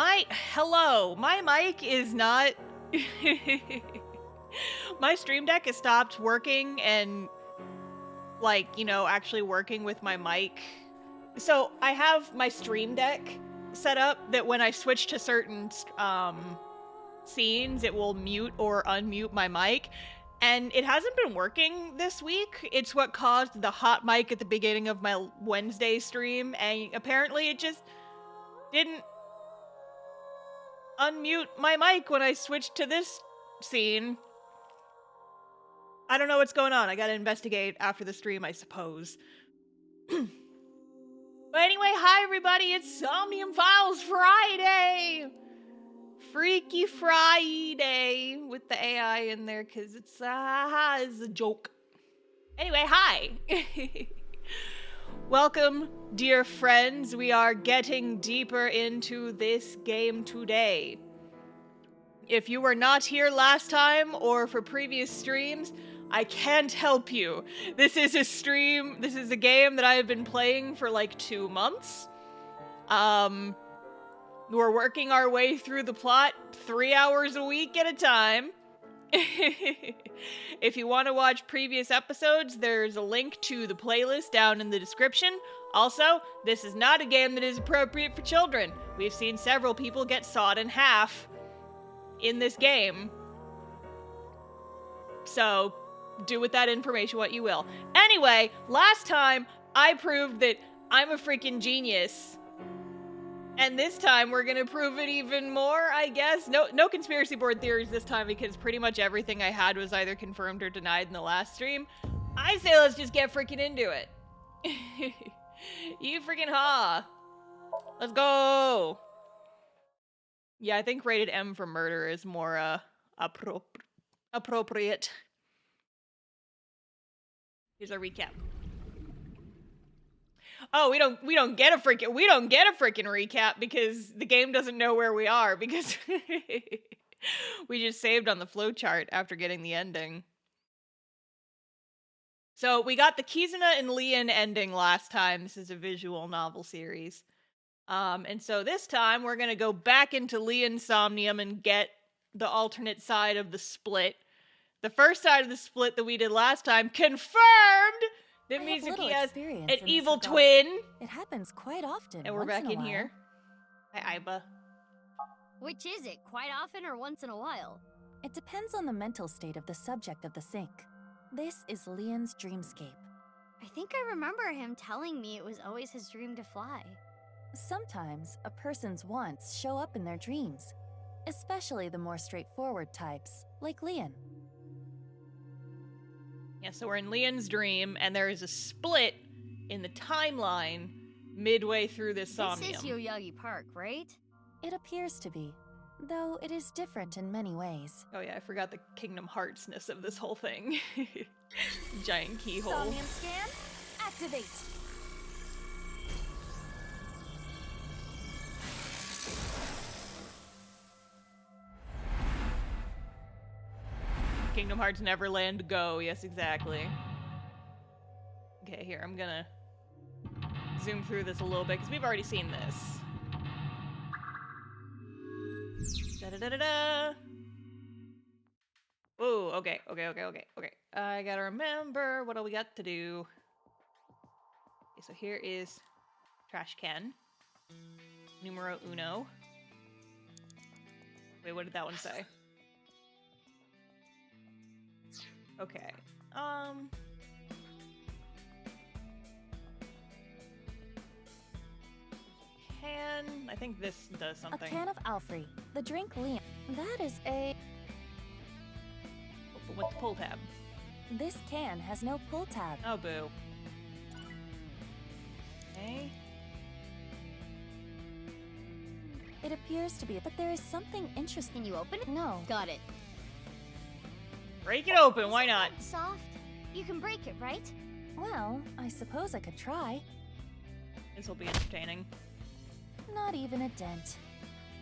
Hello, my mic is not... My Stream Deck has stopped working and, like, you know, actually working with my mic. So I have my Stream Deck set up that when I switch to certain scenes, it will mute or unmute my mic. And it hasn't been working this week. It's what caused the hot mic at the beginning of my Wednesday stream, and apparently it just didn't unmute my mic when I switched to this scene. I don't know what's going on. I gotta investigate after the stream, I suppose. But anyway, hi everybody, it's Somnium Files Friday! Freaky Friday with the AI in there, because it's a joke. Anyway, hi! Welcome, dear friends. We are getting deeper into this game today. If you were not here last time or for previous streams, I can't help you. This is a game that I have been playing for like 2 months. We're working our way through the plot 3 hours a week at a time. If you want to watch previous episodes, there's a link to the playlist down in the description. Also, this is not a game that is appropriate for children. We've seen several people get sawed in half in this game. So, do with that information what you will. Anyway, last time I proved that I'm a freaking genius. And this time we're gonna prove it even more, I guess. No conspiracy board theories this time, because pretty much everything I had was either confirmed or denied in the last stream. I say let's just get freaking into it. You freaking ha. Let's go. Yeah, I think rated M for murder is more appropriate. Here's our recap. Oh, we don't get a freaking recap because the game doesn't know where we are, because we just saved on the flowchart after getting the ending. So we got the Kizuna and Leon ending last time. This is a visual novel series. And so this time we're gonna go back into Leon's Somnium and get the alternate side of the split. The first side of the split that we did last time confirmed that Mizuki has an evil twin. It happens quite often. And we're back in here. Hi, Aiba. Which is it, quite often or once in a while? It depends on the mental state of the subject of the sync. This is Leon's dreamscape. I think I remember him telling me it was always his dream to fly. Sometimes a person's wants show up in their dreams, especially the more straightforward types, like Leon. Yeah, so we're in Leon's dream, and there is a split in the timeline midway through this Somnium. This is Yoyagi Park, right? It appears to be, though it is different in many ways. Oh yeah, I forgot the Kingdom Hearts-ness of this whole thing. Giant keyhole. Somnium scan, activate! Kingdom Hearts Neverland Go. Yes, exactly. Okay, here, I'm gonna zoom through this a little bit, because we've already seen this. Da-da-da-da-da! Whoa, okay. I gotta remember what all we got to do. Okay, so here is trash can. Numero uno. Wait, what did that one say? Okay, I think this does something. A can of Alfrey, the drink Leon. That is a... What's the pull tab? This can has no pull tab. Oh, boo. Okay. It appears to be, but there is something interesting. Can you open it? No. Got it. Break it open, why not? It's soft. You can break it, right? Well, I suppose I could try. This will be entertaining. Not even a dent.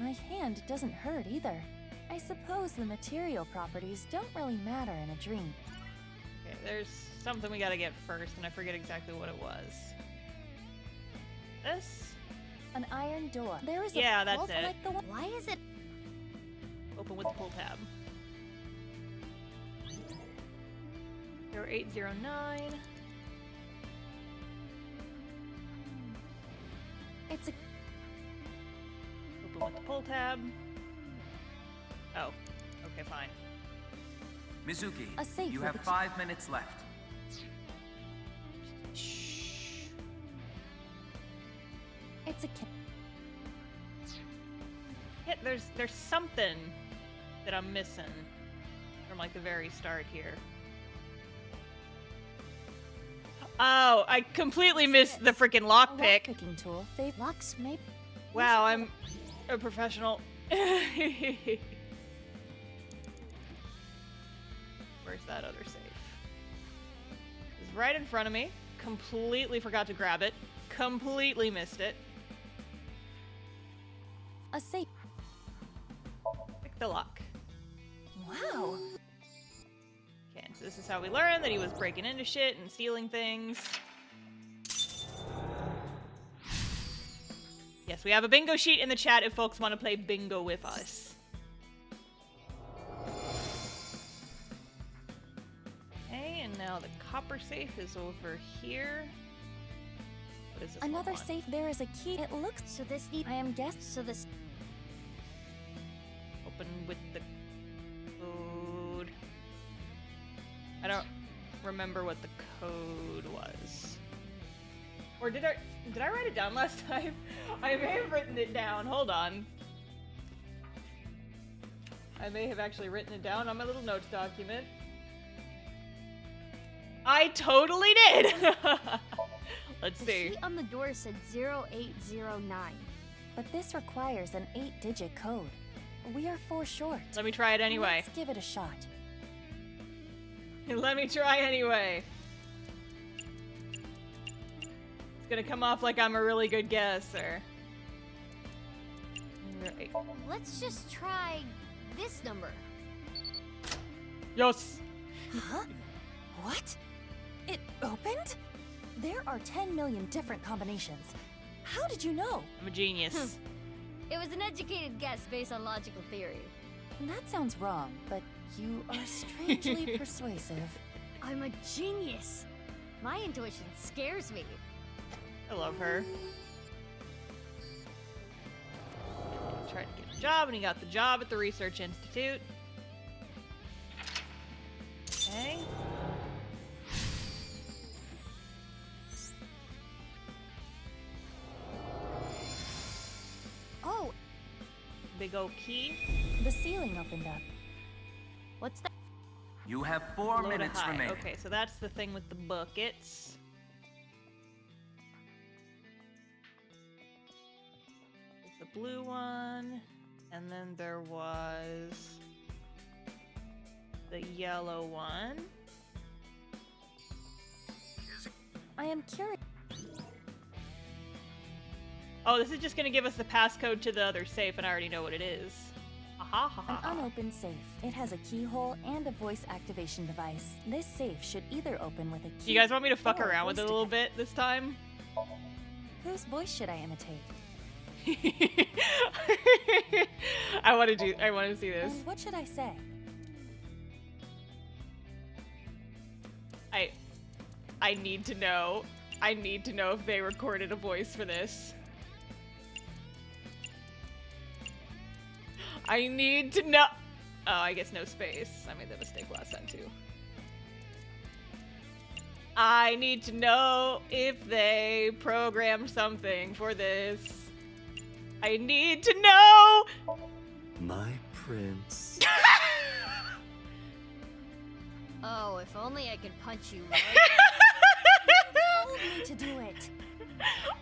My hand doesn't hurt either. I suppose the material properties don't really matter in a dream. Okay, there's something we gotta get first, and I forget exactly what it was. This? An iron door. There is Yeah, a that's vault it. like the one. Why is it? Open with the pull tab. 0809. It's a Open with the pull tab. Oh, okay, fine. Mizuki, A safe you with have a- 5 minutes left. Shh. it's a Yeah, there's something that I'm missing from like the very start here. Oh, I completely missed the freaking lockpick. picking tool. Locks may. Wow, I'm a professional. Where's that other safe? It's right in front of me. Completely forgot to grab it. Completely missed it. A safe. Pick the lock. Wow. Okay, so this is how we learn that he was breaking into shit and stealing things. Yes, we have a bingo sheet in the chat if folks want to play bingo with us. Okay, and now the copper safe is over here. What is this one Another on? safe. There is a key. It looks. So this need. I am guessed. So this. Open with the code. I don't remember what the code was. Or did I write it down last time? I may have written it down. Hold on. I may have actually written it down on my little notes document. I totally did! Let's The see. sheet on the door said 0809. But this requires an 8-digit code. We are 4 short. Let me try it anyway. Let's give it a shot. Let me try anyway. It's gonna come off like I'm a really good guesser. Right. Let's just try this number. Yes! Huh? What? It opened? There are 10 million different combinations. How did you know? I'm a genius. It was an educated guess based on logical theory. That sounds wrong, but you are strangely persuasive. I'm a genius. My intuition scares me. I love her. Tried to get a job, and he got the job at the Research Institute. Okay. Oh, Big old key. The ceiling opened up. what's that? You have 4 Low to minutes high. remaining. Okay, so that's the thing with the buckets. There's the blue one, and then there was the yellow one. I am curious. Oh, this is just gonna give us the passcode to the other safe, and I already know what it is. Ha ha An ha. unopened safe. It has a keyhole and a voice activation device. This safe should either open with a key. Do you guys want me to fuck or around with it a voice little bit this time? Whose voice should I imitate? I want to see this. And what should I say? I need to know. I need to know if they recorded a voice for this. I need to know. Oh, I guess no space. I made that mistake last time too. I need to know if they programmed something for this. I need to know. My prince. Oh, if only I could punch you right. Told me to do it.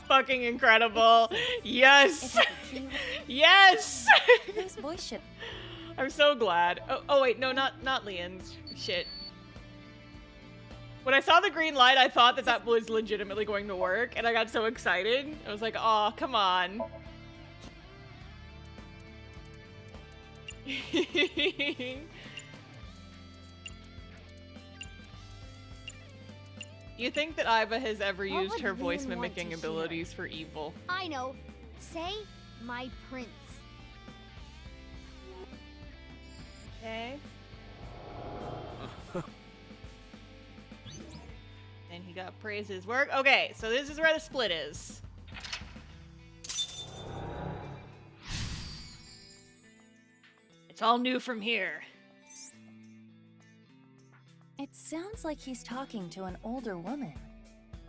Fucking incredible. It Yes. has a keyhole. Yes. Whose voice should? I'm so glad. Oh wait, no, not Leon's. Shit. When I saw the green light, I thought that was legitimately going to work, and I got so excited. I was like, "Oh, come on." You think that Iva has ever What used would her voice Leon want mimicking to hear? abilities for evil? I know. Say, my prince. Okay. And he got praise his work. Okay, so this is where the split is. It's all new from here. It sounds like he's talking to an older woman.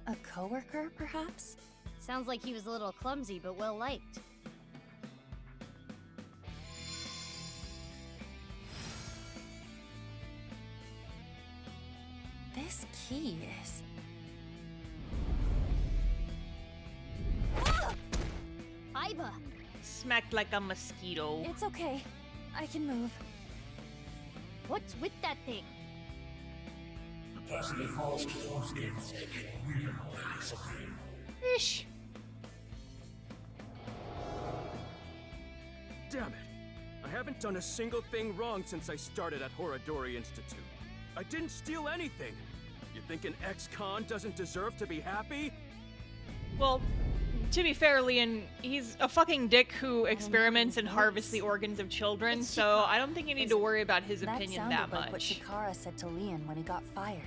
A coworker, perhaps? Sounds like he was a little clumsy, but well liked. This key is... Iba! Smacked like a mosquito. It's okay. I can move. What's with that thing? Ish. Damn it! I haven't done a single thing wrong since I started at Horadori Institute. I didn't steal anything. You think an ex-con doesn't deserve to be happy? Well, to be fair, Leon, he's a fucking dick who experiments and harvests the organs of children, so I don't think you need to worry about his opinion that sounded like what much. Chikara said to Leon when he got fired.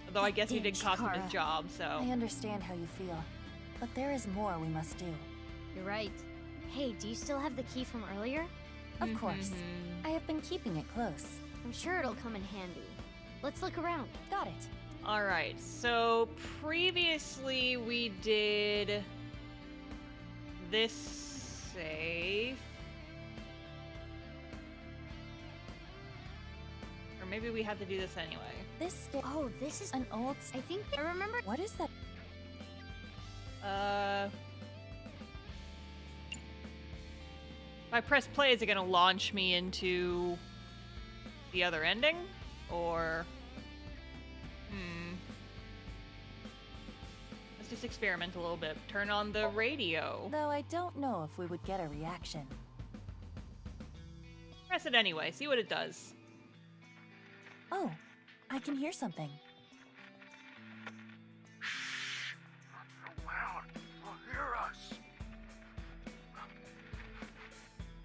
Although I guess he did cost him Chikara. his job, so... I understand how you feel, but there is more we must do. You're right. Hey, do you still have the key from earlier? Of course. I have been keeping it close. I'm sure it'll come in handy. Let's look around. Got it. Alright, so previously we did this safe. Or maybe we have to do this anyway. Oh, this is... an old... I think I remember... What is that? If I press play, is it gonna launch me into the other ending? Or... Let's just experiment a little bit. Turn on the radio. Though I don't know if we would get a reaction. Press it anyway, see what it does. Oh, I can hear something. Not so loud. Will hear us.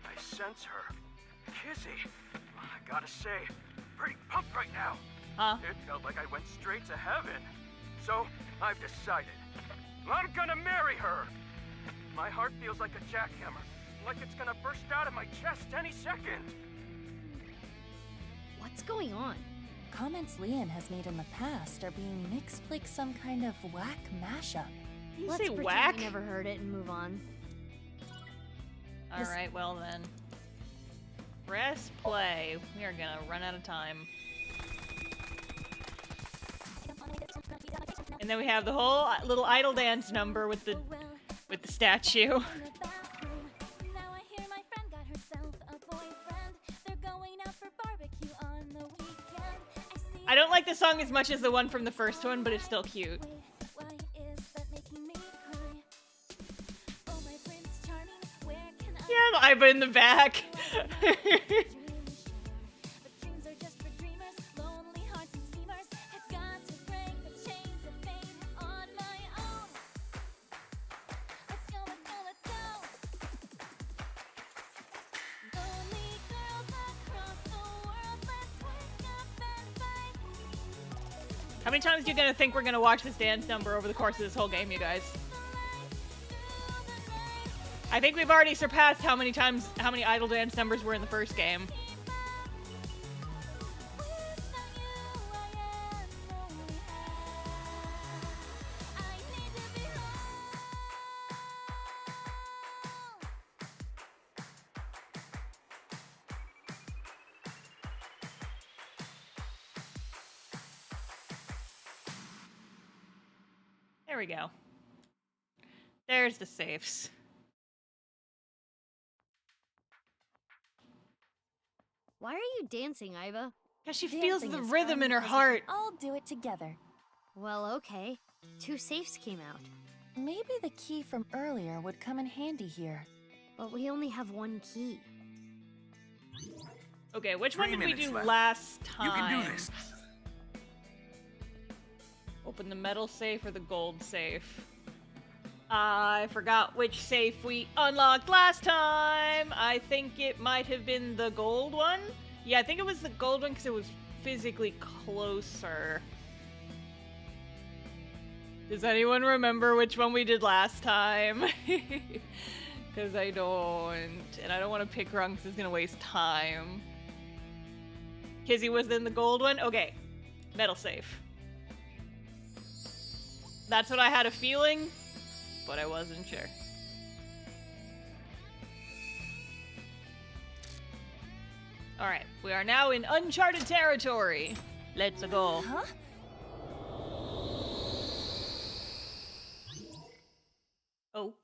I sense her. Kizzy. I gotta say, pretty pumped right now. Huh? It felt like I went straight to heaven. So, I've decided. I'm gonna marry her! My heart feels like a jackhammer, like it's gonna burst out of my chest any second. What's going on? Comments Leon has made in the past are being mixed like some kind of whack mashup. You Let's say pretend whack? we never heard it and move on. Alright, well then. Press play. We are gonna run out of time. And then we have the whole little idol dance number with the statue. I don't like the song as much as the one from the first one, but it's still cute. Yeah, Iba in the back. How many times are you gonna think we're gonna watch this dance number over the course of this whole game, you guys? I think we've already surpassed how many idol dance numbers were in the first game. There we go. There's the safes. Why are you dancing, Iba? Because she feels Dancing the is rhythm fun in her because we heart. can all do it together. Well, okay. 2 safes came out, Maybe the key from earlier would come in handy here. but we only have 1 key. Okay, which 3 one did we minutes do left. last time? You can do this. Open the metal safe or the gold safe? I forgot which safe we unlocked last time. I think it might have been the gold one. Yeah, I think it was the gold one because it was physically closer. Does anyone remember which one we did last time? Because I don't. And I don't want to pick wrong because it's going to waste time. Kizzy was in the gold one? Okay. Metal safe. That's what I had a feeling, but I wasn't sure. Alright, we are now in uncharted territory. Let's go. Huh? Oh.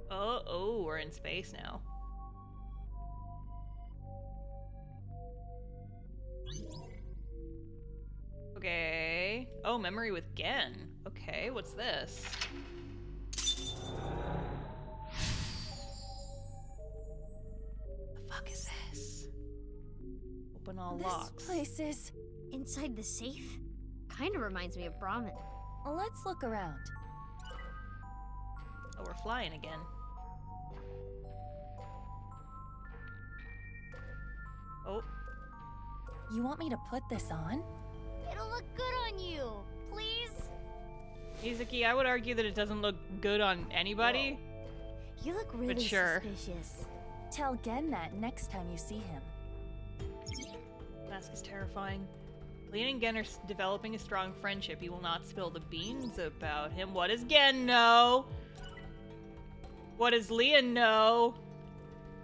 Oh, we're in space now. Okay. Oh, memory with Gen. Okay, what's this? The fuck is this? Open all locks. This place is... Inside the safe? Kinda reminds me of Brahmin. Let's look around. Oh, we're flying again. Oh. You want me to put this on? It'll look good on you. Please? Mizuki, I would argue that it doesn't look good on anybody. You look really sure. suspicious. Tell Gen that next time you see him. Mask is terrifying. Leon and Gen are developing a strong friendship. You will not spill the beans about him. What does Gen know? What does Leon know?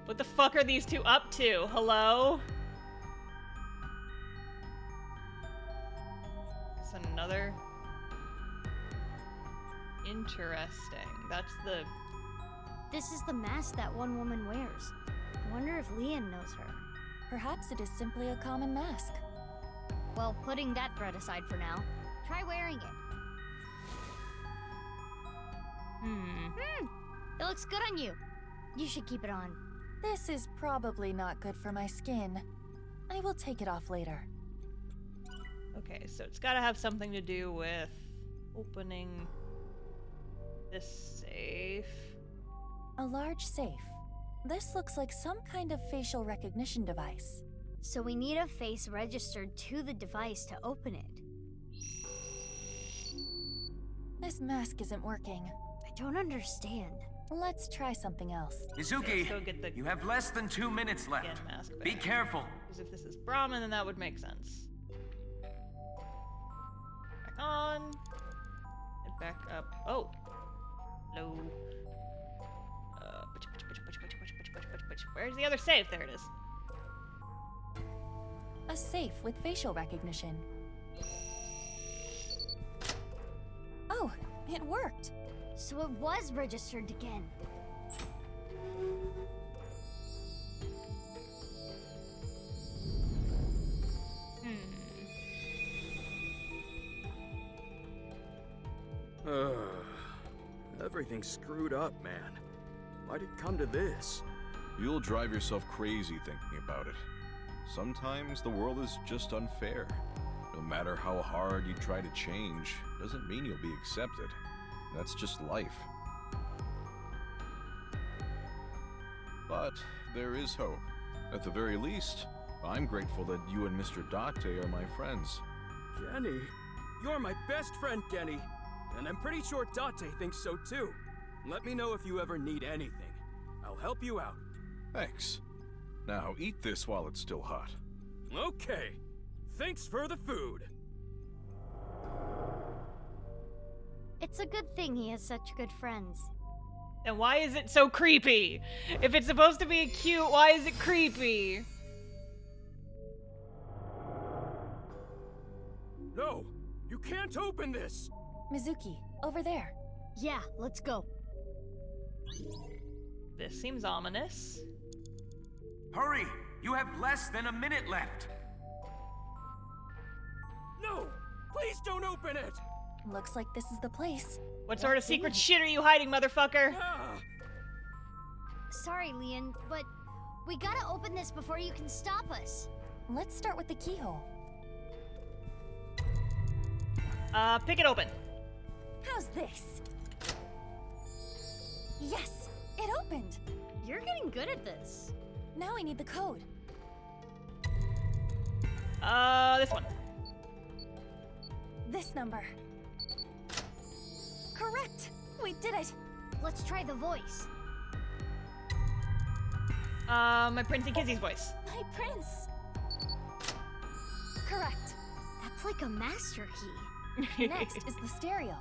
What the fuck are these two up to? Hello? That's another... Interesting. That's the... This is the mask that one woman wears. I wonder if Leon knows her. Perhaps it is simply a common mask. Well, putting that threat aside for now, try wearing it. It looks good on you. You should keep it on. This is probably not good for my skin. I will take it off later. Okay, so it's gotta have something to do with opening this safe. A large safe. This looks like some kind of facial recognition device. So we need a face registered to the device to open it. This mask isn't working. I don't understand. Let's try something else. Mizuki, Let's go get the you have less than 2 minutes left. Gen mask back. Be careful. Because if this is Brahmin, then that would make sense. Back on. And back up. Oh. No. Where's the other safe? There it is. A safe with facial recognition. Oh, it worked. So it was registered again. Everything's screwed up, man. Why'd it come to this? You'll drive yourself crazy thinking about it. Sometimes the world is just unfair. No matter how hard you try to change, doesn't mean you'll be accepted. That's just life. But there is hope. At the very least, I'm grateful that you and Mr. Date are my friends. Genny? You're my best friend, Genny. And I'm pretty sure Date thinks so too. Let me know if you ever need anything. I'll help you out. Thanks. Now eat this while it's still hot. Okay. Thanks for the food. It's a good thing he has such good friends. And why is it so creepy? If it's supposed to be cute, why is it creepy? No! You can't open this! Mizuki, over there. Yeah, let's go. This seems ominous. Hurry! You have less than a minute left. No! Please don't open it! Looks like this is the place. What sort of What's in secret it? shit are you hiding, motherfucker? Ah! Sorry, Leon, but we gotta open this before you can stop us. Let's start with the keyhole. Pick it open. How's this? Yes, it opened. You're getting good at this. Now I need the code. This one. This number. Correct. We did it. Let's try the voice. My Prince and Kizzy's voice. My prince. Correct. That's like a master key. Next is the stereo.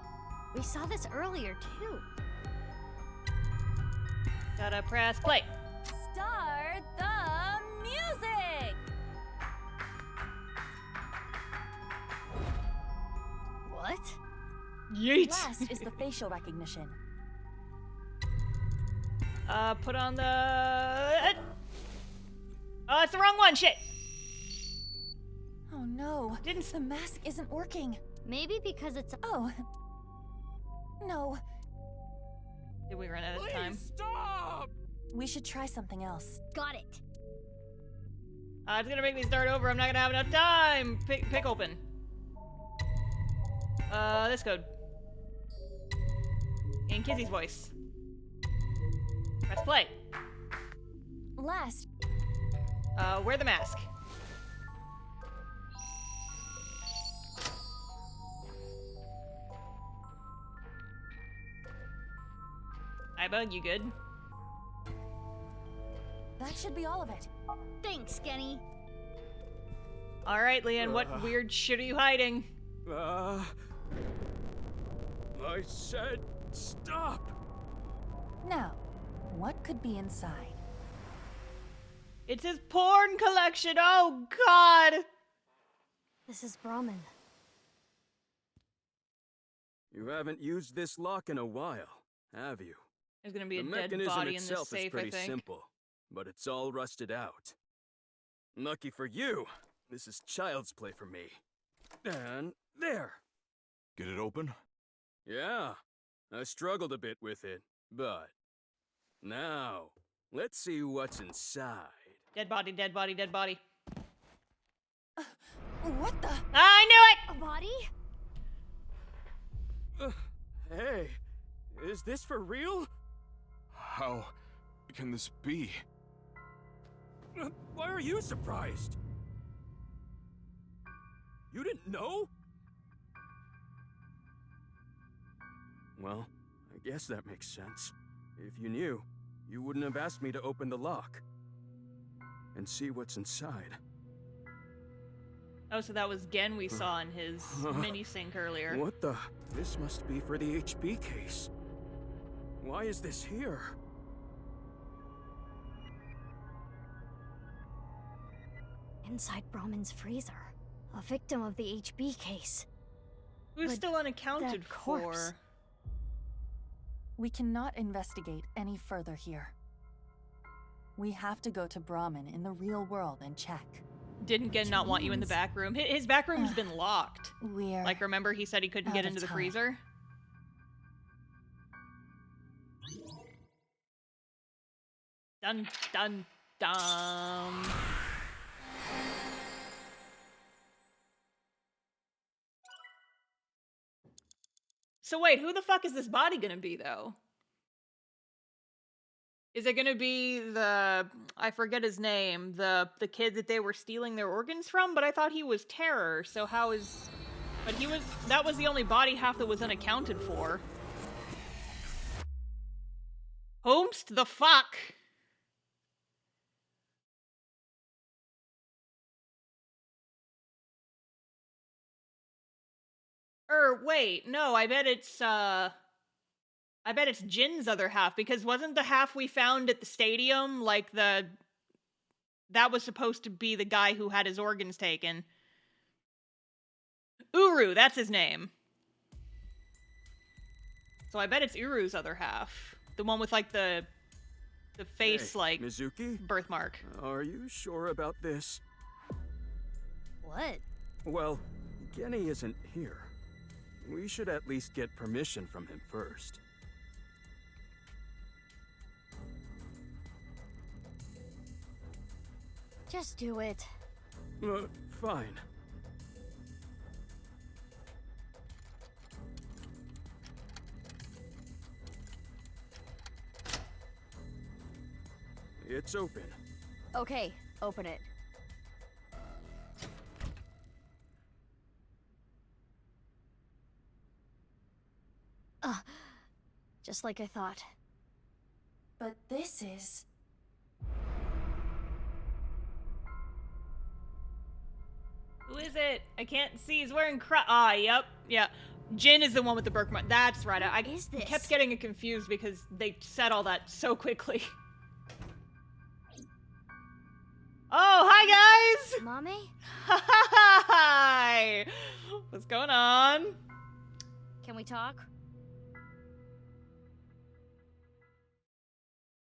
We saw this earlier, too. Gotta press play. Start the music. What? Yeet. Last is the facial recognition. Put on the... Oh, it's the wrong one, shit! Oh no, Didn't... the mask isn't working. Maybe because it's... Oh. No, Did we run out of time? Stop! we should try something else. Got it. It's gonna make me start over. I'm not gonna have enough time. Pick open. This code. In Kizzy's voice. Press play. Last, Wear the mask. Hi, Bug, you good? that should be all of it. Thanks, Genny. Alright, Leon, what weird shit are you hiding? I said stop! Now, what could be inside? It's his porn collection, oh god! This is Brahmin. You haven't used this lock in a while, have you? There's gonna be a The dead mechanism body in this itself safe, is pretty I think. simple, but it's all rusted out. Lucky for you, this is child's play for me. And there. Get it open? Yeah, I struggled a bit with it, but now let's see what's inside. Dead body, dead body, dead body. What the? I knew it! A body? Hey, is this for real? How can this be? Why are you surprised? You didn't know? Well, I guess that makes sense. If you knew, you wouldn't have asked me to open the lock and see what's inside. Oh, so that was Gen we saw in his mini-sync earlier. What the? This must be for the HP case. Why is this here? Inside Brahmin's freezer. A victim of the HB case. Who's But still unaccounted that corpse. for? We cannot investigate any further here. We have to go to Brahmin in the real world and check. Didn't Gen not want you in the back room? His back room's been locked. We're... Like, remember he said he couldn't get out of into the time. freezer? Dun, dun, dun. So wait, who the fuck is this body gonna be, though? Is it gonna be the... I forget his name. The kid that they were stealing their organs from? But I thought he was Terror, so how is... But he was... That was the only body half that was unaccounted for. Whomst the fuck? Wait, no, I bet it's Jin's other half, because wasn't the half we found at the stadium, like that was supposed to be the guy who had his organs taken? Uru, that's his name. So I bet it's Uru's other half. The one with, like, the face, Hey, like, Mizuki? birthmark. Are you sure about this? What? Well, Genny isn't here. We should at least get permission from him first. Just do it. Fine. it's open. Okay, open it. Just like I thought. But this is... Who is it? I can't see. He's wearing yep. Yeah. Jin is the one with the birthmark. That's right. I is this? kept getting it confused because they said all that so quickly. Oh, hi guys! Amame? Hi! What's going on? Can we talk?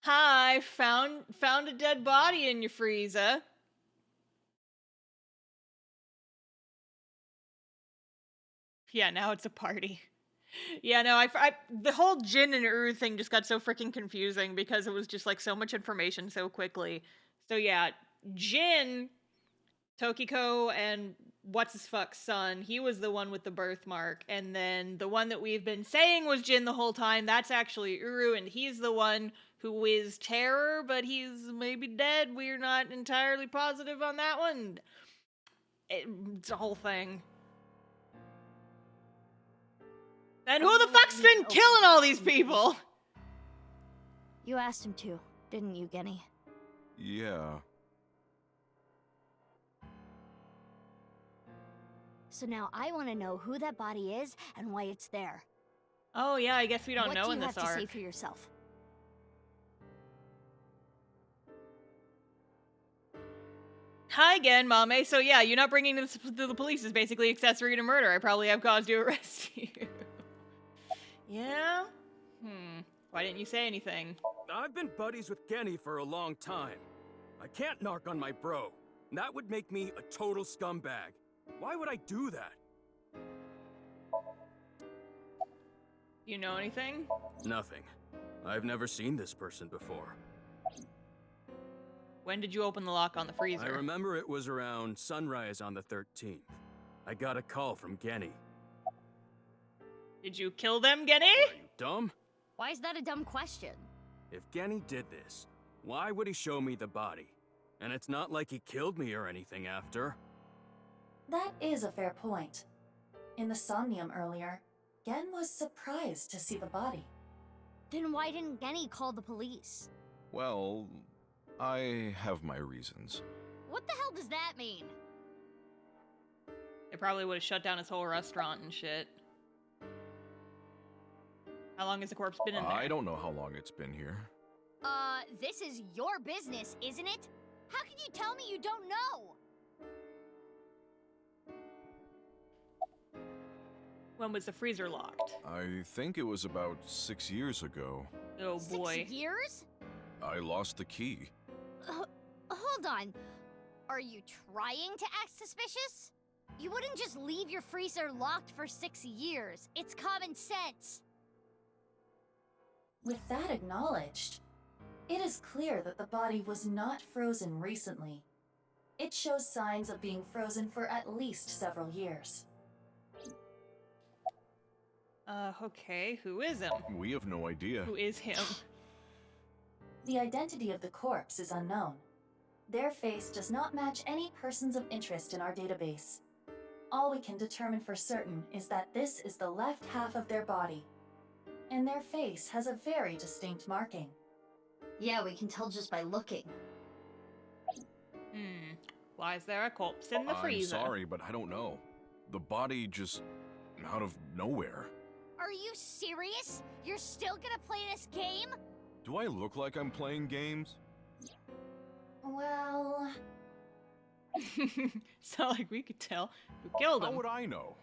Hi, found a dead body in your freezer. Yeah, now it's a party. Yeah, no, the whole Jin and Uru thing just got so freaking confusing because it was just like so much information so quickly. So yeah, Jin, Tokiko, and what's-his-fuck's son, he was the one with the birthmark. And then the one that we've been saying was Jin the whole time, that's actually Uru, and he's the one who is Terror, but he's maybe dead. We're not entirely positive on that one. It's a whole thing. And who the fuck's been killing all these people? You asked him to, didn't you, Genny? Yeah. So now I want to know who that body is and why it's there. Oh yeah, I guess we don't know in this What do you have arc. to say for yourself? Hi again, Mame. So yeah, you're not bringing this to the police is basically accessory to murder. I probably have cause to arrest you. Yeah? Why didn't you say anything? I've been buddies with Genny for a long time. I can't narc on my bro. That would make me a total scumbag. Why would I do that? You know anything? Nothing. I've never seen this person before. When did you open the lock on the freezer? I remember it was around sunrise on the 13th. I got a call from Genny. Did you kill them, Genny? Are you dumb? Why is that a dumb question? If Genny did this, why would he show me the body? And it's not like he killed me or anything after. That is a fair point. In the Somnium earlier, Gen was surprised to see the body. Then why didn't Genny call the police? Well, I have my reasons. What the hell does that mean? They probably would have shut down his whole restaurant and shit. How long has the corpse been in there? I don't know how long it's been here. This is your business, isn't it? How can you tell me you don't know? When was the freezer locked? I think it was about 6 years ago. Oh boy. 6 years? I lost the key. Hold on. Are you trying to act suspicious? You wouldn't just leave your freezer locked for 6 years. It's common sense. With that acknowledged, it is clear that the body was not frozen recently. It shows signs of being frozen for at least several years. Okay, who is him? We have no idea. Who is him? The identity of the corpse is unknown. Their face does not match any persons of interest in our database. All we can determine for certain is that this is the left half of their body, and their face has a very distinct marking. Yeah, we can tell just by looking. Why is there a corpse in the freezer? I'm sorry, but I don't know. The body just out of nowhere. Are you serious? You're still gonna play this game? Do I look like I'm playing games? Well... It's not like we could tell who killed How him. would I know?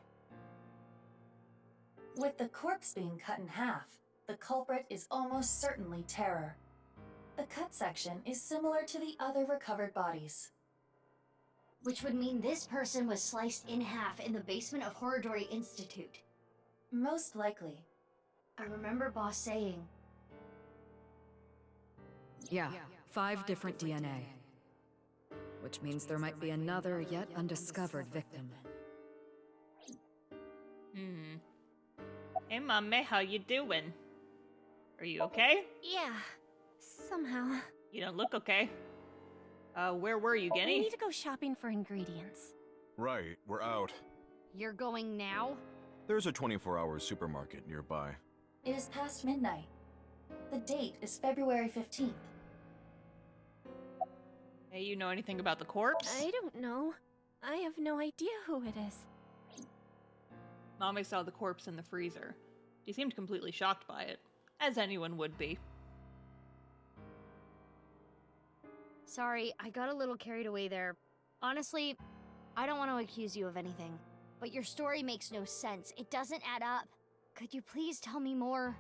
With the corpse being cut in half, the culprit is almost certainly Terror. The cut section is similar to the other recovered bodies. Which would mean this person was sliced in half in the basement of Horridori Institute. Most likely. I remember Boss saying... Yeah, 5 different DNA. Which means there might be another yet undiscovered victim. Hey, Mame, how you doing? Are you okay? Yeah, somehow. You don't look okay. Where were you, I Genny? need to go shopping for ingredients. Right, we're out. You're going now? There's a 24-hour supermarket nearby. It is past midnight. The date is February 15th. Hey, you know anything about the corpse? I don't know. I have no idea who it is. Amame saw the corpse in the freezer. She seemed completely shocked by it, as anyone would be. Sorry, I got a little carried away there. Honestly, I don't want to accuse you of anything, but your story makes no sense. It doesn't add up. Could you please tell me more?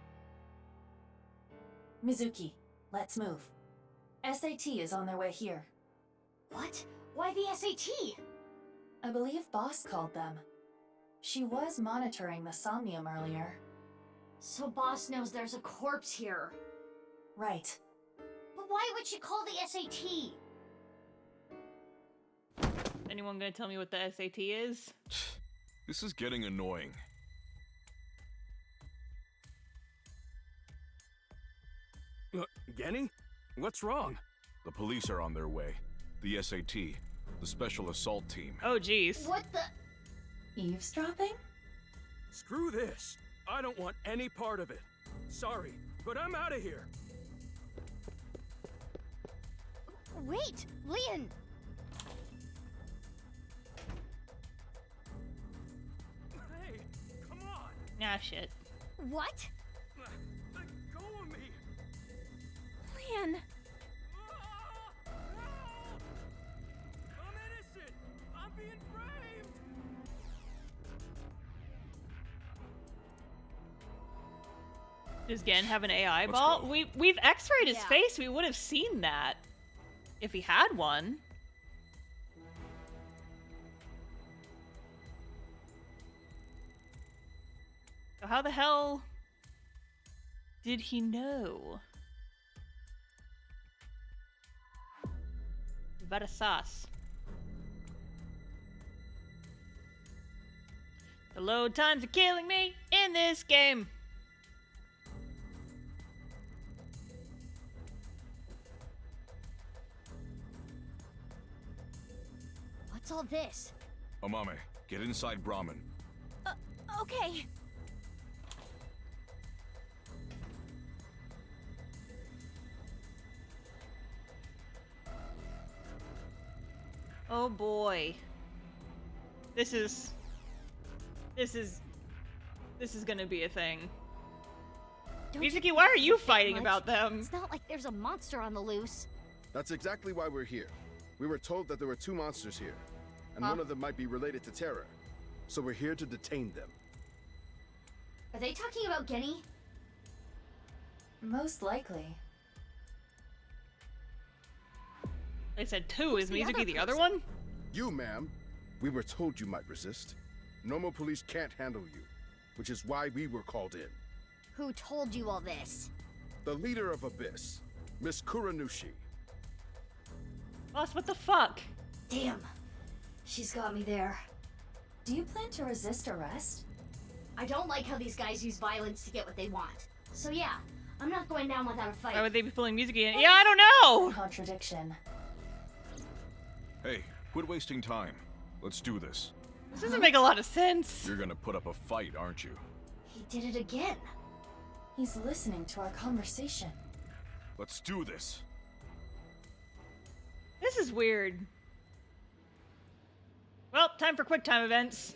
Mizuki, let's move. SAT is on their way here. What? Why the SAT? I believe Boss called them. She was monitoring the Somnium earlier. So Boss knows there's a corpse here. Right. But why would she call the SAT? Anyone gonna tell me what the SAT is? This is getting annoying. Genny? What's wrong? The police are on their way. The SAT, the Special Assault Team. Oh, jeez. What the? Eavesdropping? Screw this. I don't want any part of it. Sorry, but I'm out of here. Wait, Leon! Hey, come on. Nah, shit. What? Let go of me. Leon! I'm innocent. I'm being framed. Does Gen have an AI Let's ball? go. We've X-rayed his Yeah. face. We would have seen that if he had one. So how the hell did he know? Better sauce. The load times are killing me in this game. What's all this? Amame, get inside Brahmin. Okay. Oh boy. This is gonna be a thing. Don't you Mizuki, think why this are is you a bit fighting much? about them? It's not like there's a monster on the loose. That's exactly why we're here. We were told that there were two monsters here, and one of them might be related to Terra. So we're here to detain them. Are they talking about Genny? Most likely. They said two. Is the Mizuki other the other person? one? You, ma'am, we were told you might resist. Normal police can't handle you, which is why we were called in. Who told you all this? The leader of Abyss, Miss Kuranushi. Boss, what the fuck? Damn. She's got me there. Do you plan to resist arrest? I don't like how these guys use violence to get what they want. So yeah, I'm not going down without a fight. Why would they be pulling Mizuki in? Yeah, I don't know! Contradiction. Hey, quit wasting time. Let's do this. This doesn't make a lot of sense. You're gonna put up a fight, aren't you? He did it again. He's listening to our conversation. Let's do this. This is weird. Well, time for quick time events.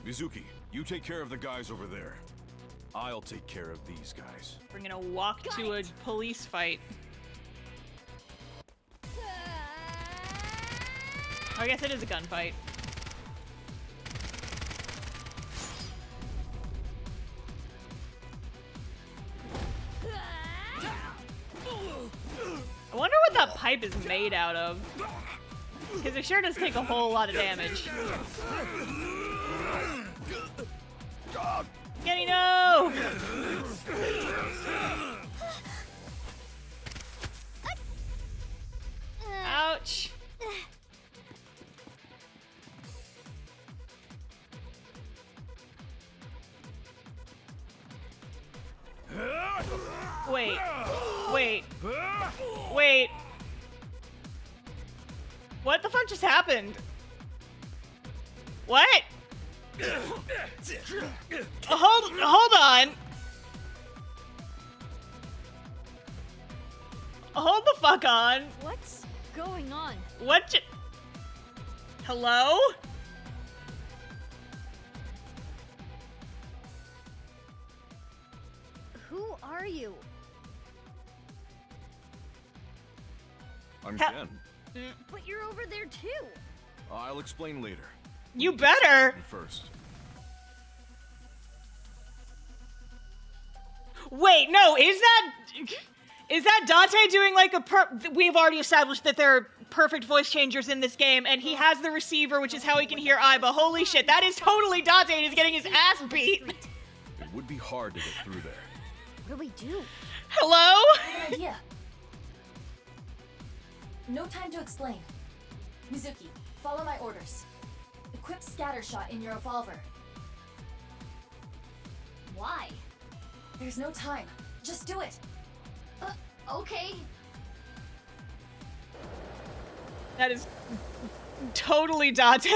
Mizuki, you take care of the guys over there. I'll take care of these guys. We're gonna walk to a police fight. I guess it is a gunfight. I wonder what that pipe is made out of. Because it sure does take a whole lot of damage. Kenny, no! Ouch. Wait. Wait. Wait. What the fuck just happened? What? Hold on. Hold the fuck on. What's going on? What? Hello? Who are you? I'm Ha- Ken. But you're over there too. I'll explain later. You better. First. Wait, no, is that Dante doing like we've already established that there are perfect voice changers in this game, and he has the receiver, which is how he can hear Aiba. Holy shit, that is totally Dante, and he's getting his ass beat. It would be hard to get through there. What do we do? Hello? Good idea. No time to explain. Mizuki, follow my orders. Equip Scattershot in your revolver. Why? There's no time. Just do it. Okay. That is totally Dante.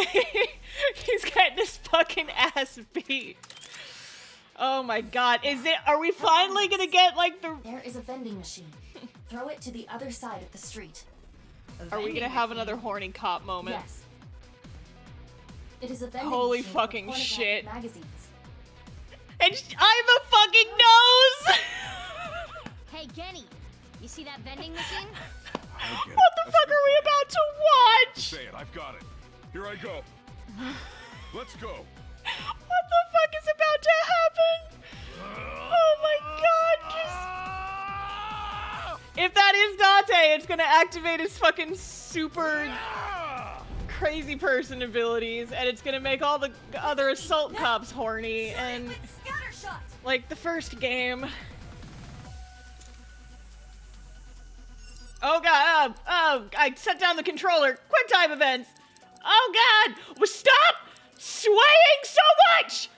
He's getting his fucking ass beat. Oh my god. Are we finally gonna get like the... There is a vending machine. Throw it to the other side of the street. Are we gonna have another horny cop moment? Yes. It is a vending Holy machine fucking for pornographic shit. magazines. And Aiba fucking knows! Hey, Genny, you see that vending machine? What the fuck are we about to watch? Say it, I've got it. Here I go. Let's go. What the fuck is about to happen? Oh my god! If that is Dante, it's gonna activate his fucking super crazy person abilities, and it's gonna make all the other assault cops horny, and like the first game. Oh god, I set down the controller. Quick time events. Oh god, well, stop swaying so much!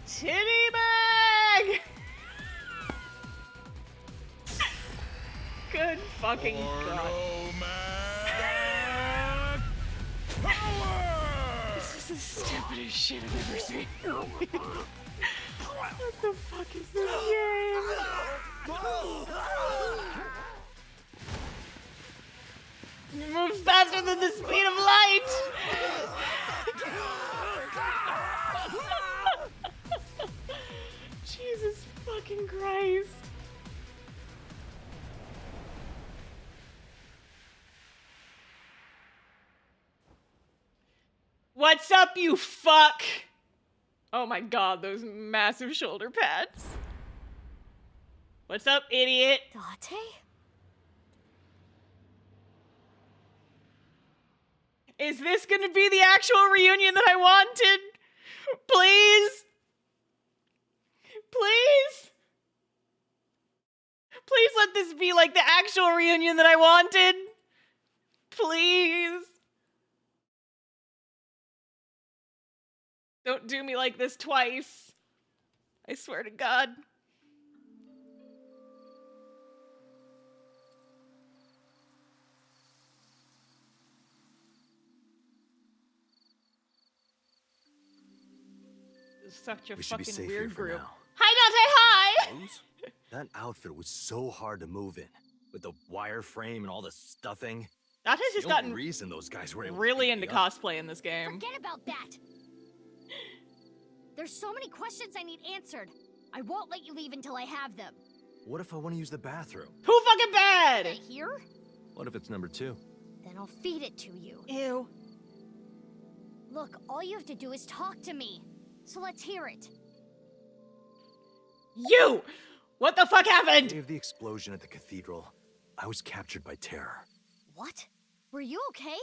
Titty bag! Good fucking god. This is the stupidest shit I've ever seen. What the fuck is this game? It moves faster than the speed of light! Jesus fucking Christ. What's up, you fuck? Oh my god, those massive shoulder pads. What's up, idiot? Dante? Is this gonna be the actual reunion that I wanted? Please? Please? Please let this be like the actual reunion that I wanted? Please? Don't do me like this twice. I swear to God. This is such a We should be fucking safe here weird for group. now. Hi, Dante, hi! Clothes? That outfit was so hard to move in, with the wireframe and all the stuffing. Dante's It's just the only gotten reason those guys were able to really pick into me up. cosplay in this game. Forget about that. There's so many questions I need answered. I won't let you leave until I have them. What if I want to use the bathroom? Who fucking bad? Right here? What if it's number 2? Then I'll feed it to you. Ew. Look, all you have to do is talk to me. So let's hear it. You! What the fuck happened? The day of the explosion at the cathedral, I was captured by terror. What? Were you okay?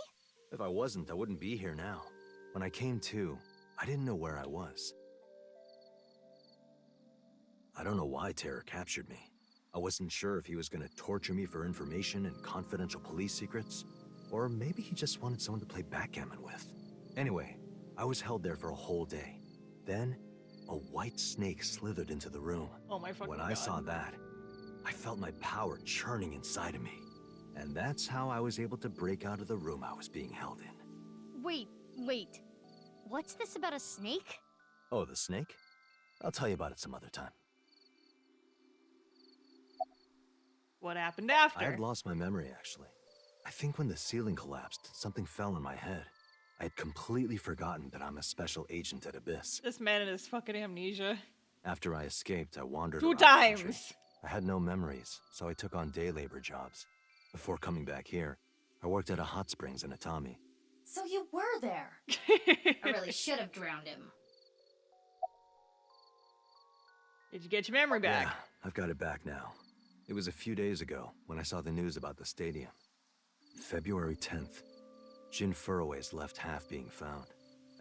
If I wasn't, I wouldn't be here now. When I came to, I didn't know where I was. I don't know why terror captured me. I wasn't sure if he was gonna torture me for information and confidential police secrets, or maybe he just wanted someone to play backgammon with. Anyway, I was held there for a whole day. Then, a white snake slithered into the room. Oh my fucking When god. I saw that, I felt my power churning inside of me. And that's how I was able to break out of the room I was being held in. Wait. What's this about a snake? Oh, the snake? I'll tell you about it some other time. What happened after? I had lost my memory, actually. I think when the ceiling collapsed, something fell on my head. I had completely forgotten that I'm a special agent at Abyss. This man and his fucking amnesia. After I escaped, I wandered 2 around the country. times. I had no memories, so I took on day labor jobs. Before coming back here, I worked at a hot springs in Atami. So you were there. I really should have drowned him. Did you get your memory back? Yeah, I've got it back now. It was a few days ago when I saw the news about the stadium. February 10th. Jin Furroway's left half being found.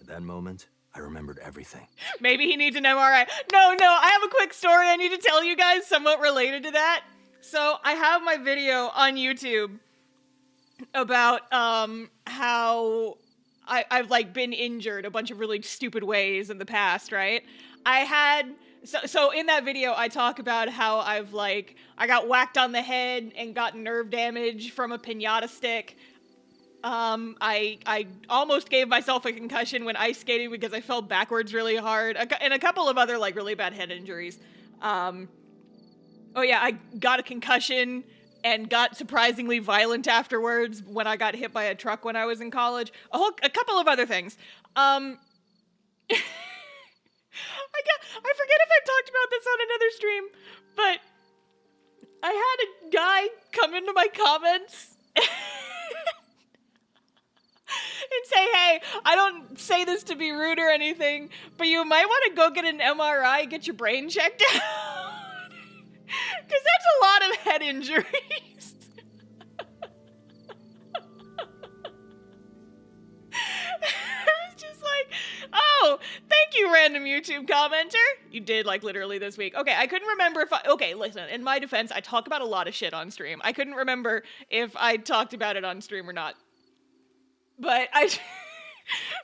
At that moment, I remembered everything. Maybe he needs an MRI. No, I have a quick story I need to tell you guys somewhat related to that. So I have my video on YouTube about how I've like been injured a bunch of really stupid ways in the past, right? So in that video I talk about how I got whacked on the head and got nerve damage from a piñata stick. I almost gave myself a concussion when ice skating because I fell backwards really hard, and a couple of other like really bad head injuries. Oh yeah, I got a concussion and got surprisingly violent afterwards when I got hit by a truck when I was in college. A couple of other things. I forget if I talked about this on another stream, but I had a guy come into my comments and say, hey, I don't say this to be rude or anything, but you might want to go get an MRI, get your brain checked out. Because that's a lot of head injuries. I was just like, oh, thank you, random YouTube commenter. You did, like, literally this week. Okay, I couldn't remember if okay, listen, in my defense, I talk about a lot of shit on stream. I couldn't remember if I talked about it on stream or not. But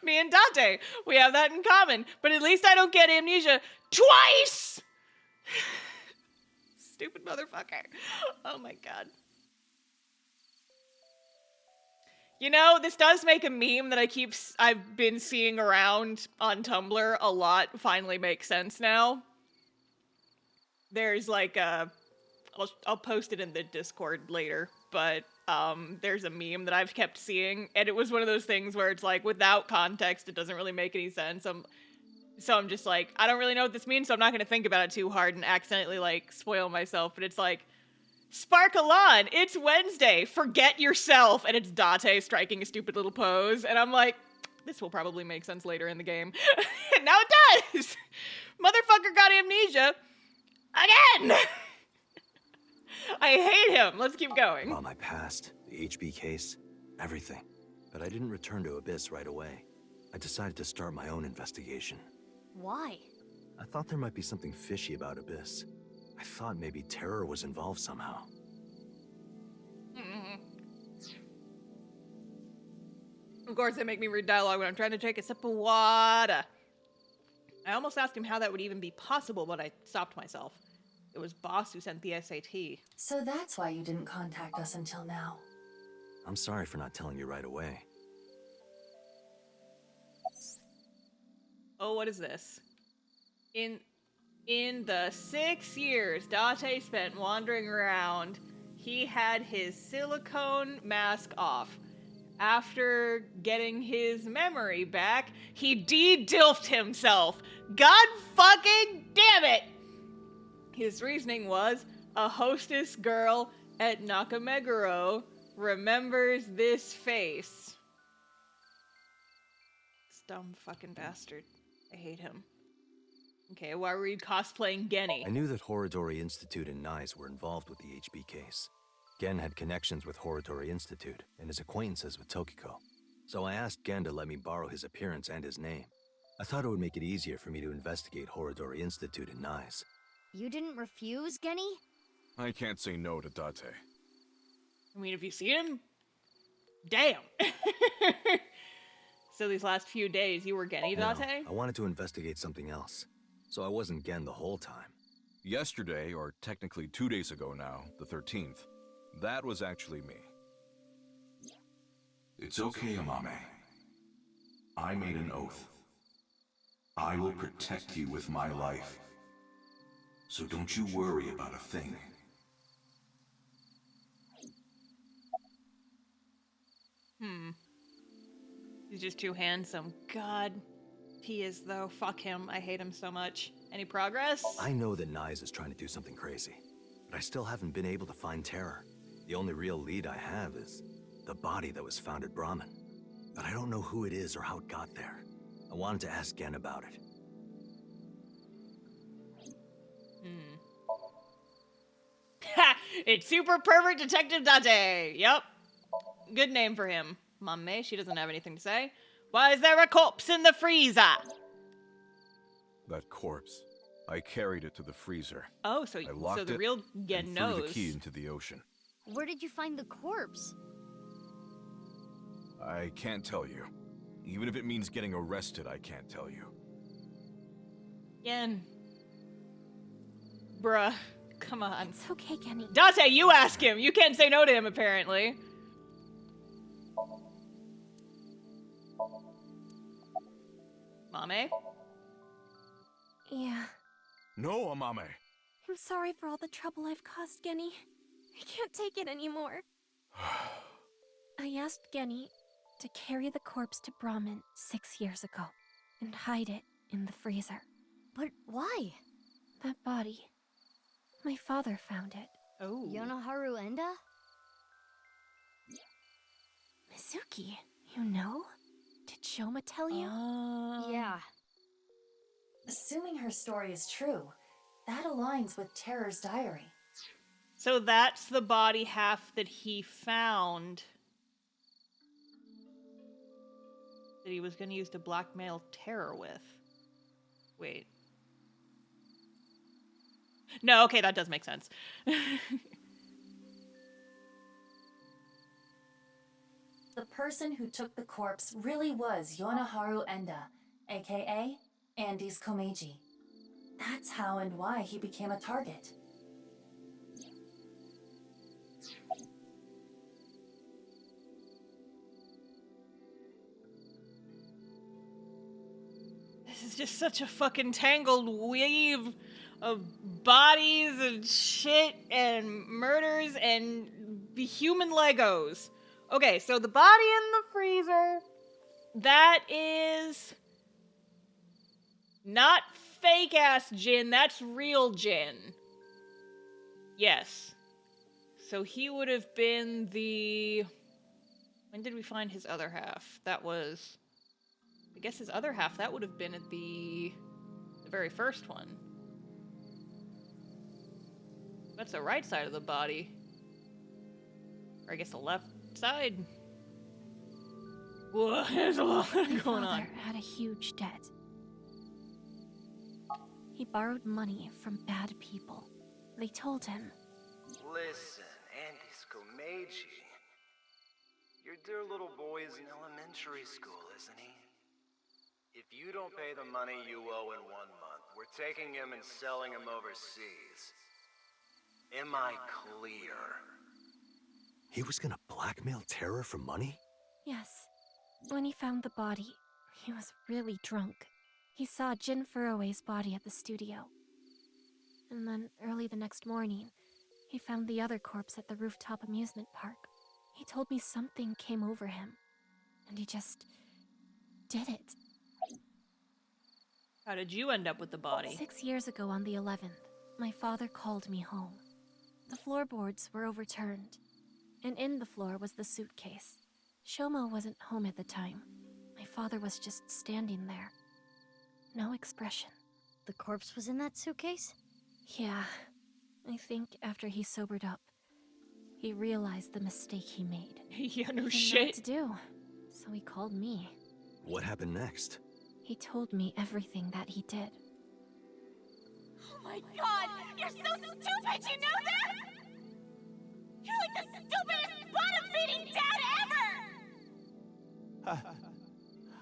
me and Dante, we have that in common. But at least I don't get amnesia twice! Stupid motherfucker. Oh my god. You know, this does make a meme that I've been seeing around on Tumblr a lot finally make sense now. There's like I'll post it in the Discord later, but there's a meme that I've kept seeing, and it was one of those things where it's like, without context, it doesn't really make any sense. So I'm just like, I don't really know what this means, so I'm not gonna think about it too hard and accidentally, like, spoil myself. But it's like, Sparkle on! It's Wednesday! Forget yourself! And it's Date striking a stupid little pose, and I'm like, this will probably make sense later in the game. And now it does! Motherfucker got amnesia! Again! I hate him! Let's keep going. About my past, the HB case, everything. But I didn't return to Abyss right away. I decided to start my own investigation. Why? I thought there might be something fishy about Abyss. I thought maybe terror was involved somehow. Of course, they make me read dialogue when I'm trying to take a sip of water. I almost asked him how that would even be possible, but I stopped myself. It was Boss who sent the SAT. So that's why you didn't contact us until now. I'm sorry for not telling you right away. Oh, what is this? In the 6 years Date spent wandering around, he had his silicone mask off. After getting his memory back, he de-dilfed himself. God fucking damn it! His reasoning was, a hostess girl at Nakameguro remembers this face. This dumb fucking bastard. I hate him. Okay, why were you cosplaying Genny? I knew that Horodori Institute and NICE were involved with the HB case. Gen had connections with Horodori Institute and his acquaintances with Tokiko. So I asked Gen to let me borrow his appearance and his name. I thought it would make it easier for me to investigate Horodori Institute and NICE. You didn't refuse, Genny? I can't say no to Date. I mean, if you see him, damn. So these last few days, you were Genny No, Date? I wanted to investigate something else, so I wasn't Gen the whole time. Yesterday, or technically 2 days ago now, the 13th, that was actually me. It's okay, Amame. I made an oath. I will protect you with my life. So don't you worry about a thing. He's just too handsome. God, he is though. Fuck him. I hate him so much. Any progress? I know that Nyes is trying to do something crazy, but I still haven't been able to find Terror. The only real lead I have is the body that was found at Brahmin. But I don't know who it is or how it got there. I wanted to ask Gen about it. Ha! It's Super Pervert Detective Date. Yep. Good name for him. Amame, she doesn't have anything to say. Why is there a corpse in the freezer? That corpse. I carried it to the freezer. Oh, so I locked the it real Gen and knows. threw the key into the ocean. Where did you find the corpse? I can't tell you. Even if it means getting arrested, I can't tell you. Gen. Bruh. Come on. It's okay, Genny. Date, you ask him. You can't say no to him, apparently. Mame? Yeah. No, Amame. I'm sorry for all the trouble I've caused, Genny. I can't take it anymore. I asked Genny to carry the corpse to Brahmin 6 years ago and hide it in the freezer. But why? That body. My father found it. Oh. Yonoharu Enda? Mizuki, you know? Did Shoma tell you? Yeah. Assuming her story is true, that aligns with Terror's diary. So that's the body half that he found. That he was going to use to blackmail Terror with. Wait. No, okay, that does make sense. The person who took the corpse really was Yonoharu Enda, aka Andy's Komeiji. That's how and why he became a target. This is just such a fucking tangled weave of bodies and shit and murders and human Legos. Okay, so the body in the freezer, that is not fake ass Jin, that's real Jin. Yes. So he would have been the... When did we find his other half? That was... I guess his other half, that would have been at the very first one. That's the right side of the body. Or I guess the left side. Whoa, there's a lot My going father on. had a huge debt. He borrowed money from bad people. They told him, Listen, Andy's Komeiji. Your dear little boy is in elementary school, isn't he? If you don't pay the money you owe in 1 month, we're taking him and selling him overseas. Am I clear? He was gonna blackmail Terror for money? yes. When he found the body, he was really drunk. He saw Jin Furue's body at the studio. And then early the next morning, he found the other corpse at the rooftop amusement park. He told me something came over him, and he just did it. How did you end up with the body? 6 years ago on the 11th, my father called me home. The floorboards were overturned, and in the floor was the suitcase. Shoma wasn't home at the time. My father was just standing there. No expression. The corpse was in that suitcase? Yeah, I think after he sobered up, he realized the mistake he made. Yeah, no He didn't know what shit. to do, so he called me. What happened next? He told me everything that he did. Oh my god! You're so stupid, you know that? You're like the stupidest bottom-feeding dad ever!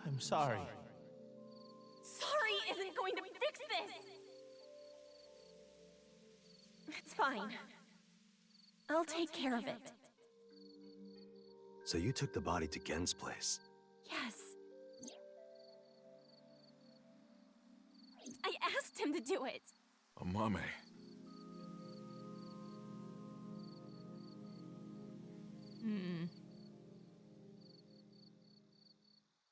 I'm sorry. Sorry isn't going to fix this! It's fine. I'll take care of it. So you took the body to Gen's place? Yes. I asked him to do it. Amame.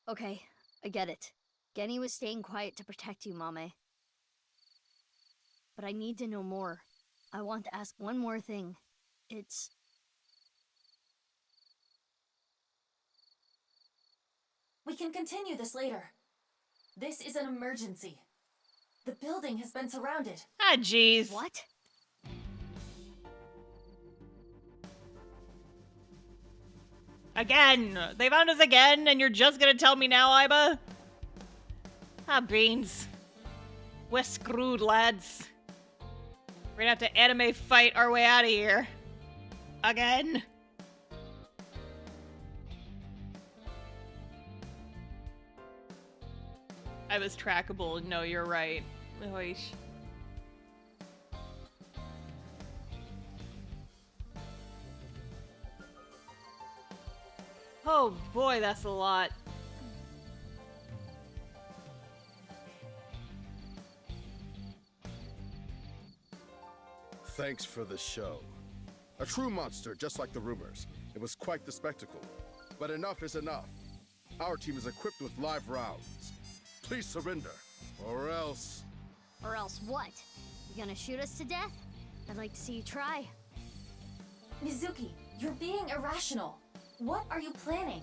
Okay, I get it. Genny was staying quiet to protect you, Mame. But I need to know more. I want to ask one more thing. It's... We can continue this later. This is an emergency. The building has been surrounded. Ah, jeez. What? Again! They found us again, and you're just gonna tell me now, Iba? Ah, beans. We're screwed, lads. We're gonna have to anime fight our way out of here. Again. I was trackable. No, you're right. Oish. Oh boy, that's a lot. Thanks for the show. A true monster, just like the rumors. It was quite the spectacle. But enough is enough. Our team is equipped with live rounds. Please surrender, or else... Or else what? You gonna shoot us to death? I'd like to see you try. Mizuki, you're being irrational. What are you planning?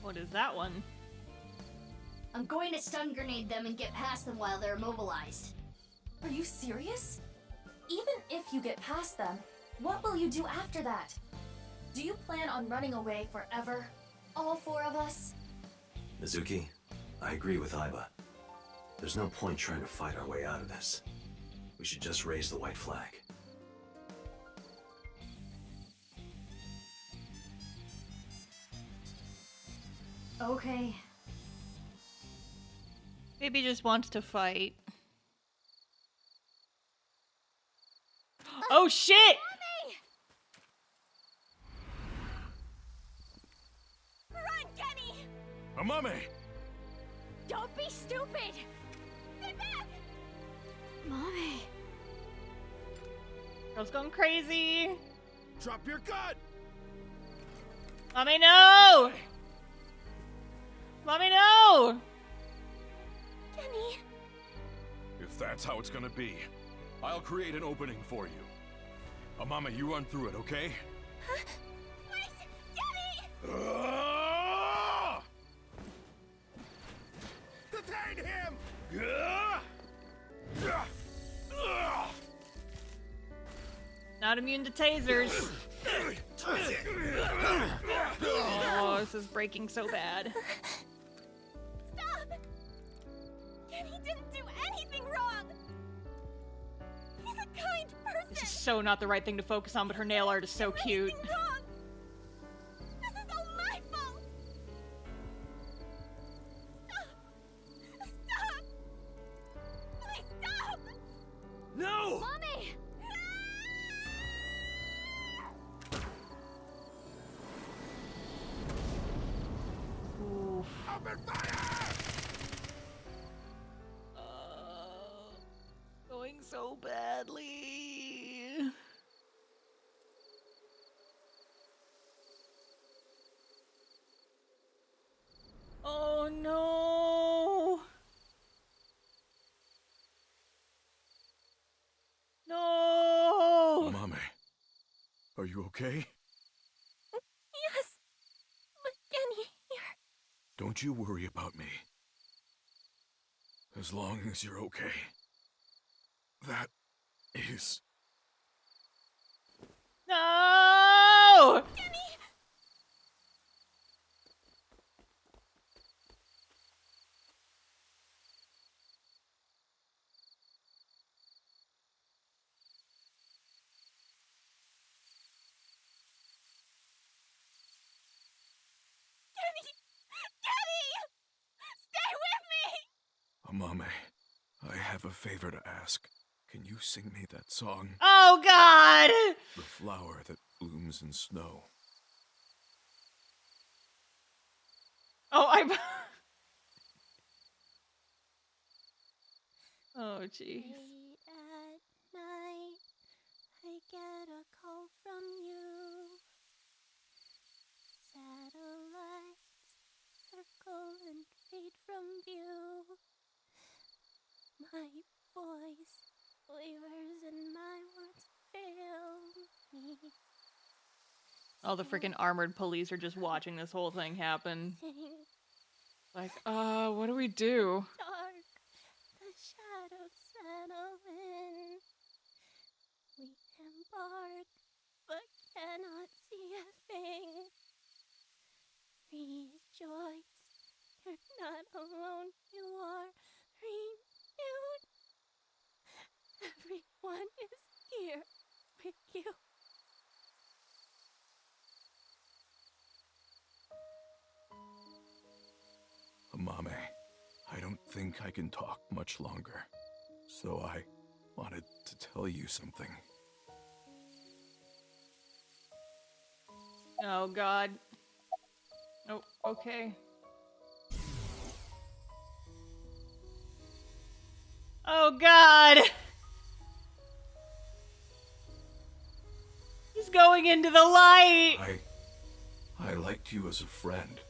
What is that one? I'm going to stun grenade them and get past them while they're immobilized. Are you serious? Even if you get past them, what will you do after that? Do you plan on running away forever? All four of us? Mizuki, I agree with Iba. There's no point trying to fight our way out of this. We should just raise the white flag. Okay. Maybe just wants to fight. Oh shit! Run, Genny! Amame! Don't be stupid! Stay back! Mommy. Girl's going crazy. Drop your gun! Mommy, no! Mommy, no! Genny. If that's how it's gonna be, I'll create an opening for you. Amame, you run through it, okay? Huh? Wait! Genny! Detain him! Not immune to tasers. Oh, this is breaking so bad. Stop! Genny didn't do anything wrong! He's a kind person! This is so not the right thing to focus on, but her nail art is so cute. Wrong. This is all my fault! Stop! Stop! Please stop! No! Mommy! Oof. Open fire! Going so badly. Oh no. No. Amame, are you okay? Yes! But Genny, here. Don't you worry about me. As long as you're okay. That is... No. Amame, I have a favor to ask. Can you sing me that song? Oh, God! The flower that blooms in snow. Oh, I'm... Oh, jeez. Late at night, I get a call from you. Satellites circle and fade from view. My voice wavers and my words fail me. All the freaking armored police are just watching this whole thing happen. Sing. Like, what do we do? Dark, the shadows settle in. We embark, but cannot see a thing. Rejoice, you're not alone, you are renewed. Everyone is here with you. Amame, I don't think I can talk much longer, so I wanted to tell you something. Oh, God. Oh, okay. Oh, God! He's going into the light! I liked you as a friend.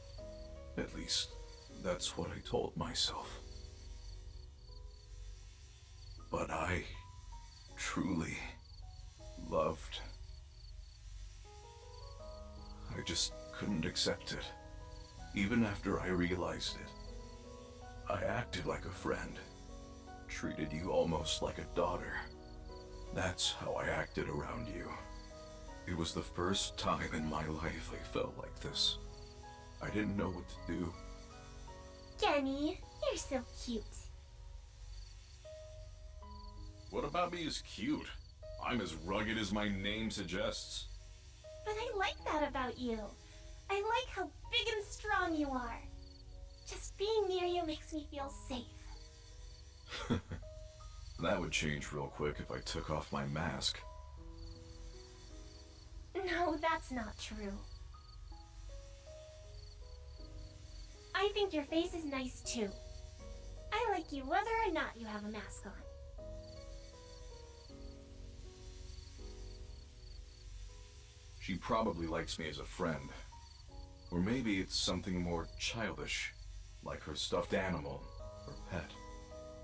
At least, that's what I told myself. But I truly loved. I just couldn't accept it. Even after I realized it, I acted like a friend. Treated you almost like a daughter. That's how I acted around you. It was the first time in my life I felt like this. I didn't know what to do. Kenny, you're so cute. What about me is cute? I'm as rugged as my name suggests. But I like that about you. I like how big and strong you are. Just being near you makes me feel safe. That would change real quick if I took off my mask. No, that's not true. I think your face is nice too. I like you whether or not you have a mask on. She probably likes me as a friend. Or maybe it's something more childish, like her stuffed animal or pet.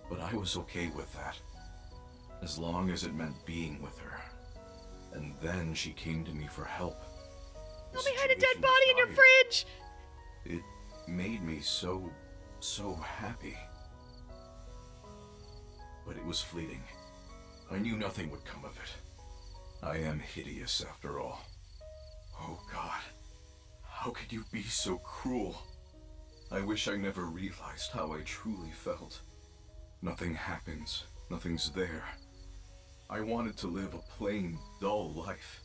But I was okay with that, as long as it meant being with her. And then she came to me for help. Oh, behind a dead body in your fridge! It made me so happy. But it was fleeting. I knew nothing would come of it. I am hideous after all. Oh God, how could you be so cruel? I wish I never realized how I truly felt. Nothing happens, nothing's there. I wanted to live a plain, dull life.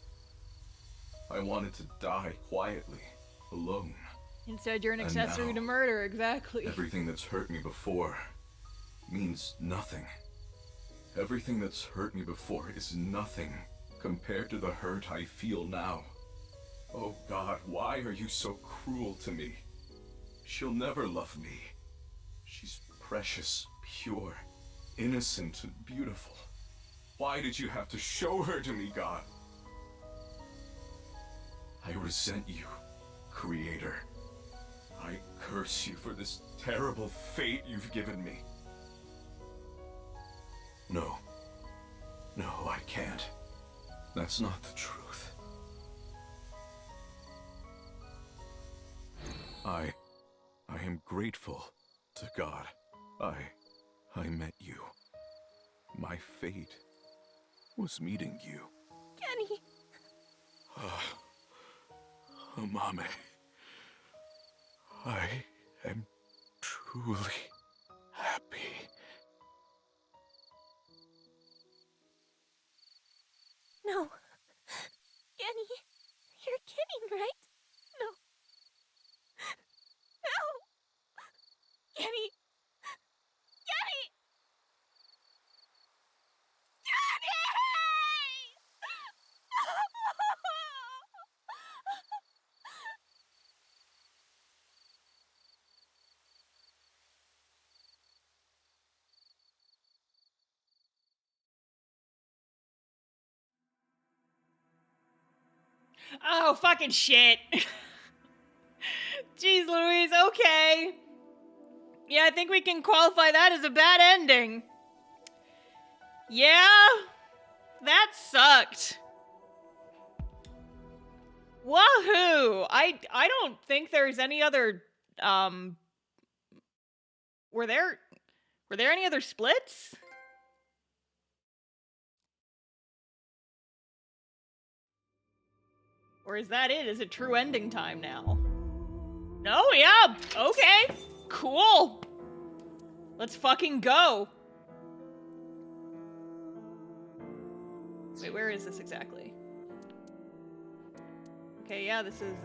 I wanted to die quietly, alone. Instead, you're an And accessory now, to murder, exactly. Everything that's hurt me before means nothing. Everything that's hurt me before is nothing compared to the hurt I feel now. Oh God, why are you so cruel to me? She'll never love me. She's precious, pure, innocent, and beautiful. Why did you have to show her to me, God? I resent you, Creator. I curse you for this terrible fate you've given me. No. No, I can't. That's not the truth. I am grateful to God. I met you. My fate was meeting you. Kenny! Amame. I am truly happy. No. Kenny, you're kidding, right? No. No! Kenny! Oh, fucking shit. Jeez Louise, okay. Yeah, I think we can qualify that as a bad ending. Yeah, that sucked. Wahoo! I don't think there's any other, were there any other splits? Or is that it? Is it true ending time now? No, yeah, okay, cool. Let's fucking go. Wait, where is this exactly? Okay, yeah, this is,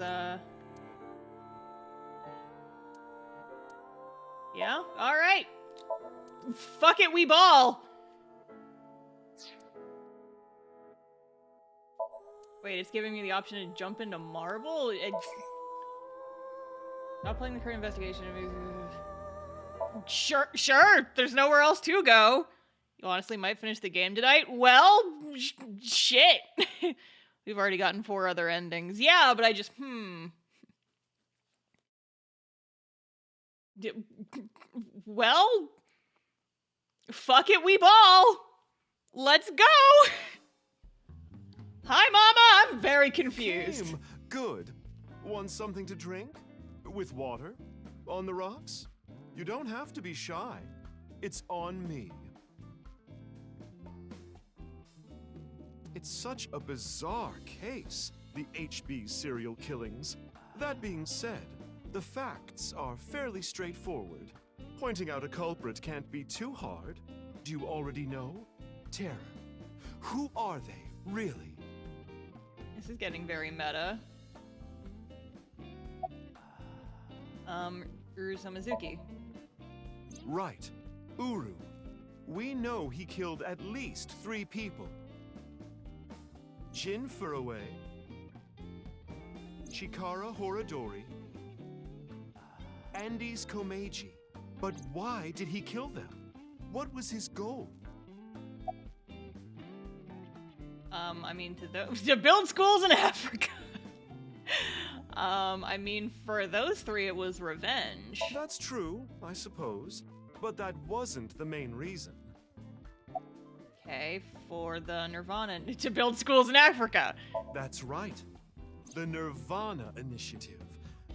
yeah, alright. Fuck it, we ball! Wait, it's giving me the option to jump into marble? Not playing the current investigation. Sure, there's nowhere else to go. You honestly might finish the game tonight? Well, shit. We've already gotten 4 other endings. Yeah, but I just, well, fuck it, we ball. Let's go. Hi, Mama, I'm very confused. Kim, good. Want something to drink? With water? On the rocks? You don't have to be shy. It's on me. It's such a bizarre case, the HB serial killings. That being said, the facts are fairly straightforward. Pointing out a culprit can't be too hard. Do you already know? Terror. Who are they, really? This is getting very meta. Uru Samazuki. Right. Uru. We know he killed at least 3 people. Jin Furue, Chikara Horadori, Andes Komeiji. But why did he kill them? What was his goal? I mean, to build schools in Africa. I mean, for those 3, it was revenge. That's true, I suppose. But that wasn't the main reason. Okay, for the Nirvana, to build schools in Africa. That's right. The Nirvana Initiative.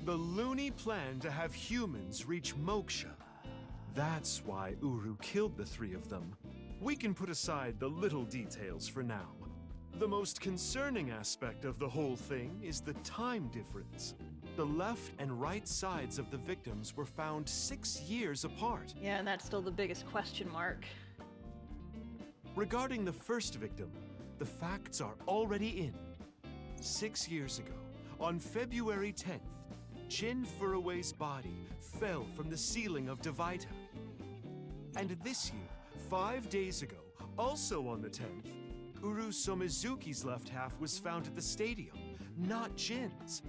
The loony plan to have humans reach moksha. That's why Uru killed the 3 of them. We can put aside the little details for now. The most concerning aspect of the whole thing is the time difference. The left and right sides of the victims were found 6 years apart. Yeah, and that's still the biggest question mark. Regarding the first victim, the facts are already in. 6 years ago, on February 10th, Jin Furue's body fell from the ceiling of Devaita. And this year, 5 days ago, also on the 10th, Uru Somizuki's left half was found at the stadium, not Jin's.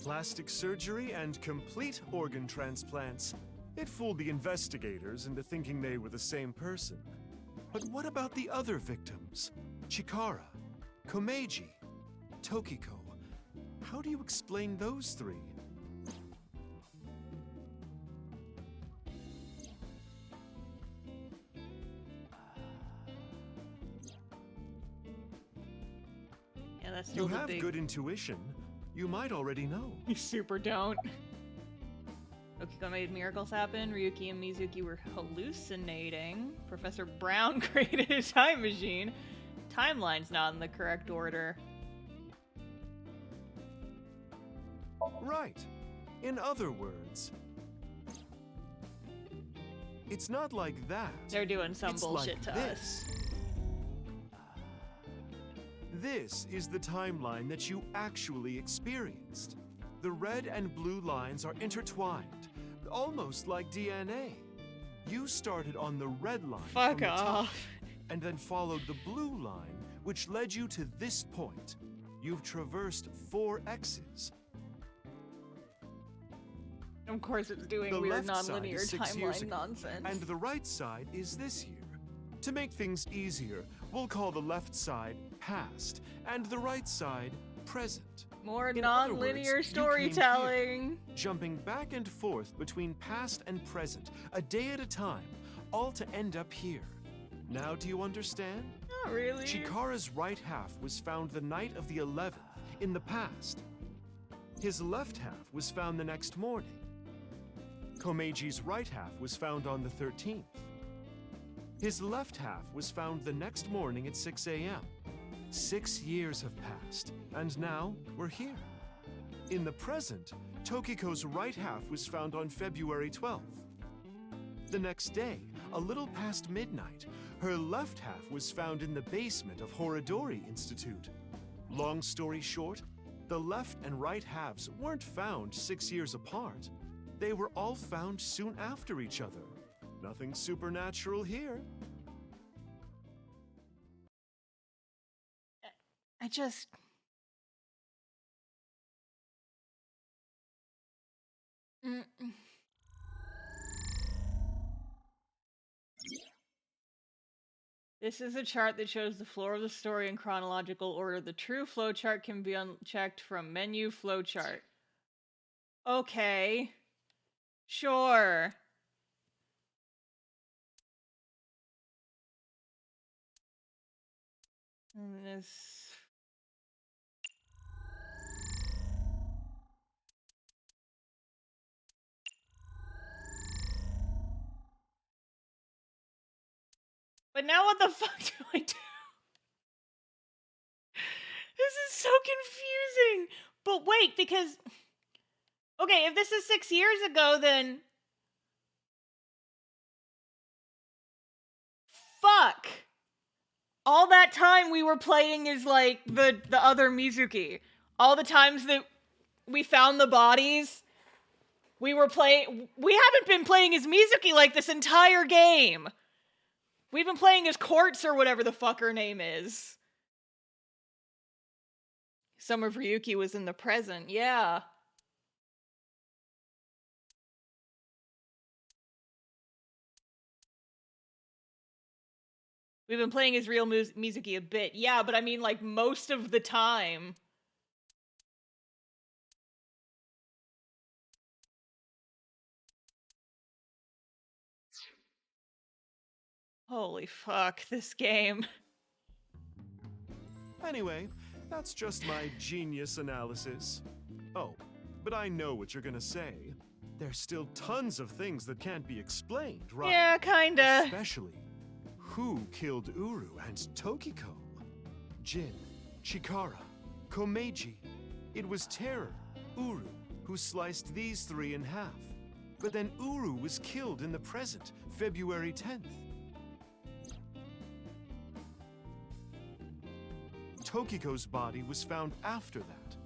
Plastic surgery and complete organ transplants. It fooled the investigators into thinking they were the same person. But what about the other victims? Chikara, Komeiji, Tokiko. How do you explain those 3? Yeah, that's still You have good intuition. You might already know. You super don't. Tokiko made miracles happen. Ryuki and Mizuki were hallucinating. Professor Brown created a time machine. Timeline's not in the correct order. Right. In other words, it's not like that. They're doing some It's bullshit like to this. us. This is the timeline that you actually experienced. The red and blue lines are intertwined, almost like DNA. You started on the red line Fuck from the top, off. and then followed the blue line, which led you to this point. You've traversed 4 X's. Of course it's doing The weird left side nonlinear is 6 years timeline ago, nonsense. and the right side is this year. To make things easier, we'll call the left side past, and the right side present. More In other non-linear words, you came storytelling. here, jumping back and forth between past and present, a day at a time, all to end up here. Now do you understand? Not really. Chikara's right half was found the night of the 11th, in the past. His left half was found the next morning. Komeji's right half was found on the 13th. His left half was found the next morning at 6 a.m. 6 years have passed, and now we're here. In the present, Tokiko's right half was found on February 12th. The next day, a little past midnight, her left half was found in the basement of Horodori Institute. Long story short, the left and right halves weren't found 6 years apart. They were all found soon after each other. Nothing supernatural here. I just... This is a chart that shows the flow of the story in chronological order. The true flowchart can be unchecked from menu flowchart. Okay. Sure. And this... But now what the fuck do I do? This is so confusing. But wait, because... Okay, if this is 6 years ago, then... Fuck! All that time we were playing is like the other Mizuki. All the times that we found the bodies, we were playing... We haven't been playing as Mizuki like this entire game. We've been playing as Quartz or whatever the fuck her name is. Some of Ryuki was in the present, yeah. We've been playing as real Mizuki a bit, yeah, but I mean like most of the time. Holy fuck, this game. Anyway, that's just my genius analysis. Oh, but I know what you're gonna say. There's still tons of things that can't be explained, right? Yeah, kinda. Especially, who killed Uru and Tokiko? Jin, Chikara, Komeiji. It was Terror, Uru, who sliced these three in half. But then Uru was killed in the present, February 10th. Tokiko's body was found after that.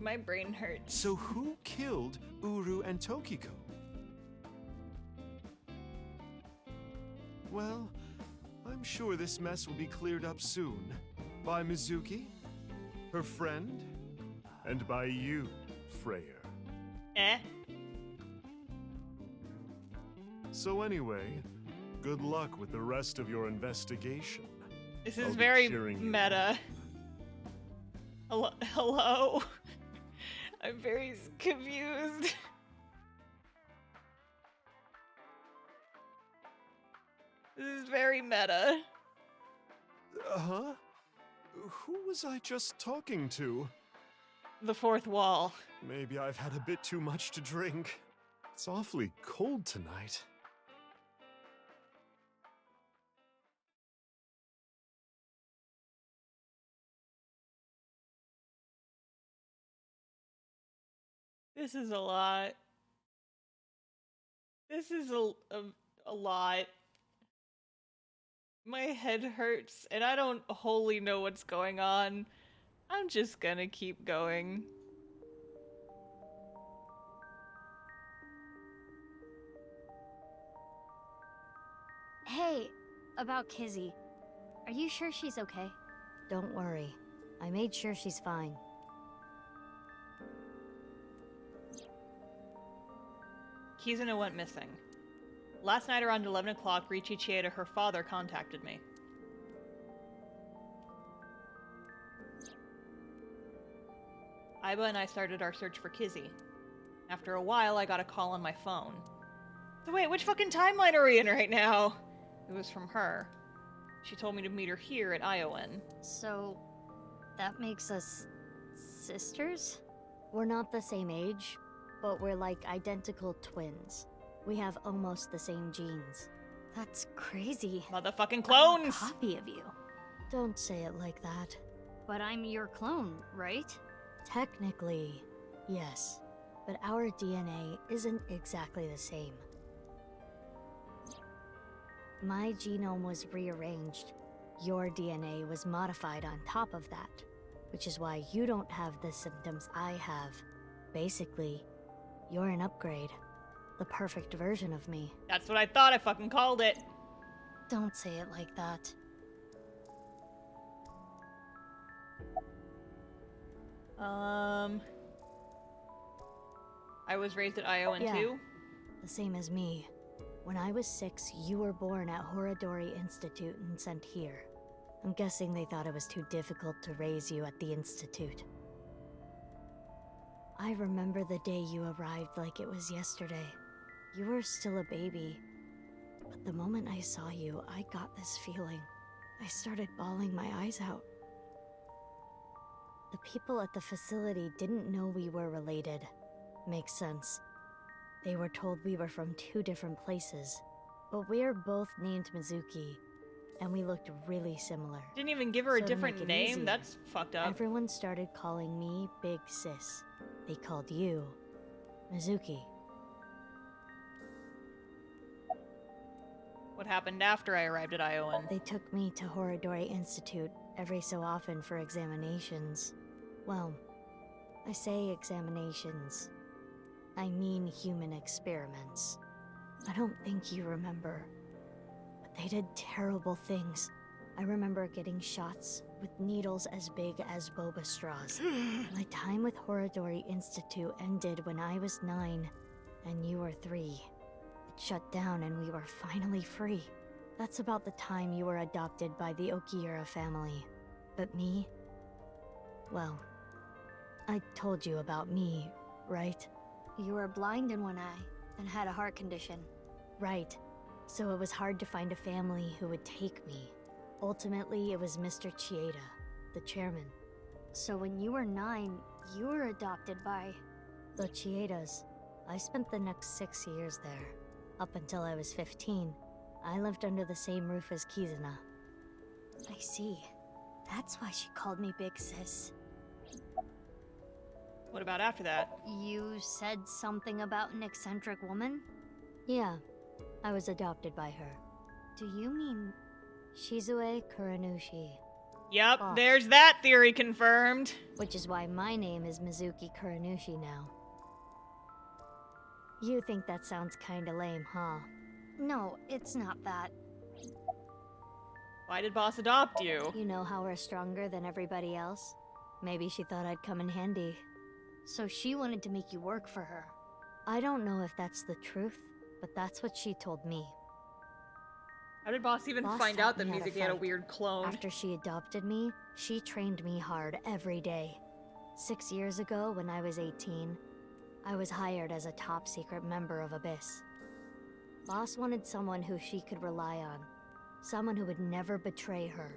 My brain hurts. So who killed Uru and Tokiko? Well, I'm sure this mess will be cleared up soon. By Mizuki, her friend, and by you, Freyer. Eh? So anyway, good luck with the rest of your investigation. This is very meta. Hello? I'm very confused. This is very meta. Huh? Who was I just talking to? The fourth wall. Maybe I've had a bit too much to drink. It's awfully cold tonight. This is a lot. This is a lot. My head hurts, and I don't wholly know what's going on. I'm just gonna keep going. Hey, about Kizzy. Are you sure she's okay? Don't worry. I made sure she's fine. Kizuna went missing. Last night around 11 o'clock, Riichi Chieda, her father, contacted me. Iba and I started our search for Kizzy. After a while, I got a call on my phone. So wait, which fucking timeline are we in right now? It was from her. She told me to meet her here at Iowan. So, that makes us sisters? We're not the same age, but we're like identical twins. We have almost the same genes. That's crazy. Motherfucking clones! I'm a copy of you. Don't say it like that. But I'm your clone, right? Technically, yes. But our DNA isn't exactly the same. My genome was rearranged. Your DNA was modified on top of that, which is why you don't have the symptoms I have. Basically, you're an upgrade. The perfect version of me. That's what I thought. I fucking called it. Don't say it like that. I was raised at Iowan too? The same as me. When I was 6, you were born at Horadori Institute and sent here. I'm guessing they thought it was too difficult to raise you at the Institute. I remember the day you arrived like it was yesterday. You were still a baby. But the moment I saw you, I got this feeling. I started bawling my eyes out. The people at the facility didn't know we were related. Makes sense. They were told we were from 2 different places. But we're both named Mizuki, and we looked really similar. Didn't even give her a So to different make it name? easier, That's fucked up. Everyone started calling me Big Sis. They called you Mizuki. What happened after I arrived at Iowan? They took me to Horadori Institute every so often for examinations. Well, I say examinations. I mean human experiments. I don't think you remember, but they did terrible things. I remember getting shots with needles as big as boba straws. My time with Horadori Institute ended when I was 9, and you were 3. It shut down and we were finally free. That's about the time you were adopted by the Okiura family. But me? Well, I told you about me, right? You were blind in one eye and had a heart condition. Right. So it was hard to find a family who would take me. Ultimately, it was Mr. Chieda, the chairman. So when you were 9, you were adopted by the Chiedas. I spent the next 6 years there. Up until I was 15, I lived under the same roof as Kizuna. I see. That's why she called me Big Sis. What about after that? You said something about an eccentric woman? Yeah, I was adopted by her. Do you mean Shizue Kuranushi? Yup, Boss. there's that theory confirmed. Which is why my name is Mizuki Kuranushi now. You think that sounds kinda lame, huh? No, it's not that. Why did Boss adopt you? You know how we're stronger than everybody else? Maybe she thought I'd come in handy. So she wanted to make you work for her. I don't know if that's the truth, but that's what she told me. How did Boss even Boss find taught out that me how to Mizuki had a fight. weird clone? After she adopted me, she trained me hard every day. 6 years ago, when I was 18, I was hired as a top-secret member of Abyss. Boss wanted someone who she could rely on. Someone who would never betray her.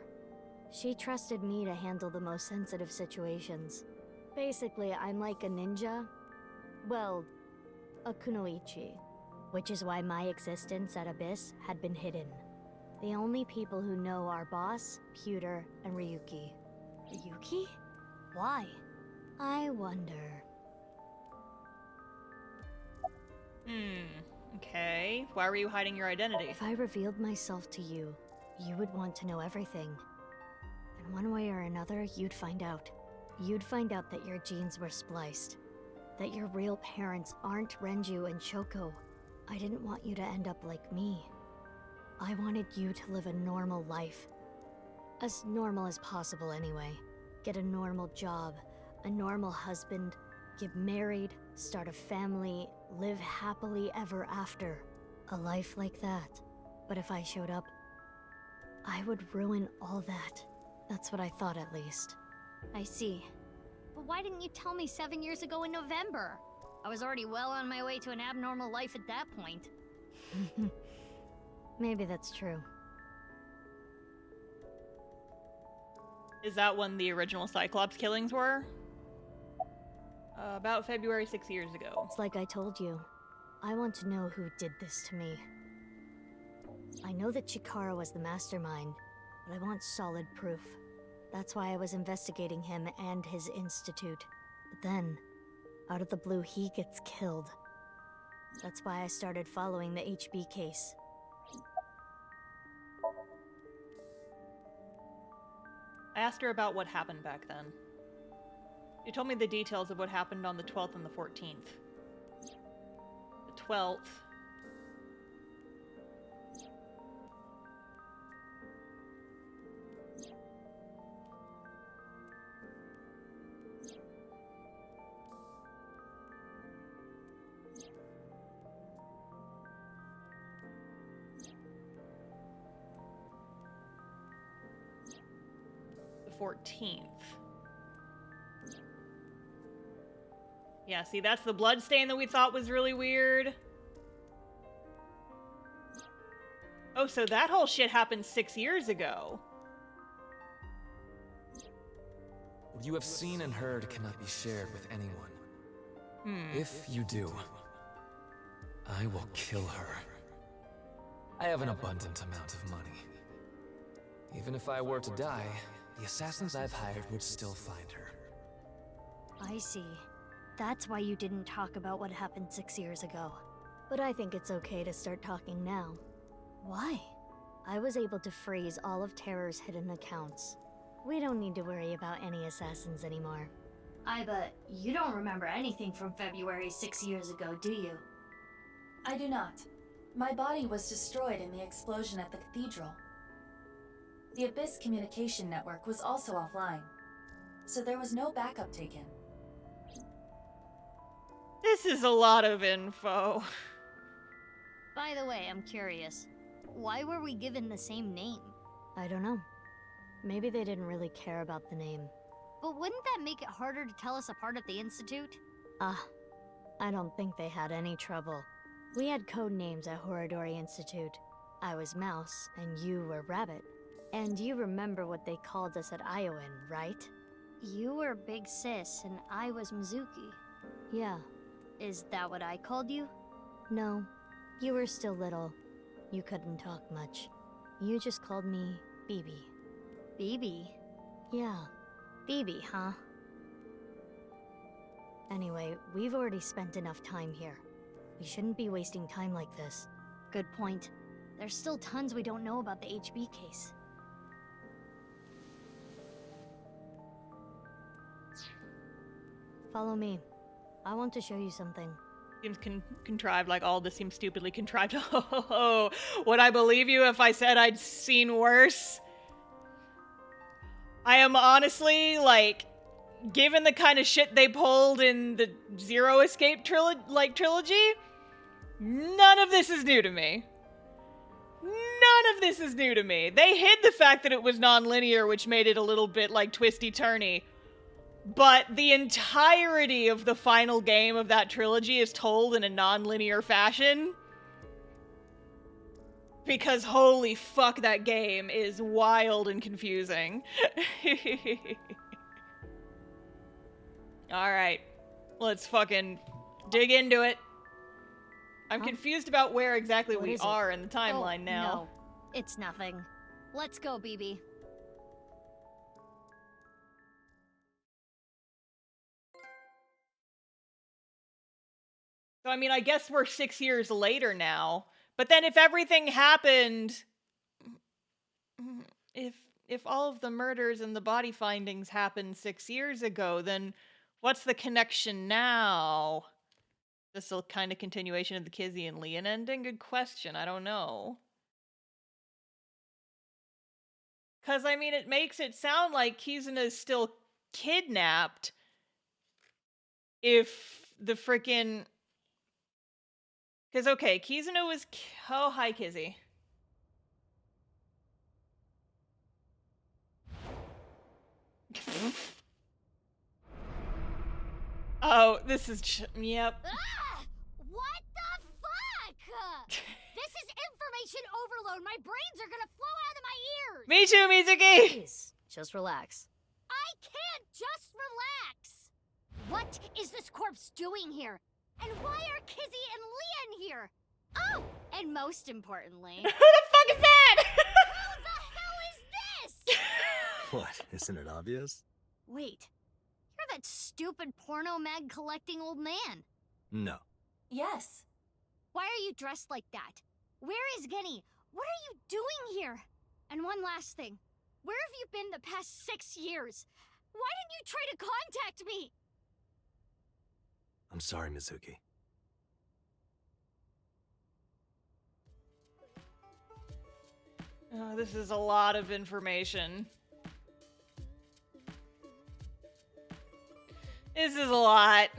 She trusted me to handle the most sensitive situations. Basically, I'm like a ninja. Well, a kunoichi. Which is why my existence at Abyss had been hidden. The only people who know are Boss, Pewter, and Ryuki. Ryuki? Why? I wonder. Okay. Why were you hiding your identity? If I revealed myself to you, you would want to know everything. And one way or another, you'd find out. You'd find out that your genes were spliced. That your real parents aren't Renju and Shoko. I didn't want you to end up like me. I wanted you to live a normal life. As normal as possible, anyway. Get a normal job, a normal husband, get married, start a family, live happily ever after. A life like that. But if I showed up, I would ruin all that. That's what I thought, at least. I see. But why didn't you tell me 7 years ago in November? I was already well on my way to an abnormal life at that point. Maybe that's true. Is that when the original Cyclops killings were? About February 6 years ago. It's like I told you. I want to know who did this to me. I know that Chikara was the mastermind, but I want solid proof. That's why I was investigating him and his institute. But then, out of the blue, he gets killed. That's why I started following the HB case. I asked her about what happened back then. She told me the details of what happened on the 12th and the 14th. The 12th... the 14th. Yeah, see, that's the blood stain that we thought was really weird. Oh, so that whole shit happened 6 years ago. What you have seen and heard cannot be shared with anyone. If you do, I will kill her. I have an abundant amount of money. Even if I were to die, the assassins I've hired would still find her. I see. That's why you didn't talk about what happened 6 years ago. But I think it's okay to start talking now. Why? I was able to freeze all of Terror's hidden accounts. We don't need to worry about any assassins anymore. I bet you don't remember anything from February 6 years ago, do you? I do not. My body was destroyed in the explosion at the cathedral. The Abyss communication network was also offline, so there was no backup taken. This is a lot of info. By the way, I'm curious. Why were we given the same name? I don't know. Maybe they didn't really care about the name. But wouldn't that make it harder to tell us apart at the Institute? I don't think they had any trouble. We had code names at Horadori Institute. I was Mouse, and you were Rabbit. And you remember what they called us at Iowan, right? You were Big Sis, and I was Mizuki. Yeah. Is that what I called you? No. You were still little. You couldn't talk much. You just called me BB. BB? Yeah. BB, huh? Anyway, we've already spent enough time here. We shouldn't be wasting time like this. Good point. There's still tons we don't know about the HB case. Follow me. I want to show you something. Seems contrived, like all this seems stupidly contrived. Oh, would I believe you if I said I'd seen worse? I am honestly, like, given the kind of shit they pulled in the Zero Escape trilogy, none of this is new to me. None of this is new to me. They hid the fact that it was non-linear, which made it a little bit, like, twisty-turny. But the entirety of the final game of that trilogy is told in a non-linear fashion. Because holy fuck, that game is wild and confusing. Alright. Let's fucking dig into it. I'm confused about where exactly we are in the timeline now. No, it's nothing. Let's go, BB. So, I mean, I guess we're 6 years later now. But then if everything happened... If all of the murders and the body findings happened 6 years ago, then what's the connection now? This is kind of continuation of the Kizzy and Leon ending? Good question. I don't know. Because, I mean, it makes it sound like Kizuna is still kidnapped if the frickin'... Because, okay, Kizuna was... Oh, hi, Kizzy. Oh, this is yep. Ah! What the fuck? This is information overload. My brains are gonna flow out of my ears. Me too, Mizuki. Please, just relax. I can't just relax. What is this corpse doing here? And why are Kizzy and Leon here? Oh, and most importantly, who the fuck is that? who the hell is this? What? Isn't it obvious? Wait, you're that stupid porno mag collecting old man. No. Yes. Why are you dressed like that? Where is Genny? What are you doing here? And one last thing. Where have you been the past 6 years? Why didn't you try to contact me? I'm sorry, Mizuki. Oh, this is a lot of information. This is a lot.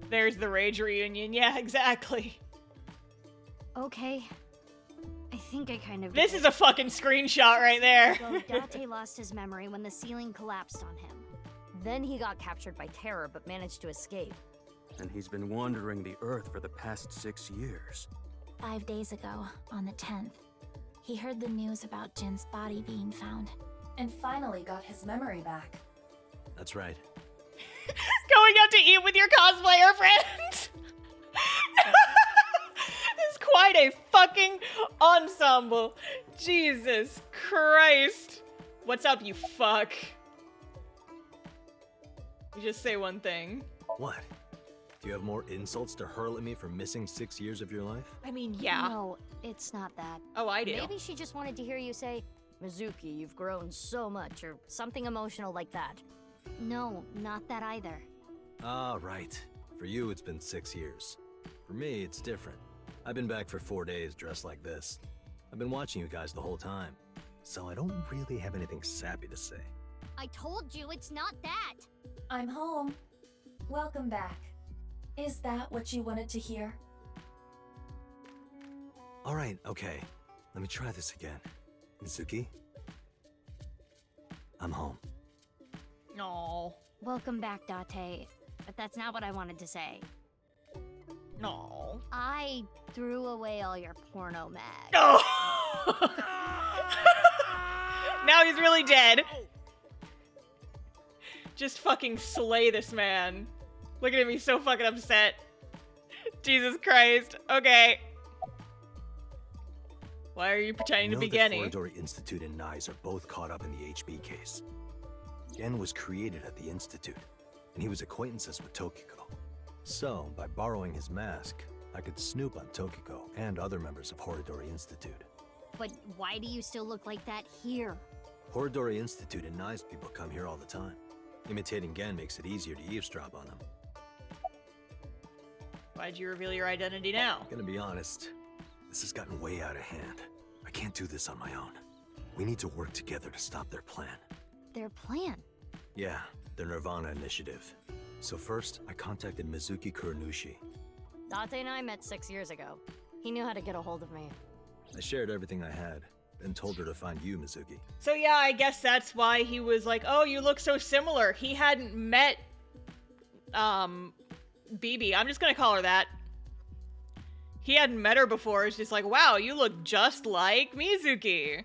There's the Rage reunion. Yeah, exactly. Okay. I think I kind of... This is a fucking screenshot right there. So Date lost his memory when the ceiling collapsed on him. Then he got captured by terror but managed to escape. And he's been wandering the Earth for the past 6 years. 5 days ago, on the 10th, he heard the news about Jin's body being found. And finally got his memory back. That's right. Going out to eat with your cosplayer friends. It's quite a fucking ensemble. Jesus Christ. What's up, you fuck? You just say one thing. What? Do you have more insults to hurl at me for missing 6 years of your life? I mean, yeah. No, it's not that. Oh, I do. Maybe she just wanted to hear you say, Mizuki, you've grown so much, or something emotional like that. No, not that either. Ah, right. For you, it's been 6 years. For me, it's different. I've been back for 4 days dressed like this. I've been watching you guys the whole time, so I don't really have anything sappy to say. I told you it's not that. I'm home. Welcome back. Is that what you wanted to hear? All right, okay. Let me try this again. Mizuki? I'm home. No. Welcome back, Date. But that's not what I wanted to say. No. I threw away all your porno mags. No. Now he's really dead. Just fucking slay this man. Look at him, he's so fucking upset. Jesus Christ. Okay. Why are you pretending to be Genny? The Horidori Institute and Nyes are both caught up in the HB case. Gen was created at the Institute, and he was acquaintances with Tokiko. So, by borrowing his mask, I could snoop on Tokiko and other members of Horidori Institute. But why do you still look like that here? Horidori Institute and Nyes people come here all the time. Imitating Gen makes it easier to eavesdrop on them. Why'd you reveal your identity now? Gonna be honest, this has gotten way out of hand. I can't do this on my own. We need to work together to stop their plan. Their plan? Yeah, their Nirvana initiative. So first, I contacted Mizuki Kuranushi. Date and I met 6 years ago. He knew how to get a hold of me. I shared everything I had, and told her to find you, Mizuki. So yeah, I guess that's why he was like, oh, you look so similar. He hadn't met, BB. I'm just gonna call her that. He hadn't met her before. It's just like, wow, you look just like Mizuki.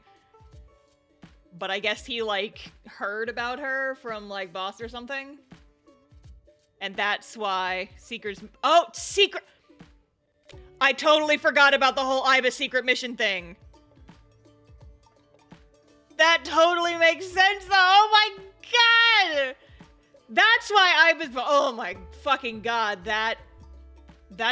But I guess he, like, heard about her from, like, Boss or something. And that's why Seeker's... Oh, Secret... I totally forgot about the whole Iba secret mission thing. That totally makes sense, though. Oh, my God! That's why Iba's... Oh, my fucking God. That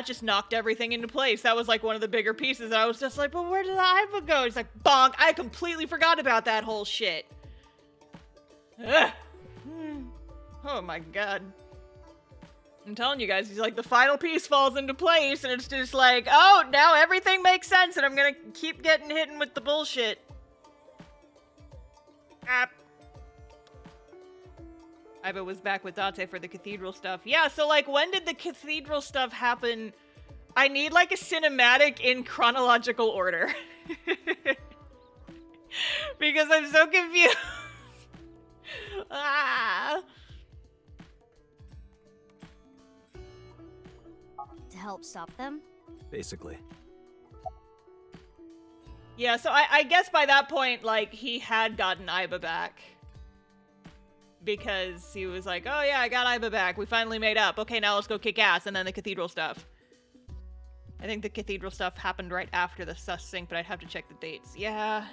just knocked everything into place. That was like one of the bigger pieces. I was just like, but where did the Iba go? It's like, bonk. I completely forgot about that whole shit. Ugh. Oh my God. I'm telling you guys, he's like, the final piece falls into place and it's just like, oh, now everything makes sense and I'm gonna keep getting hit with the bullshit. Iba was back with Date for the cathedral stuff. Yeah, so, like, when did the cathedral stuff happen? I need, like, a cinematic in chronological order. Because I'm so confused. help stop them? Basically. Yeah, so I guess by that point, like, he had gotten Iba back. Because he was like, oh yeah, I got Iba back. We finally made up. Okay, now let's go kick ass. And then the cathedral stuff. I think the cathedral stuff happened right after the sus sync, but I'd have to check the dates. Yeah.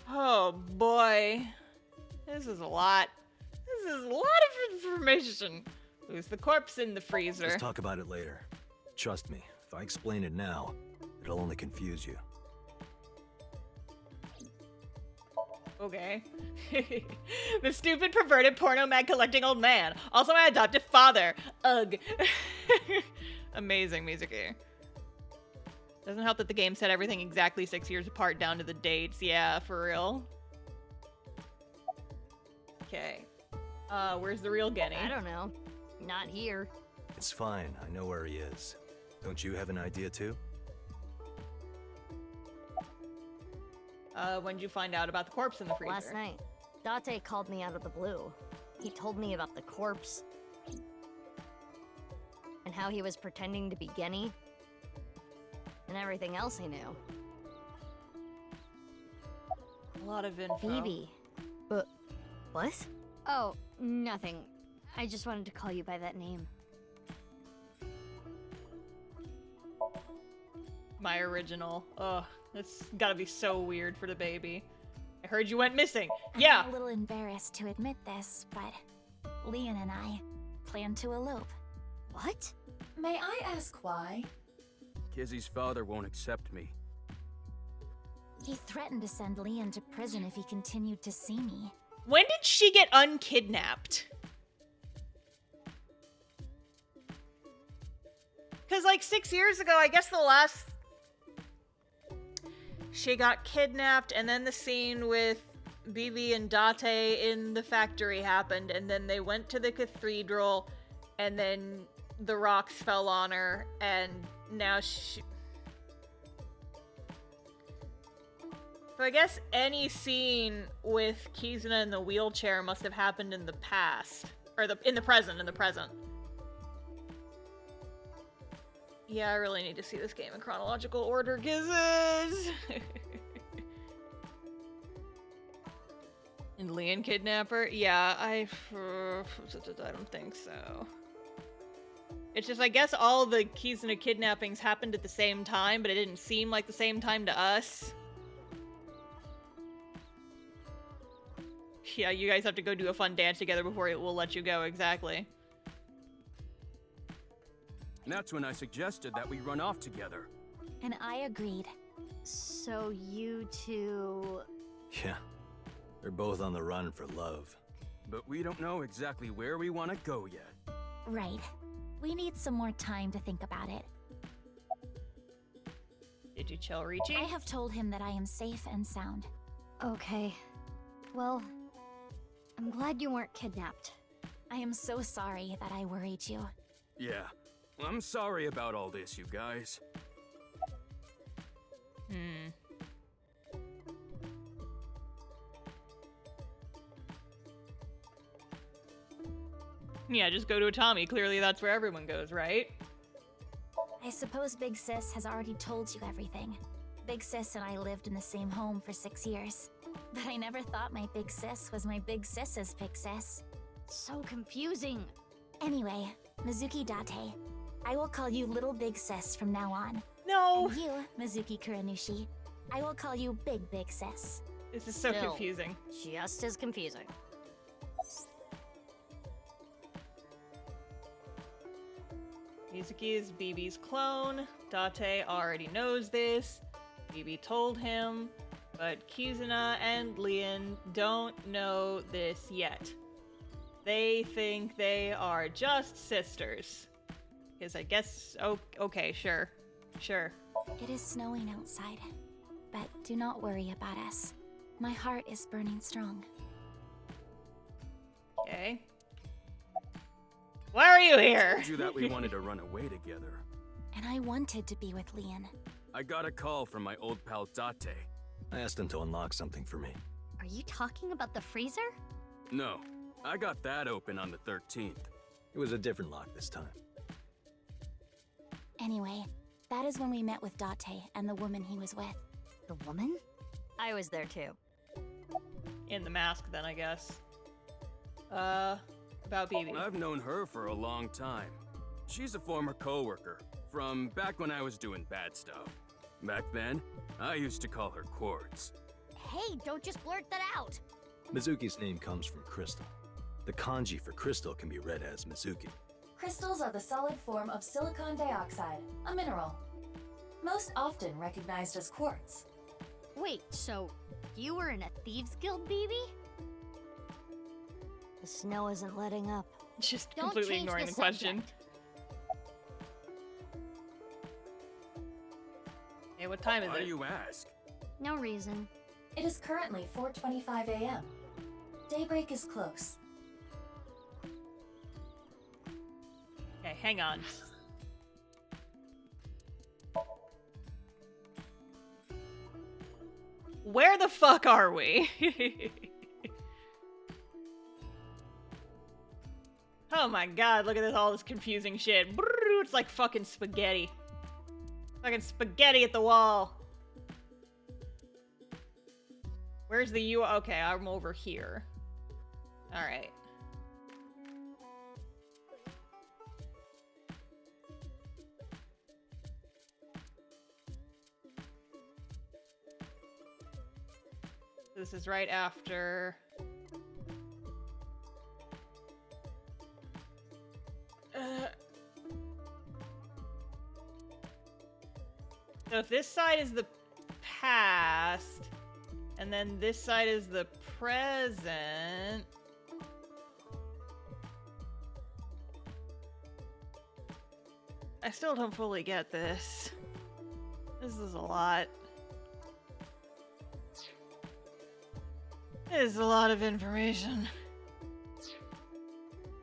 Oh boy. This is a lot. This is a lot of information. There's the corpse in the freezer. Let's talk about it later. Trust me, if I explain it now, it'll only confuse you. Okay. The stupid, perverted, porno mag collecting old man. Also my adoptive father. Ugh. Amazing music here. Doesn't help that the game set everything exactly 6 years apart down to the dates. Yeah, for real. Okay. Where's the real Genny? I don't know. Not here. It's fine, I know where he is. Don't you have an idea too? When'd you find out about the corpse in the freezer? Last night. Date called me out of the blue. He told me about the corpse. And how he was pretending to be Genny. And everything else he knew. A lot of info. Phoebe. What? Oh, nothing. I just wanted to call you by that name. My original. Ugh, that's gotta be so weird for the baby. I heard you went missing. Yeah. I'm a little embarrassed to admit this, but Leon and I plan to elope. What? May I ask why? Kizzy's father won't accept me. He threatened to send Leon to prison if he continued to see me. When did she get unkidnapped? Because, like, 6 years ago, I guess the last... She got kidnapped, and then the scene with Bibi and Date in the factory happened, and then they went to the cathedral, and then the rocks fell on her, and now she... So I guess any scene with Kizuna in the wheelchair must have happened in the past. Or in the present. Yeah, I really need to see this game in chronological order, Gizzes! And Leon kidnapper? Yeah, I don't think so. It's just, I guess all the Kizuna kidnappings happened at the same time, but it didn't seem like the same time to us. Yeah, you guys have to go do a fun dance together before it will let you go, exactly. That's when I suggested that we run off together. And I agreed. So you two... Yeah, they're both on the run for love. But we don't know exactly where we want to go yet. Right. We need some more time to think about it. Did you chill, Ryuki? I have told him that I am safe and sound. Okay. Well, I'm glad you weren't kidnapped. I am so sorry that I worried you. Yeah. I'm sorry about all this, you guys. Yeah, just go to Atami. Clearly that's where everyone goes, right? I suppose Big Sis has already told you everything. Big Sis and I lived in the same home for 6 years. But I never thought my Big Sis was my Big Sis's Big Sis. So confusing. Anyway, Mizuki Date. I will call you Little Big Sis from now on. No! And you, Mizuki Kuranushi, I will call you Big Sis. This is so confusing. Just as confusing. Mizuki is Bibi's clone. Date already knows this. Bibi told him. But Kizuna and Leon don't know this yet. They think they are just sisters. Because I guess... Oh, okay, sure. Sure. It is snowing outside. But do not worry about us. My heart is burning strong. Okay. Why are you here? I told you that we wanted to run away together. And I wanted to be with Leon. I got a call from my old pal Date. I asked him to unlock something for me. Are you talking about the freezer? No, I got that open on the 13th. It was a different lock this time. Anyway, that is when we met with Date and the woman he was with. The woman? I was there too. In the mask, then, I guess. About BB. I've known her for a long time. She's a former coworker from back when I was doing bad stuff. Back then, I used to call her Quartz. Hey, don't just blurt that out! Mizuki's name comes from crystal. The kanji for crystal can be read as Mizuki. Crystals are the solid form of silicon dioxide, a mineral. Most often recognized as quartz. Wait, so you were in a Thieves Guild, BB? The snow isn't letting up. Just Don't completely change ignoring the the question. subject. Hey, what time is Why it? do you ask? No reason. It is currently 4:25 a.m. Daybreak is close. Okay, hang on. Where the fuck are we? Oh my god, look at this, all this confusing shit. Brrr, it's like fucking spaghetti. Fucking spaghetti at the wall. Where's the U? Okay, I'm over here. Alright. This is right after... So if this side is the past, and then this side is the present... I still don't fully get this. This is a lot. This is a lot of information.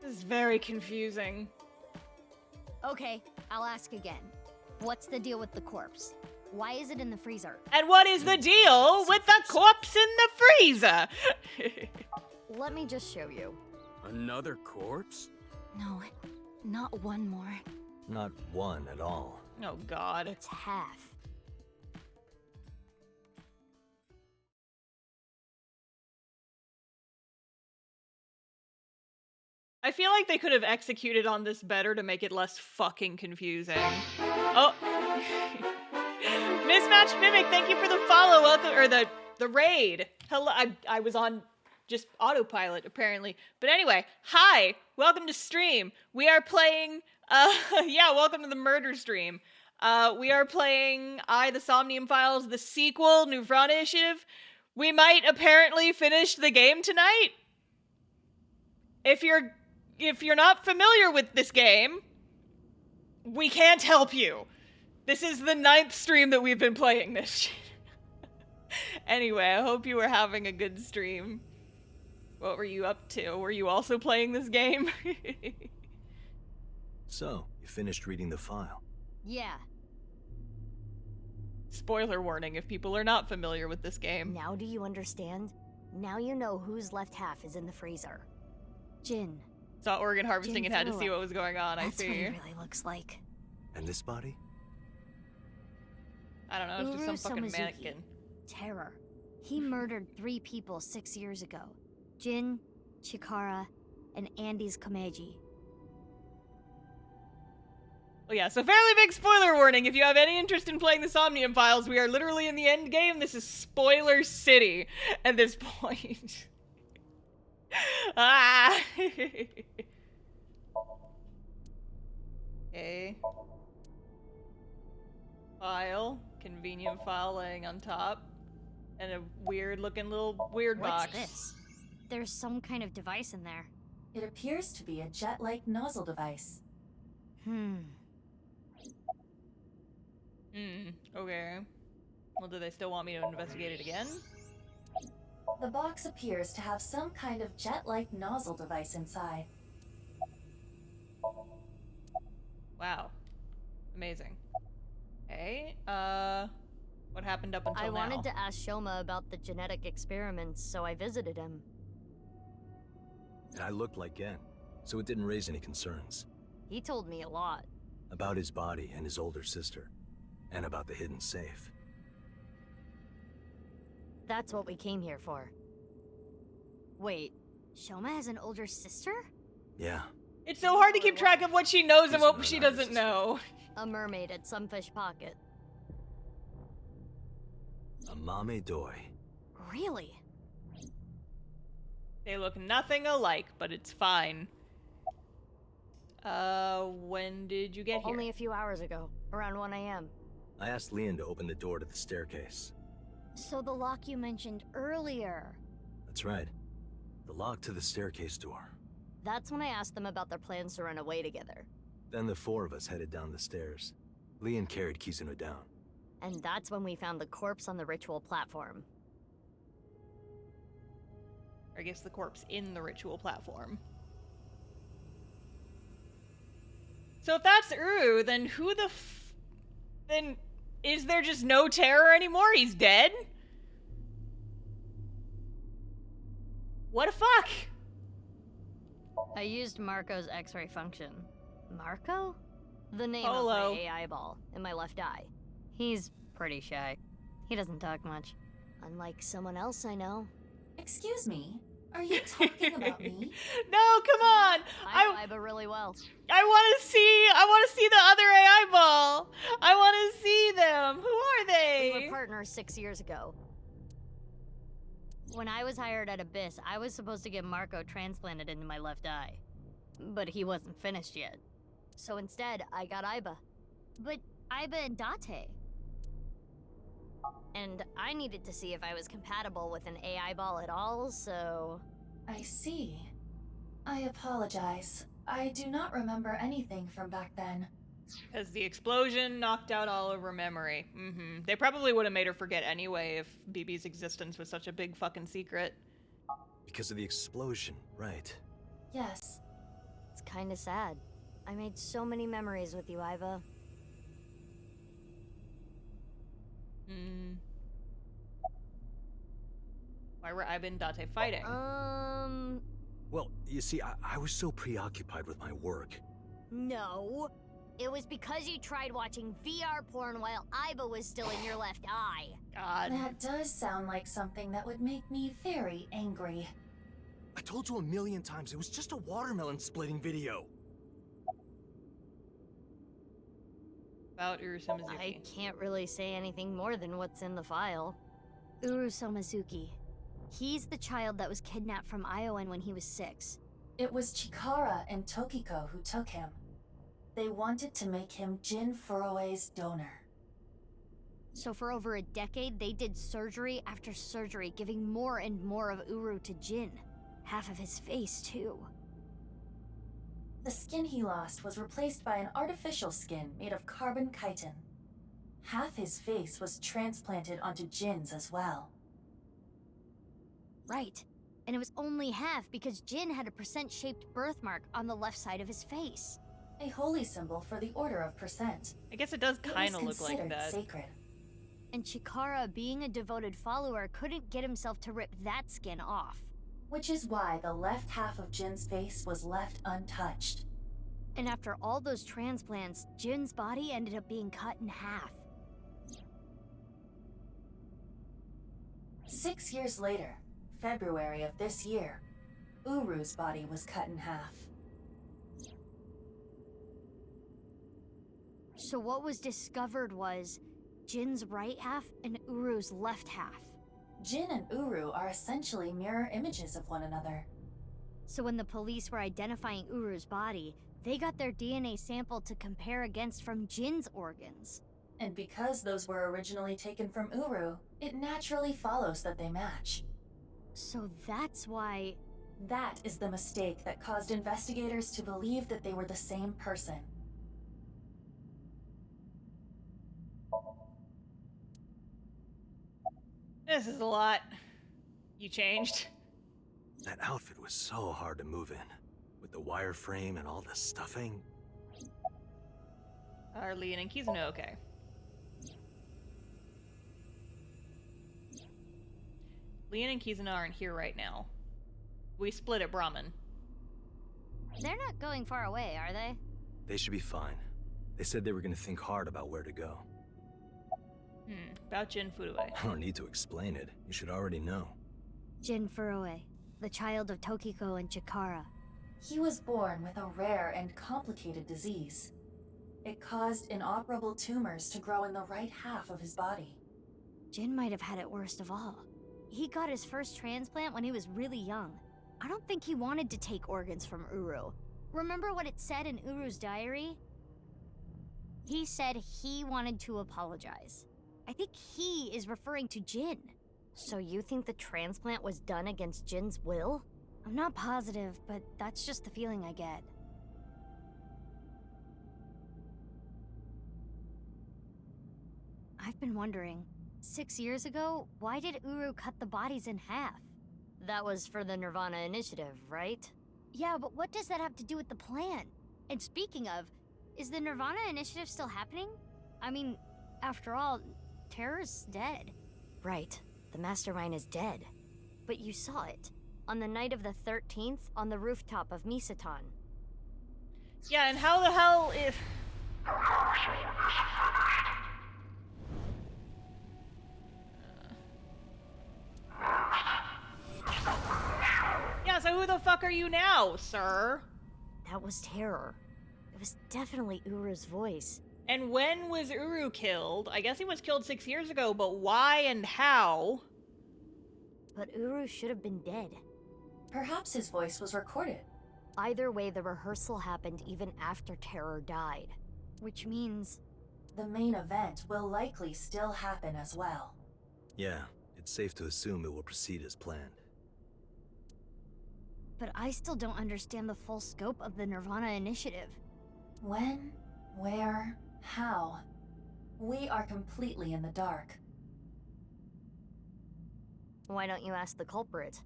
This is very confusing. Okay, I'll ask again. What's the deal with the corpse? Why is it in the freezer? And what is the deal with the corpse in the freezer? Let me just show you. Another corpse? No, not one more. Not one at all. Oh god. It's half. I feel like they could have executed on this better to make it less fucking confusing. Oh. Mismatched Mimic, thank you for the follow. Welcome, or the raid. Hello, I was on just autopilot apparently. But anyway, hi, welcome to stream. We are playing, yeah, welcome to the murder stream. We are playing the Somnium Files, the sequel, Nirvana Initiative. We might apparently finish the game tonight. If you're not familiar with this game, we can't help you. This is the 9th stream that we've been playing this shit. Anyway, I hope you were having a good stream. What were you up to? Were you also playing this game? So, you finished reading the file? Yeah. Spoiler warning if people are not familiar with this game. Now do you understand? Now you know whose left half is in the freezer. Jin. Saw organ harvesting Jin and had to threw see it. what was going on. That's I see. what he really looks like. And this body? I don't know, it's just some fucking Urusomizuki. mannequin. Terror. He murdered 3 people 6 years ago. Jin, Chikara, and Andy's Komeiji. Well, yeah, so fairly big spoiler warning. If you have any interest in playing the Somnium Files, we are literally in the end game. This is spoiler city at this point. Ah! Okay. File. Convenient file laying on top. And a weird looking little weird What's box. this? There's some kind of device in there. It appears to be a jet-like nozzle device. Okay. Well, do they still want me to investigate it again? The box appears to have some kind of jet-like nozzle device inside. Wow. Amazing. Okay, what happened up until I now? wanted to ask Shoma about the genetic experiments, so I visited him. And I looked like Gen, so it didn't raise any concerns. He told me a lot. About his body and his older sister. And about the hidden safe. That's what we came here for. Wait, Shoma has an older sister? Yeah. It's so hard to keep track of what she knows and what she doesn't know. A mermaid at some fish pocket. Amame Doi. Really? They look nothing alike, but it's fine. When did you get here? Only a few hours ago, around 1 a.m. I asked Leon to open the door to the staircase. So the lock you mentioned earlier. That's right. The lock to the staircase door. That's when I asked them about their plans to run away together. Then the four of us headed down the stairs. Leon carried Kizuno down. And that's when we found the corpse on the ritual platform. Or I guess the corpse in the ritual platform. So if that's Uru, then who the then is there just no terror anymore? He's dead? What the fuck? I used Marco's X-ray function. Marco? The name Polo. of my AI ball in my left eye. He's pretty shy. He doesn't talk much. Unlike someone else I know. Excuse me, are you talking about me? No, come on! I know Iba really well. I want to see the other AI ball! I want to see them! Who are they? We were partners 6 years ago. When I was hired at Abyss, I was supposed to get Marco transplanted into my left eye. But he wasn't finished yet. So instead, I got Iba. But Iba and Date. And I needed to see if I was compatible with an AI ball at all, so... I see. I apologize. I do not remember anything from back then. Because the explosion knocked out all of her memory. They probably would have made her forget anyway if BB's existence was such a big fucking secret. Because of the explosion, right. Yes. It's kinda sad. I made so many memories with you, Iva. Why were Iba and Date fighting? Well, you see, I was so preoccupied with my work. No. It was because you tried watching VR porn while Iba was still in your left eye. God. That does sound like something that would make me very angry. I told you 1,000,000 times, it was just a watermelon splitting video. About Uru Samazuki. I can't really say anything more than what's in the file. Uru Samazuki. He's the child that was kidnapped from Iowan when he was 6. It was Chikara and Tokiko who took him. They wanted to make him Jin Furue's donor. So for over a decade, they did surgery after surgery, giving more and more of Uru to Jin. Half of his face, too. The skin he lost was replaced by an artificial skin made of carbon chitin. Half his face was transplanted onto Jin's as well. Right. And it was only half because Jin had a percent-shaped birthmark on the left side of his face. A holy symbol for the Order of Percent. I guess it does kind of look like that. Sacred. And Chikara, being a devoted follower, couldn't get himself to rip that skin off. Which is why the left half of Jin's face was left untouched. And after all those transplants, Jin's body ended up being cut in half. 6 years later, February of this year, Uru's body was cut in half. So what was discovered was Jin's right half and Uru's left half. Jin and Uru are essentially mirror images of one another. So when the police were identifying Uru's body, they got their DNA sample to compare against from Jin's organs. And because those were originally taken from Uru, it naturally follows that they match. So that's why... That is the mistake that caused investigators to believe that they were the same person. This is a lot. You changed. That outfit was so hard to move in. With the wireframe and all the stuffing. Are Leon and Kizuno okay? Leon and Kizuno aren't here right now. We split at Brahmin. They're not going far away, are they? They should be fine. They said they were gonna think hard about where to go. About Jin Furue. I don't need to explain it. You should already know. Jin Furue, the child of Tokiko and Chikara. He was born with a rare and complicated disease. It caused inoperable tumors to grow in the right half of his body. Jin might have had it worst of all. He got his first transplant when he was really young. I don't think he wanted to take organs from Uru. Remember what it said in Uru's diary? He said he wanted to apologize. I think he is referring to Jin. So you think the transplant was done against Jin's will? I'm not positive, but that's just the feeling I get. I've been wondering, 6 years ago, why did Uru cut the bodies in half? That was for the Nirvana initiative, right? Yeah, but what does that have to do with the plan? And speaking of, is the Nirvana initiative still happening? I mean, after all, Terror's dead. Right. The mastermind is dead. But you saw it. On the night of the 13th, on the rooftop of Misatan. Yeah, and how the hell if... Yeah, so who the fuck are you now, sir? That was Terror. It was definitely Uru's voice. And when was Uru killed? I guess he was killed 6 years ago, but why and how? But Uru should have been dead. Perhaps his voice was recorded. Either way, the rehearsal happened even after Terror died. Which means... the main event will likely still happen as well. Yeah, it's safe to assume it will proceed as planned. But I still don't understand the full scope of the Nirvana initiative. When, where, how? We are completely in the dark. Why don't you ask the culprit?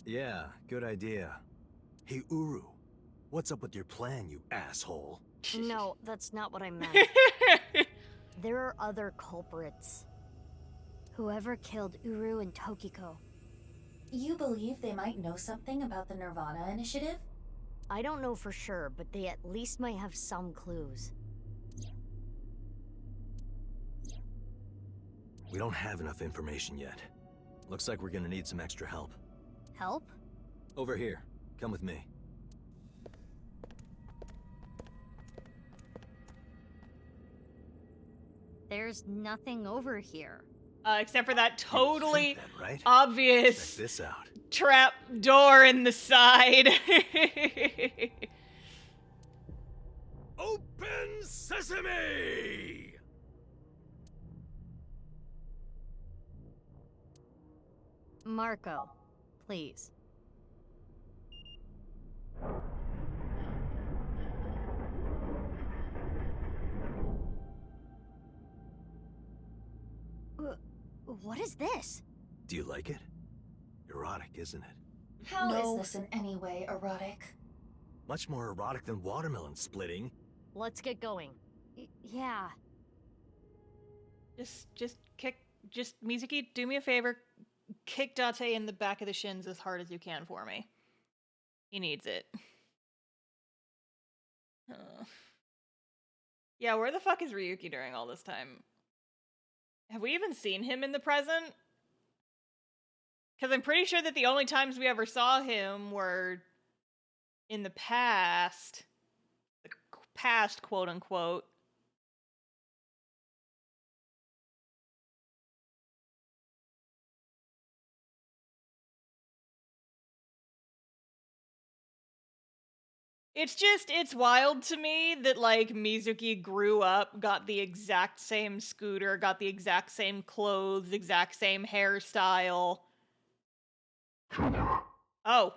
Yeah, good idea. Hey, Uru, what's up with your plan, you asshole? No, that's not what I meant. There are other culprits. Whoever killed Uru and Tokiko. You believe they might know something about the Nirvana initiative? I don't know for sure, but they at least might have some clues. We don't have enough information yet. Looks like we're gonna need some extra help. Help? Over here. Come with me. There's nothing over here. Except for that totally that, right? obvious Check this out. trap door in the side. Open sesame! Marco, please. What is this? Do you like it? Erotic, isn't it? How is this in any way erotic? Much more erotic than watermelon splitting. Let's get going. Yeah. Just Mizuki, do me a favor. Kick Date in the back of the shins as hard as you can for me. He needs it. Yeah, where the fuck is Ryuki during all this time? Have we even seen him in the present? Because I'm pretty sure that the only times we ever saw him were in the past. The past, quote unquote. It's wild to me that, like, Mizuki grew up, got the exact same scooter, got the exact same clothes, exact same hairstyle. Oh.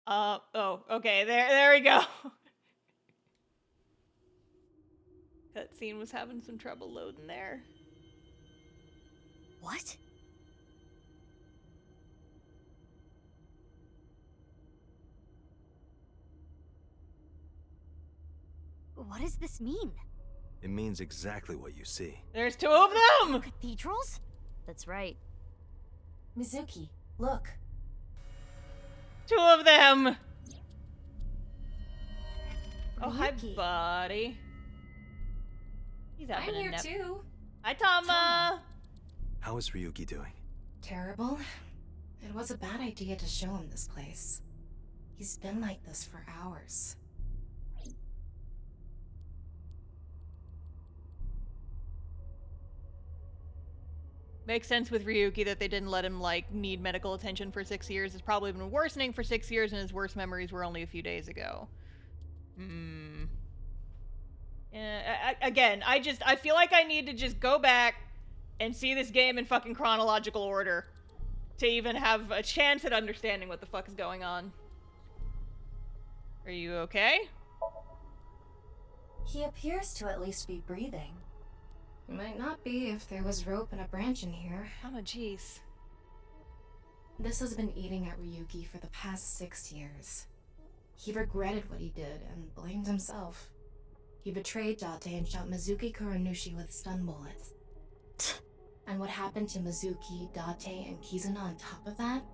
Oh, okay, there we go. Cutscene was having some trouble loading there. What? What does this mean? It means exactly what you see. There's two of them! Cathedrals? That's right. Mizuki, look. 2 of them! Oh, hi, Ryuki. buddy. He's having I'm a here nap. too. Hi, Tama! How is Ryuki doing? Terrible. It was a bad idea to show him this place. He's been like this for hours. Makes sense with Ryuki that they didn't let him, like, need medical attention for 6 years. It's probably been worsening for 6 years, and his worst memories were only a few days ago. Again, I feel like I need to just go back and see this game in fucking chronological order to even have a chance at understanding what the fuck is going on. Are you okay? He appears to at least be breathing. It might not be if there was rope and a branch in here. Oh, jeez. This has been eating at Ryuki for the past 6 years. He regretted what he did and blamed himself. He betrayed Date and shot Mizuki Kuranushi with stun bullets. And what happened to Mizuki, Date, and Kizuna on top of that?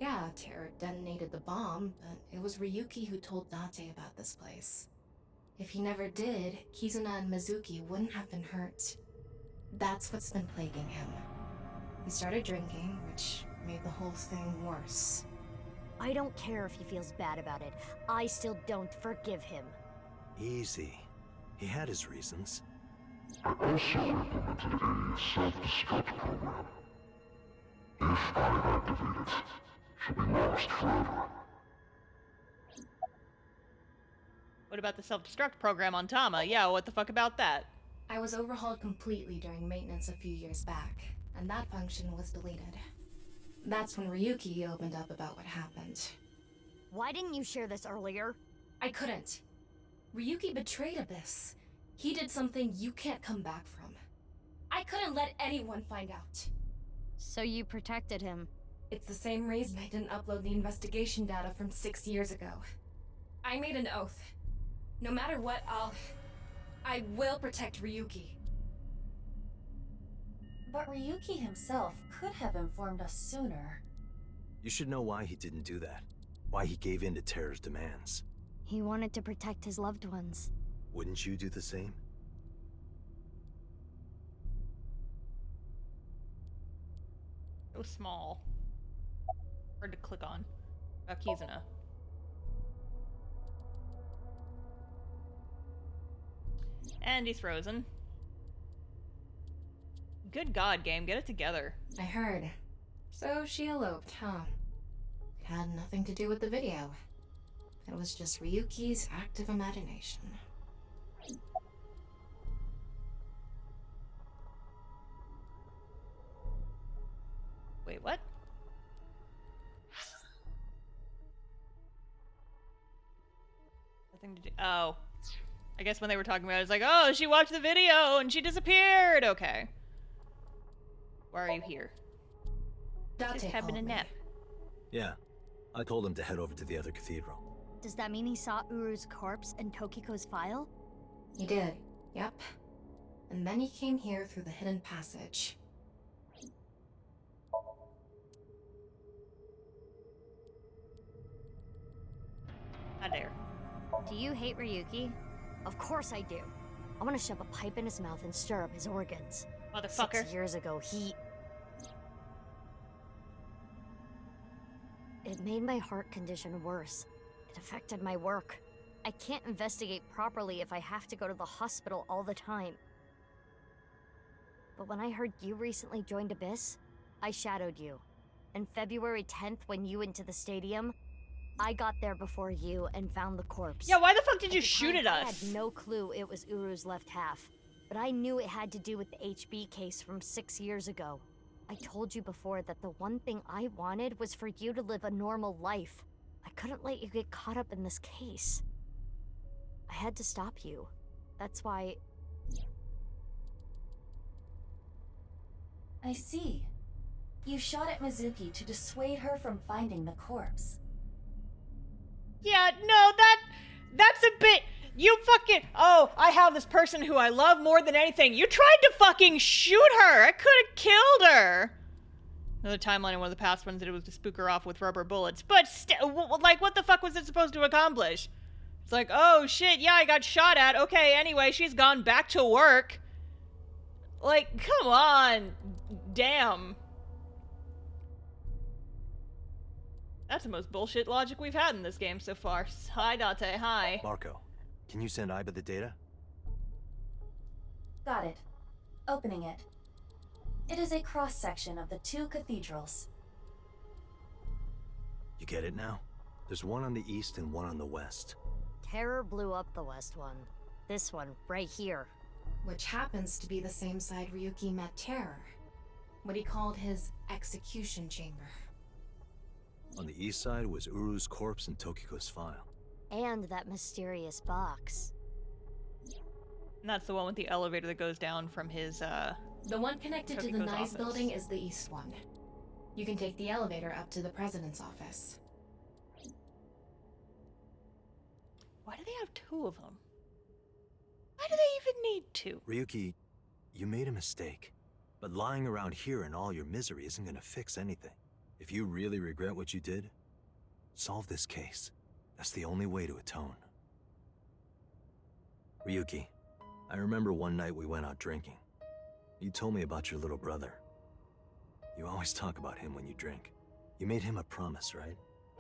Yeah, Terror detonated the bomb, but it was Ryuki who told Date about this place. If he never did, Kizuna and Mizuki wouldn't have been hurt. That's what's been plaguing him. He started drinking, which made the whole thing worse. I don't care if he feels bad about it. I still don't forgive him. Easy. He had his reasons. I also implemented a self-destruct program. If I activate it, she'll be lost forever. What about the self-destruct program on Tama? Yeah, what the fuck about that? I was overhauled completely during maintenance a few years back, and that function was deleted. That's when Ryuki opened up about what happened. Why didn't you share this earlier? I couldn't. Ryuki betrayed Abyss. He did something you can't come back from. I couldn't let anyone find out. So you protected him? It's the same reason I didn't upload the investigation data from 6 years ago. I made an oath. No matter what, I will protect Ryuki. But Ryuki himself could have informed us sooner. You should know why he didn't do that. Why he gave in to Terror's demands. He wanted to protect his loved ones. Wouldn't you do the same? So small. Hard to click on. Kizuna. And he's frozen. Good God, game, get it together. I heard. So she eloped, huh? It had nothing to do with the video. It was just Ryuki's active imagination. Wait, what? Nothing to do. Oh. I guess when they were talking about it, it's like, oh, she watched the video and she disappeared. Okay. Why are you here? Just having a nap. Yeah. I told him to head over to the other cathedral. Does that mean he saw Uru's corpse and Tokiko's file? He did, yep. And then he came here through the hidden passage. Not dare. Do you hate Ryuki? Of course I do. I want to shove a pipe in his mouth and stir up his organs. Motherfucker. 6 years ago, It made my heart condition worse. It affected my work. I can't investigate properly if I have to go to the hospital all the time. But when I heard you recently joined Abyss, I shadowed you. And February 10th, when you went to the stadium, I got there before you and found the corpse. Yeah, why the fuck did you shoot at us? I had no clue it was Uru's left half, but I knew it had to do with the HB case from 6 years ago. I told you before that the one thing I wanted was for you to live a normal life. I couldn't let you get caught up in this case. I had to stop you. That's why... I see. You shot at Mizuki to dissuade her from finding the corpse. Yeah, no, that's a bit... You fucking... Oh, I have this person who I love more than anything. You tried to fucking shoot her! I could've killed her! Another timeline in one of the past ones that it was to spook her off with rubber bullets. But, like, what the fuck was it supposed to accomplish? It's like, oh shit, yeah, I got shot at. Okay, anyway, she's gone back to work. Like, come on. Damn. That's the most bullshit logic we've had in this game so far. Hi, Date, hi. Marco, can you send Iba the data? Got it. Opening it. It is a cross-section of the two cathedrals. You get it now? There's one on the east and one on the west. Terror blew up the west one. This one, right here. Which happens to be the same side Ryuki met Terror. What he called his execution chamber. On the east side was Uru's corpse and Tokiko's file. And that mysterious box. And that's the one with the elevator that goes down from his, The one connected to the Tokiko's Nice office. building is the east one. You can take the elevator up to the president's office. Why do they have two of them? Why do they even need two? Ryuki, you made a mistake. But lying around here in all your misery isn't gonna fix anything. If you really regret what you did, solve this case. That's the only way to atone. Ryuki, I remember one night we went out drinking. You told me about your little brother. You always talk about him when you drink. You made him a promise, right?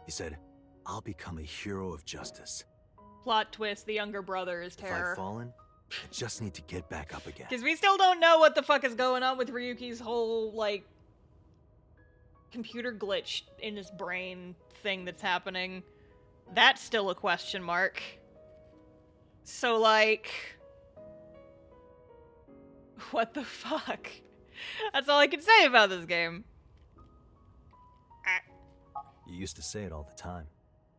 You said, I'll become a hero of justice. Plot twist, the younger brother is If Terror. I've fallen, I just need to get back up again. Because we still don't know what the fuck is going on with Ryuki's whole, like, computer glitch in his brain thing that's happening. That's still a question mark. So, like... What the fuck? That's all I can say about this game. You used to say it all the time.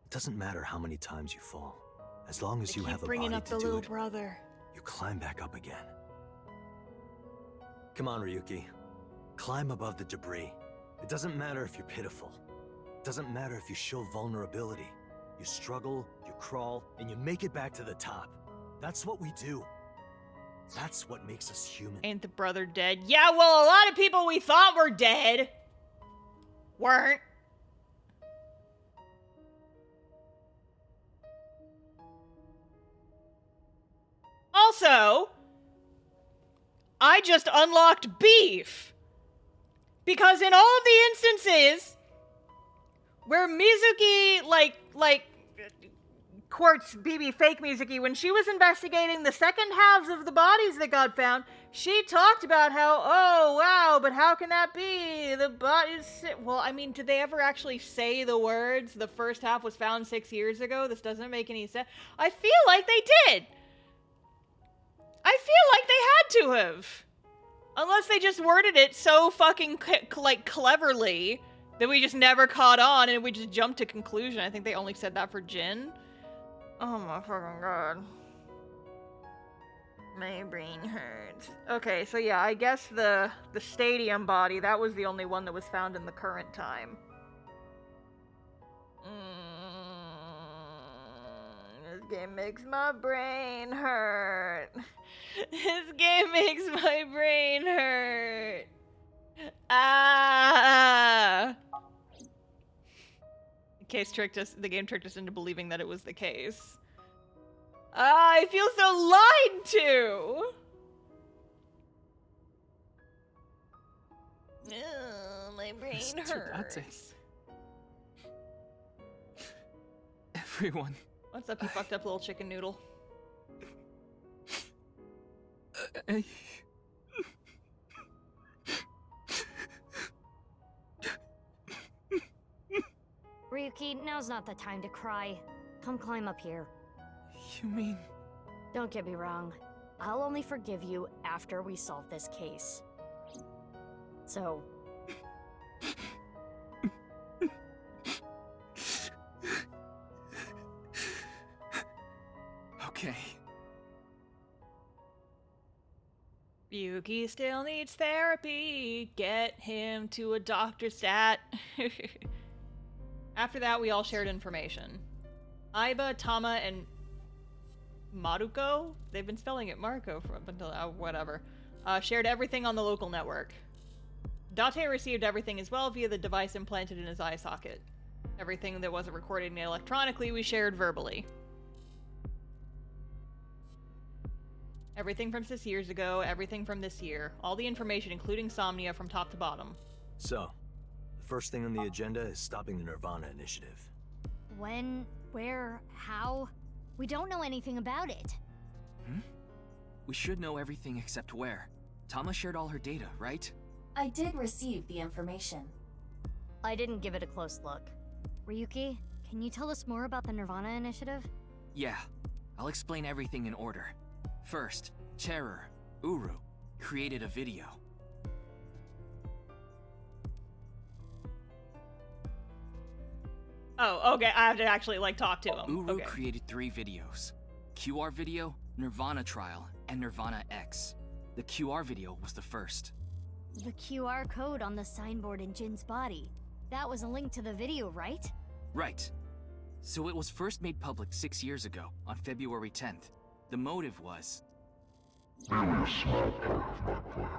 It doesn't matter how many times you fall. As long as you have a body bringing up to the do little it, brother. you climb back up again. Come on, Ryuki. Climb above the debris. It doesn't matter if you're pitiful. It doesn't matter if you show vulnerability. You struggle, you crawl, and you make it back to the top. That's what we do. That's what makes us human. Ain't the brother dead? Yeah, well, a lot of people we thought were dead weren't. Also, I just unlocked beef. Because in all of the instances where Mizuki, like, Quartz, BB, fake Mizuki, when she was investigating the second halves of the bodies that got found, she talked about how, oh, wow, but how can that be? The bodies... Well, I mean, did they ever actually say the words, the first half was found 6 years ago? This doesn't make any sense. I feel like they did. I feel like they had to have. Unless they just worded it so fucking, like, cleverly that we just never caught on and we just jumped to conclusion. I think they only said that for Jin. Oh my fucking god. My brain hurts. Okay, so yeah, I guess the stadium body, that was the only one that was found in the current time. This game makes my brain hurt. This game makes my brain hurt. Ah! The game tricked us into believing that it was the case. I feel so lied to! Ugh, my brain hurts. Everyone. What's up, you fucked up little chicken noodle? Ryuki, now's not the time to cry. Come climb up here. You mean... Don't get me wrong. I'll only forgive you after we solve this case. So... Okay. Ryuki still needs therapy. Get him to a doctor stat. After that, we all shared information. Iba, Tama, and Maruko? They've been spelling it Marco for up until whatever. Shared everything on the local network. Date received everything as well via the device implanted in his eye socket. Everything that wasn't recorded electronically we shared verbally. Everything from 6 years ago, everything from this year. All the information, including Somnia, from top to bottom. So, the first thing on the agenda is stopping the Nirvana initiative. When? Where? How? We don't know anything about it. We should know everything except where. Tama shared all her data, right? I did receive the information. I didn't give it a close look. Ryuki, can you tell us more about the Nirvana initiative? Yeah, I'll explain everything in order. First, Terror, Uru, created a video. Oh, okay, I have to actually, like, talk to him. Uru Okay. created 3 videos. QR video, Nirvana trial, and Nirvana X. The QR video was the first. The QR code on the signboard in Jin's body. That was a link to the video, right? Right. So it was first made public 6 years ago, on February 10th. The motive was... Merely a small part of my plan.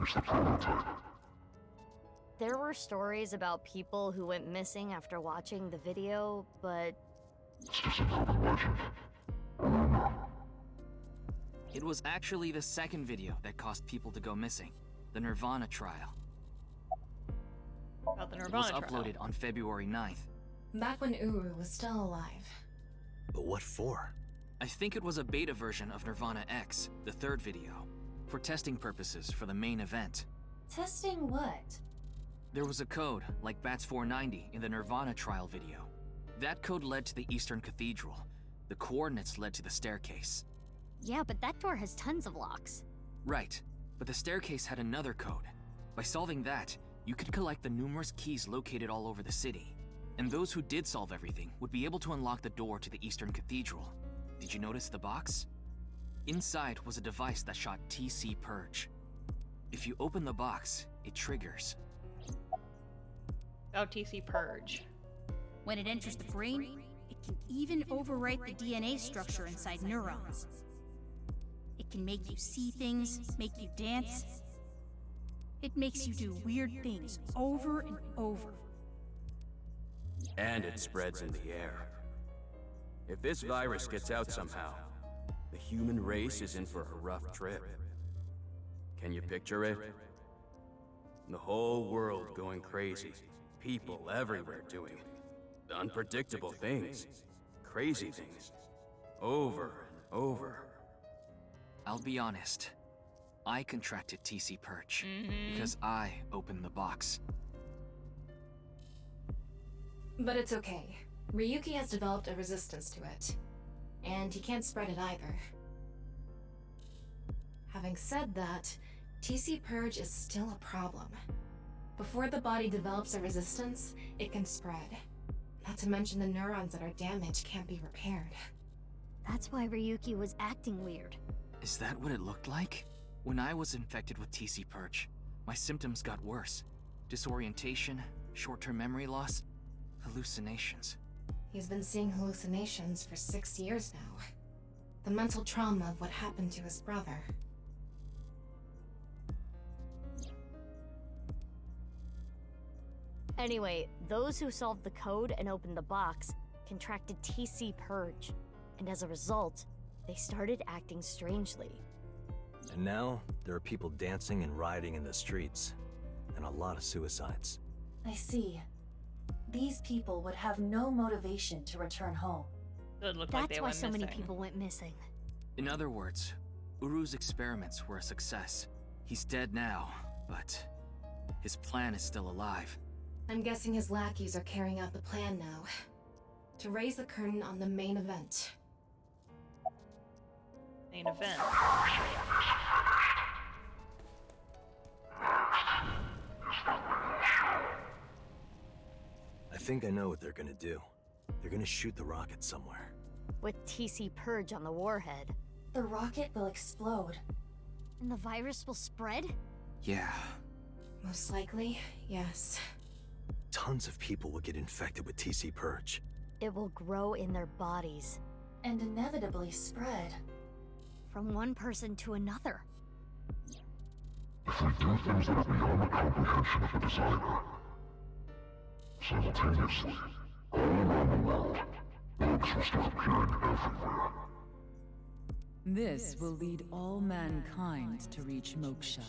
It's the prototype. There were stories about people who went missing after watching the video, but... It's just an urban legend. A rumor. It was actually the second video that caused people to go missing. The Nirvana trial. About the It was Nirvana trial. uploaded on February 9th. Back when Uru was still alive. But what for? I think it was a beta version of Nirvana X, the third video, for testing purposes for the main event. Testing what? There was a code, like BATS 490 in the Nirvana trial video. That code led to the Eastern Cathedral. The coordinates led to the staircase. Yeah, but that door has tons of locks. Right, but the staircase had another code. By solving that, you could collect the numerous keys located all over the city. And those who did solve everything would be able to unlock the door to the Eastern Cathedral. Did you notice the box? Inside was a device that shot TC Purge. If you open the box, it triggers. About TC Purge. When it enters the brain, it can even overwrite the DNA structure inside neurons. It can make you see things, make you dance. It makes you do weird things over and over. And it spreads in the air. If this virus gets out somehow, the human race is in for a rough trip. Can you picture it? The whole world going crazy. People everywhere doing unpredictable things. Crazy things. Over and over. I'll be honest. I contracted TC Purge because I opened the box. But it's okay. Ryuki has developed a resistance to it. And he can't spread it either. Having said that, TC Purge is still a problem. Before the body develops a resistance, it can spread. Not to mention the neurons that are damaged can't be repaired. That's why Ryuki was acting weird. Is that what it looked like? When I was infected with TC Purge, my symptoms got worse. Disorientation, short-term memory loss, hallucinations. He's been seeing hallucinations for 6 years now. The mental trauma of what happened to his brother. Anyway, those who solved the code and opened the box contracted TC Purge, and as a result, they started acting strangely. And now, there are people dancing and rioting in the streets, and a lot of suicides. I see. These people would have no motivation to return home. It looked That's like they why went so many missing. people went missing. In other words, Uru's experiments were a success. He's dead now, but his plan is still alive. I'm guessing his lackeys are carrying out the plan now. To raise the curtain on the main event. Main event. I think I know what they're gonna do. They're gonna shoot the rocket somewhere. With TC Purge on the warhead. The rocket will explode. And the virus will spread? Yeah. Most likely, yes. Tons of people will get infected with TC Purge. It will grow in their bodies. and inevitably spread. From one person to another. If we do things that are beyond the comprehension of the designer, simultaneously, all around the world, bugs will start appearing everywhere. This will lead all mankind to reach moksha,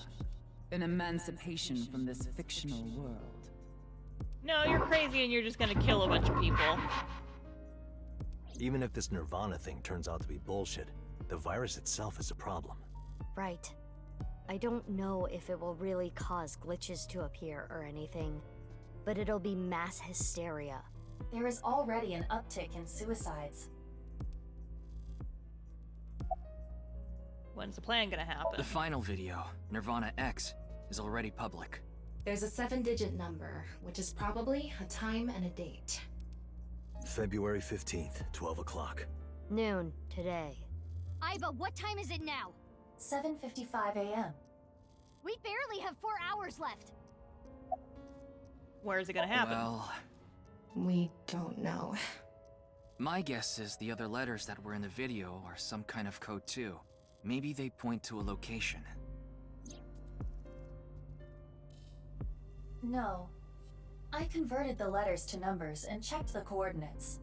an emancipation from this fictional world. No, you're crazy and you're just gonna kill a bunch of people. Even if this Nirvana thing turns out to be bullshit, the virus itself is a problem. Right. I don't know if it will really cause glitches to appear or anything, but it'll be mass hysteria. There is already an uptick in suicides. When's the plan gonna happen? The final video, Nirvana X, is already public. There's a 7-digit number, which is probably a time and a date. February 15th, 12 o'clock. Noon, today. Aiba, what time is it now? 7:55 a.m. We barely have 4 hours left. Where is it gonna happen? Well, we don't know. My guess is the other letters that were in the video are some kind of code too. Maybe they point to a location. No. I converted the letters to numbers and checked the coordinates.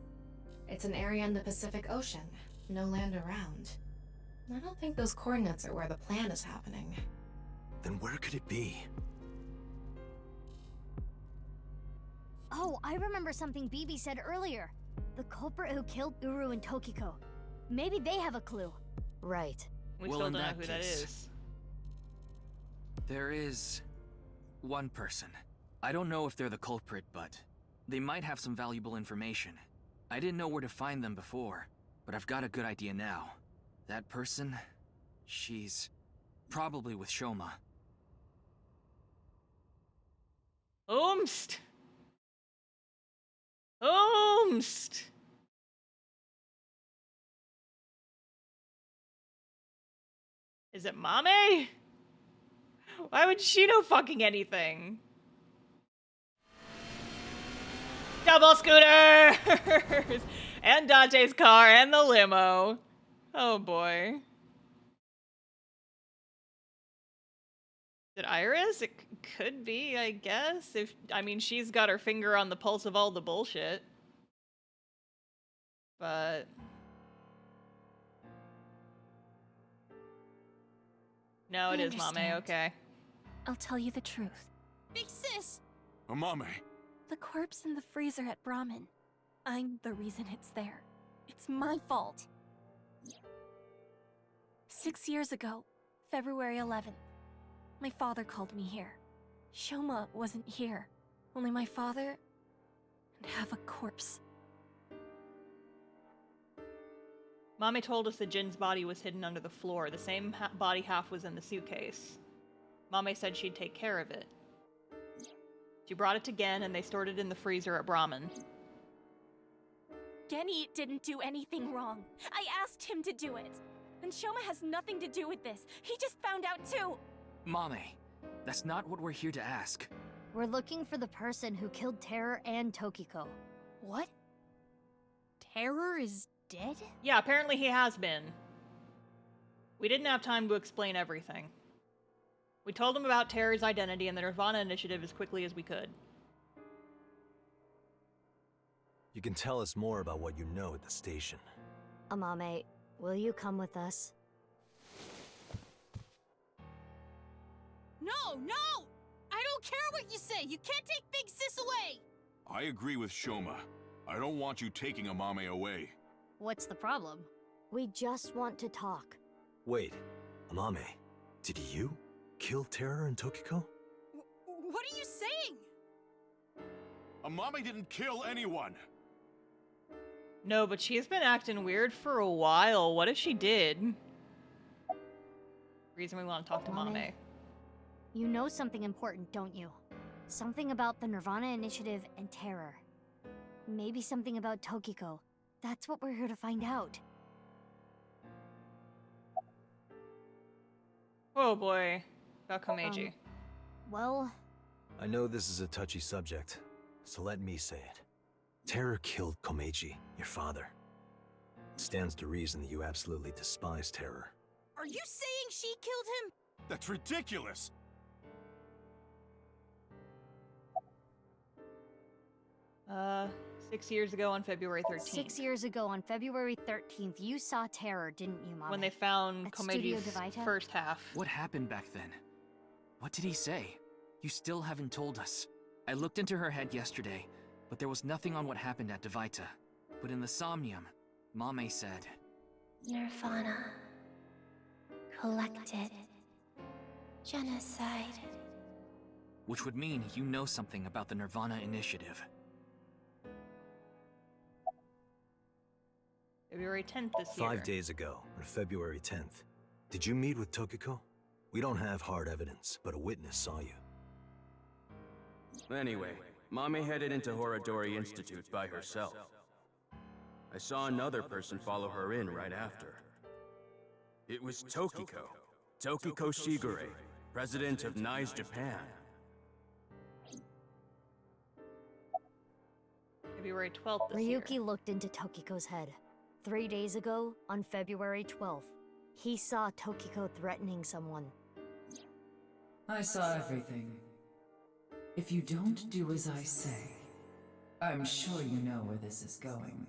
It's an area in the Pacific Ocean. No land around. I don't think those coordinates are where the plan is happening. Then where could it be? Oh, I remember something Bibi said earlier. The culprit who killed Uru and Tokiko. Maybe they have a clue. Right. We Well, still in don't know that who that case, is. There is one person. I don't know if they're the culprit, but they might have some valuable information. I didn't know where to find them before, but I've got a good idea now. That person, she's probably with Shoma. Oomst! Oomst! Is it Mame? Why would she know fucking anything? Double scooters! And Dante's car and the limo. Oh boy. Is it Iris? It could be, I guess. I mean, she's got her finger on the pulse of all the bullshit. But... no, it I is Mame, understand. okay. I'll tell you the truth. Big sis! Amame. The corpse in the freezer at Brahmin. I'm the reason it's there. It's my fault. 6 years ago, February 11th, my father called me here. Shoma wasn't here. Only my father and half a corpse. Mame told us that Jin's body was hidden under the floor. The same body half was in the suitcase. Mame said she'd take care of it. She brought it to Gen and they stored it in the freezer at Brahmin. Genny didn't do anything wrong. I asked him to do it. And Shoma has nothing to do with this. He just found out too. Mame, that's not what we're here to ask. We're looking for the person who killed Terror and Tokiko. What? Terror is dead? Yeah, apparently he has been. We didn't have time to explain everything. We told him about Terror's identity and the Nirvana initiative as quickly as we could. You can tell us more about what you know at the station. Amame, will you come with us? No, no! I don't care what you say! You can't take Big Sis away! I agree with Shoma. I don't want you taking Amame away. What's the problem? We just want to talk. Wait, Amame, did you kill Terror and Tokiko? What are you saying? Amame didn't kill anyone! No, but she's been acting weird for a while. What if she did? Reason we want to talk to Mame. You know something important, don't you? Something about the Nirvana initiative and Terror. Maybe something about Tokiko. That's what we're here to find out. Oh boy. About Komeiji. Well... I know this is a touchy subject, so let me say it. Terror killed Komeiji, your father. Stands to reason that you absolutely despise Terror. Are you saying she killed him? That's ridiculous! 6 years ago on February 13th. 6 years ago on February 13th, you saw Terror, didn't you, Mama? When they found At Studio Komeji's Devita? first half. What happened back then? What did he say? You still haven't told us. I looked into her head yesterday, but there was nothing on what happened at Devita. But in the Somnium, Amame said... Nirvana. Collected. Genocide. Which would mean you know something about the Nirvana initiative. February 10th this year. 5 days ago, on February 10th. Did you meet with Tokiko? We don't have hard evidence, but a witness saw you. Anyway, Mame headed into Horodori Institute by herself. I saw another person follow her in right after. It was Tokiko. Tokiko Shigure, president of NICE Japan. February 12th this year. Ryuki looked into Tokiko's head. 3 days ago, on February 12th, he saw Tokiko threatening someone. I saw everything. If you don't do as I say, I'm sure you know where this is going.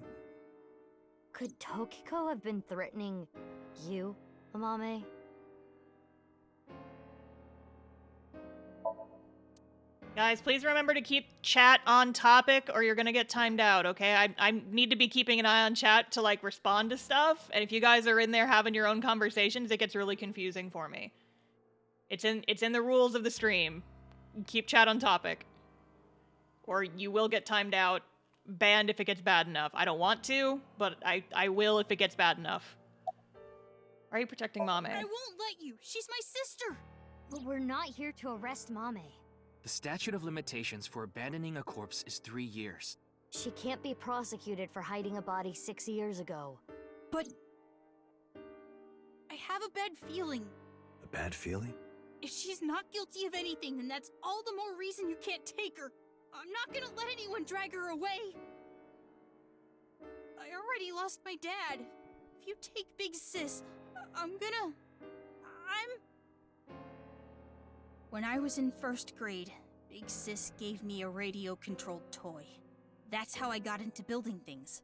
Could Tokiko have been threatening you, Amame? Guys, please remember to keep chat on topic or you're gonna get timed out, okay? I need to be keeping an eye on chat to, like, respond to stuff. And if you guys are in there having your own conversations, it gets really confusing for me. It's in the rules of the stream. Keep chat on topic. Or you will get timed out, banned if it gets bad enough. I don't want to, but I will if it gets bad enough. Are you protecting Mame? I won't let you. She's my sister. But we're not here to arrest Mame. The statute of limitations for abandoning a corpse is 3 years. She can't be prosecuted for hiding a body 6 years ago. But... I have a bad feeling. A bad feeling? If she's not guilty of anything, then that's all the more reason you can't take her. I'm not gonna let anyone drag her away. I already lost my dad. If you take Big Sis, I'm... When I was in 1st grade, Big Sis gave me a radio-controlled toy. That's how I got into building things.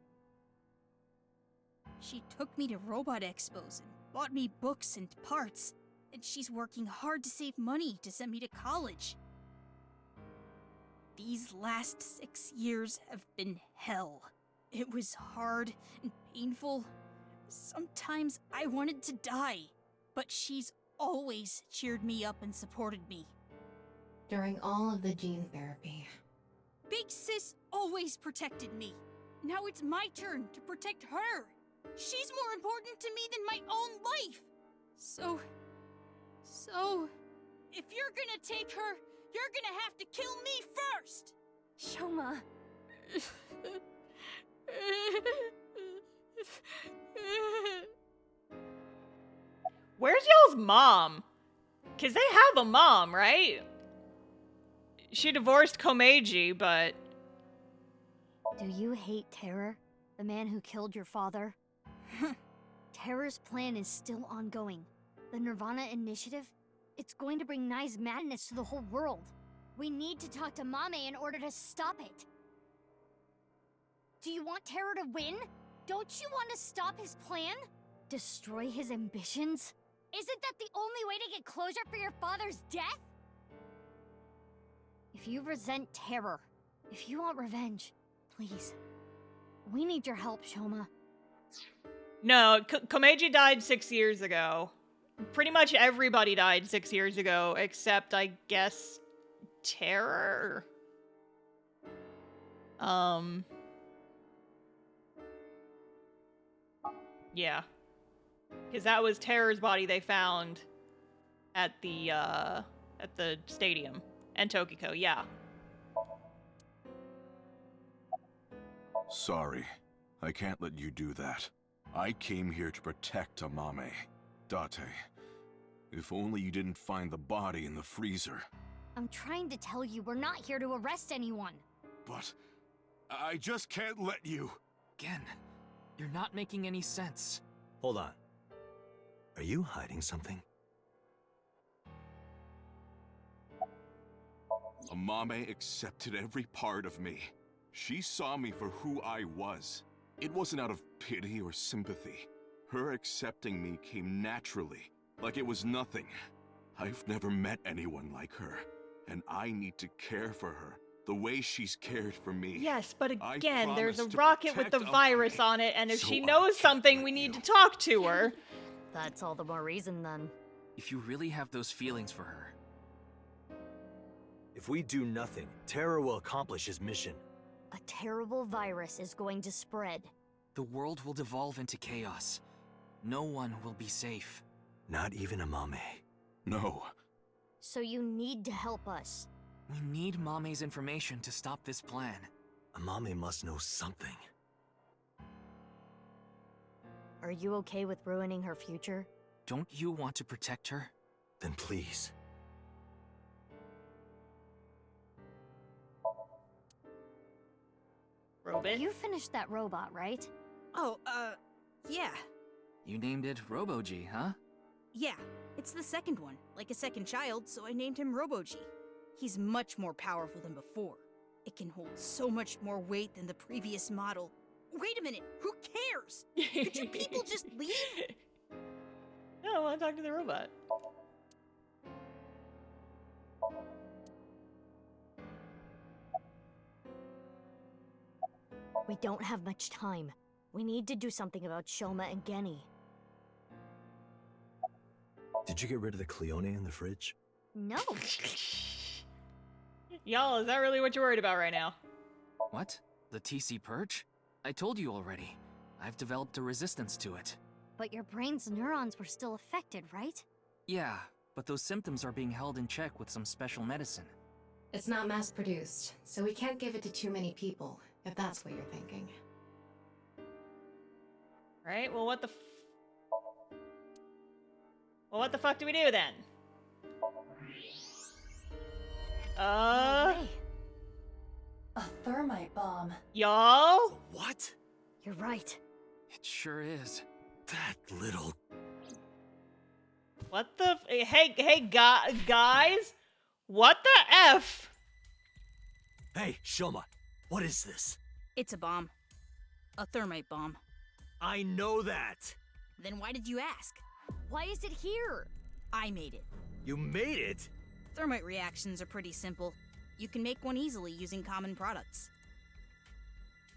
She took me to robot expos and bought me books and parts, and she's working hard to save money to send me to college. These last 6 years have been hell. It was hard and painful. Sometimes I wanted to die, but she's always cheered me up and supported me. During all of the gene therapy, Big Sis always protected me. Now it's my turn to protect her. She's more important to me than my own life. So, if you're gonna take her, you're gonna have to kill me first! Shoma. Where's y'all's mom? Because they have a mom, right? She divorced Komeiji, but... Do you hate Terror? The man who killed your father? Terror's plan is still ongoing. The Nirvana initiative? It's going to bring Nai's madness to the whole world. We need to talk to Mame in order to stop it. Do you want Terror to win? Don't you want to stop his plan? Destroy his ambitions? Isn't that the only way to get closure for your father's death? If you resent Terror, if you want revenge, please. We need your help, Shoma. No, Komeiji died 6 years ago. Pretty much everybody died 6 years ago, except, I guess, Terror? Yeah. Because that was Terror's body they found at the stadium. And Tokiko, yeah. Sorry. I can't let you do that. I came here to protect Amame. Date, if only you didn't find the body in the freezer. I'm trying to tell you, we're not here to arrest anyone. But I just can't let you. Again, You're not making any sense. Hold on. Are you hiding something? Amame accepted every part of me. She saw me for who I was. It wasn't out of pity or sympathy. Her accepting me came naturally, like it was nothing. I've never met anyone like her, and I need to care for her the way she's cared for me. Yes, but I again, there's a promise to rocket with the protect virus Amame, on it, and if so she I knows can't something, let we need you. to talk to her. That's all the more reason then. If you really have those feelings for her, If we do nothing, Terror will accomplish his mission. A terrible virus is going to spread. the world will devolve into chaos. No one will be safe. Not even Amame. No. So you need to help us. We need Mame's information to stop this plan. Amame must know something. Are you okay with ruining her future? Don't you want to protect her? Then please. Robot? You finished that robot, right? Oh, yeah. You named it Robo-G, huh? Yeah, it's the second one, like a second child, so I named him Robo-G. He's much more powerful than before. It can hold so much more weight than the previous model. Wait a minute, who cares? Could you people just leave? No, I want to talk to the robot. We don't have much time. We need to do something about Shoma and Genny. Did you get rid of the Cleone in the fridge? No. Y'all, is that really what you're worried about right now? What? The TC Purge? I told you already. I've developed a resistance to it. But your brain's neurons were still affected, right? Yeah, but those symptoms are being held in check with some special medicine. It's not mass-produced, so we can't give it to too many people, if that's what you're thinking. Right? Well, what the fuck do we do then? A thermite bomb. Y'all? What? You're right. It sure is. That little... What the hey guys? What the F? Hey, Shoma, what is this? It's a bomb. A thermite bomb. I know that. Then why did you ask? Why is it here? I made it. You made it? Thermite reactions are pretty simple. You can make one easily using common products.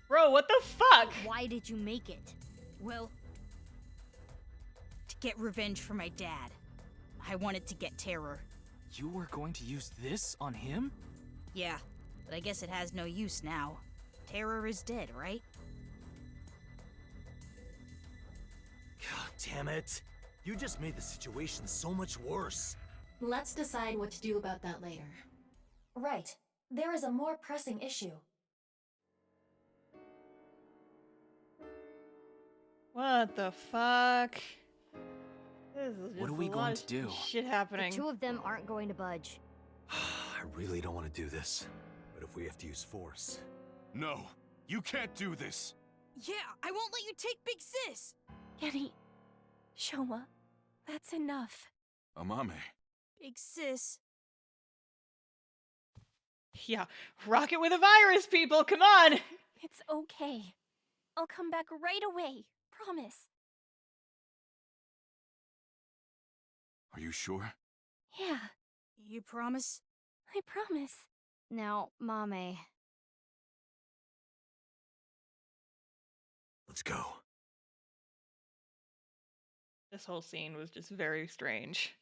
Bro, what the fuck? Why did you make it? Well, to get revenge for my dad. I wanted to get Terror. You were going to use this on him? Yeah, but I guess it has no use now. Terror is dead, right? God damn it. You just made the situation so much worse. Let's decide what to do about that later. Right. There is a more pressing issue. What the fuck? This is just What are we a going lot to of do? Shit happening. The two of them aren't going to budge. I really don't want to do this. But if we have to use force... No, you can't do this. Yeah, I won't let you take Big Sis! Genny, Shoma, that's enough. Amame. Big Sis. Yeah, rocket with a virus, people, come on! It's okay. I'll come back right away. Promise. Are you sure? Yeah, You promise? I promise. Now, Mame. Let's go. This whole scene was just very strange.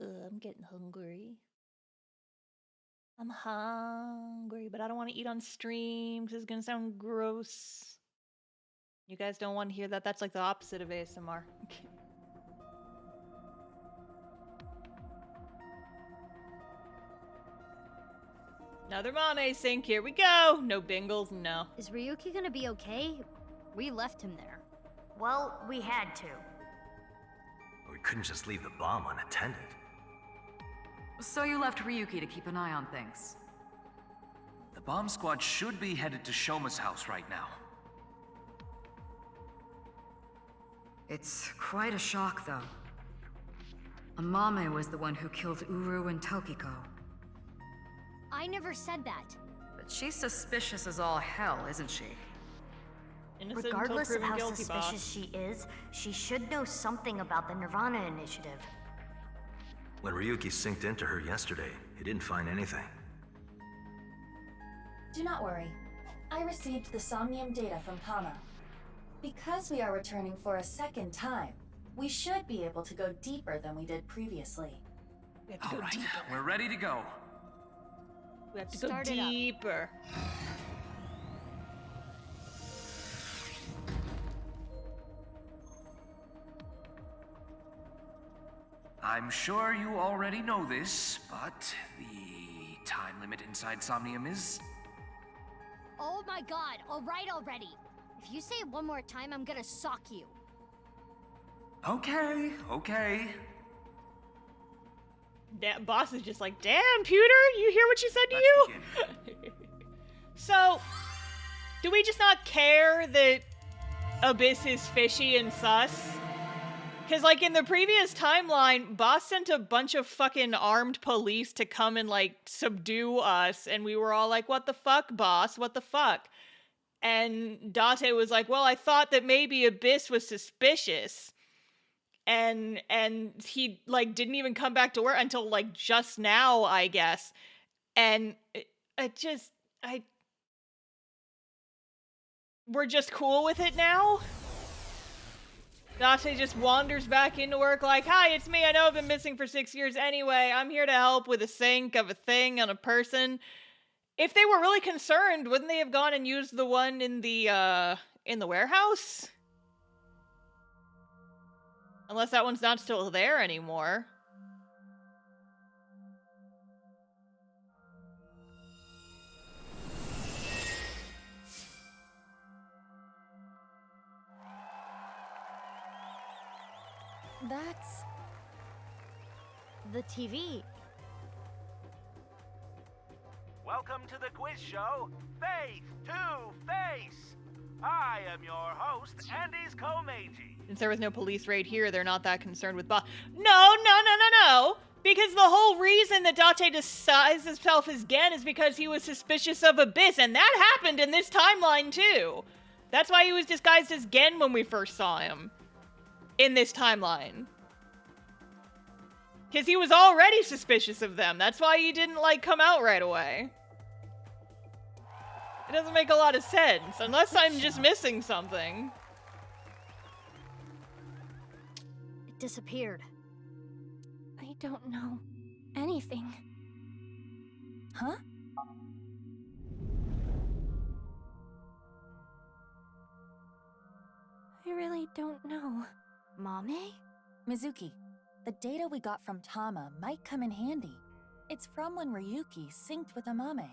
I'm getting hungry. I'm hungry, but I don't want to eat on stream because it's going to sound gross. You guys don't want to hear that? That's like the opposite of ASMR. Another Mame sync, here we go! No bingles, no. Is Ryuki gonna be okay? We left him there. Well, we had to. We couldn't just leave the bomb unattended. So you left Ryuki to keep an eye on things. The bomb squad should be headed to Shoma's house right now. It's quite a shock, though. Amame was the one who killed Uru and Tokiko. I never said that. But she's suspicious as all hell, isn't she? Innocent Regardless until of proven how guilty, suspicious boss. she is, she should know something about the Nirvana initiative. When Ryuki synced into her yesterday, he didn't find anything. Do not worry. I received the Somnium data from Tama. Because we are returning for a second time, we should be able to go deeper than we did previously. We have to All go right, deeper. we're ready to go. We have to Start go it up. deeper. I'm sure you already know this, but the time limit inside Somnium is... Oh my god, alright already. If you say it one more time, I'm gonna sock you. Okay, okay. Boss is just like, damn, Pewter, you hear what she said to you? So, do we just not care that Abyss is fishy and sus? Because, like, in the previous timeline, Boss sent a bunch of fucking armed police to come and, like, subdue us, and we were all like, what the fuck, Boss? What the fuck? And Date was like, well, I thought that maybe Abyss was suspicious. And he, like, didn't even come back to work until, like, just now, I guess. And we're just cool with it now? Date just wanders back into work like, hi, it's me, I know I've been missing for 6 years anyway, I'm here to help with a sync of a thing on a person. If they were really concerned, wouldn't they have gone and used the one in the warehouse? Unless that one's not still there anymore. That's... the TV. Welcome to the quiz show, Faith to Face. I am your host, Andy's Komeiji. Since there was no police raid here, they're not that concerned with Boss. No! Because the whole reason that Date disguised himself as Gen is because he was suspicious of Abyss, and that happened in this timeline too. That's why he was disguised as Gen when we first saw him. In this timeline. Because he was already suspicious of them. That's why he didn't, like, come out right away. It doesn't make a lot of sense, unless I'm just missing something. It disappeared. I don't know anything. Huh? I really don't know. Mame? Mizuki, the data we got from Tama might come in handy. It's from when Ryuki synced with Amame.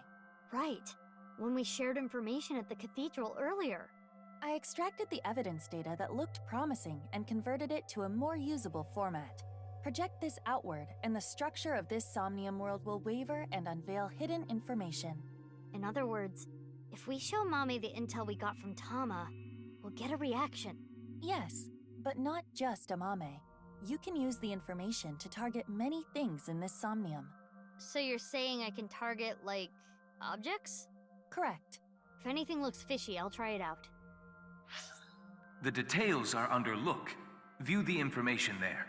Right. When we shared information at the cathedral earlier. I extracted the evidence data that looked promising and converted it to a more usable format. Project this outward, and the structure of this Somnium world will waver and unveil hidden information. In other words, if we show Mame the intel we got from Tama, we'll get a reaction. Yes, but not just Amame. You can use the information to target many things in this Somnium. So you're saying I can target, like, objects? Correct. If anything looks fishy, I'll try it out. The details are under look. View the information there.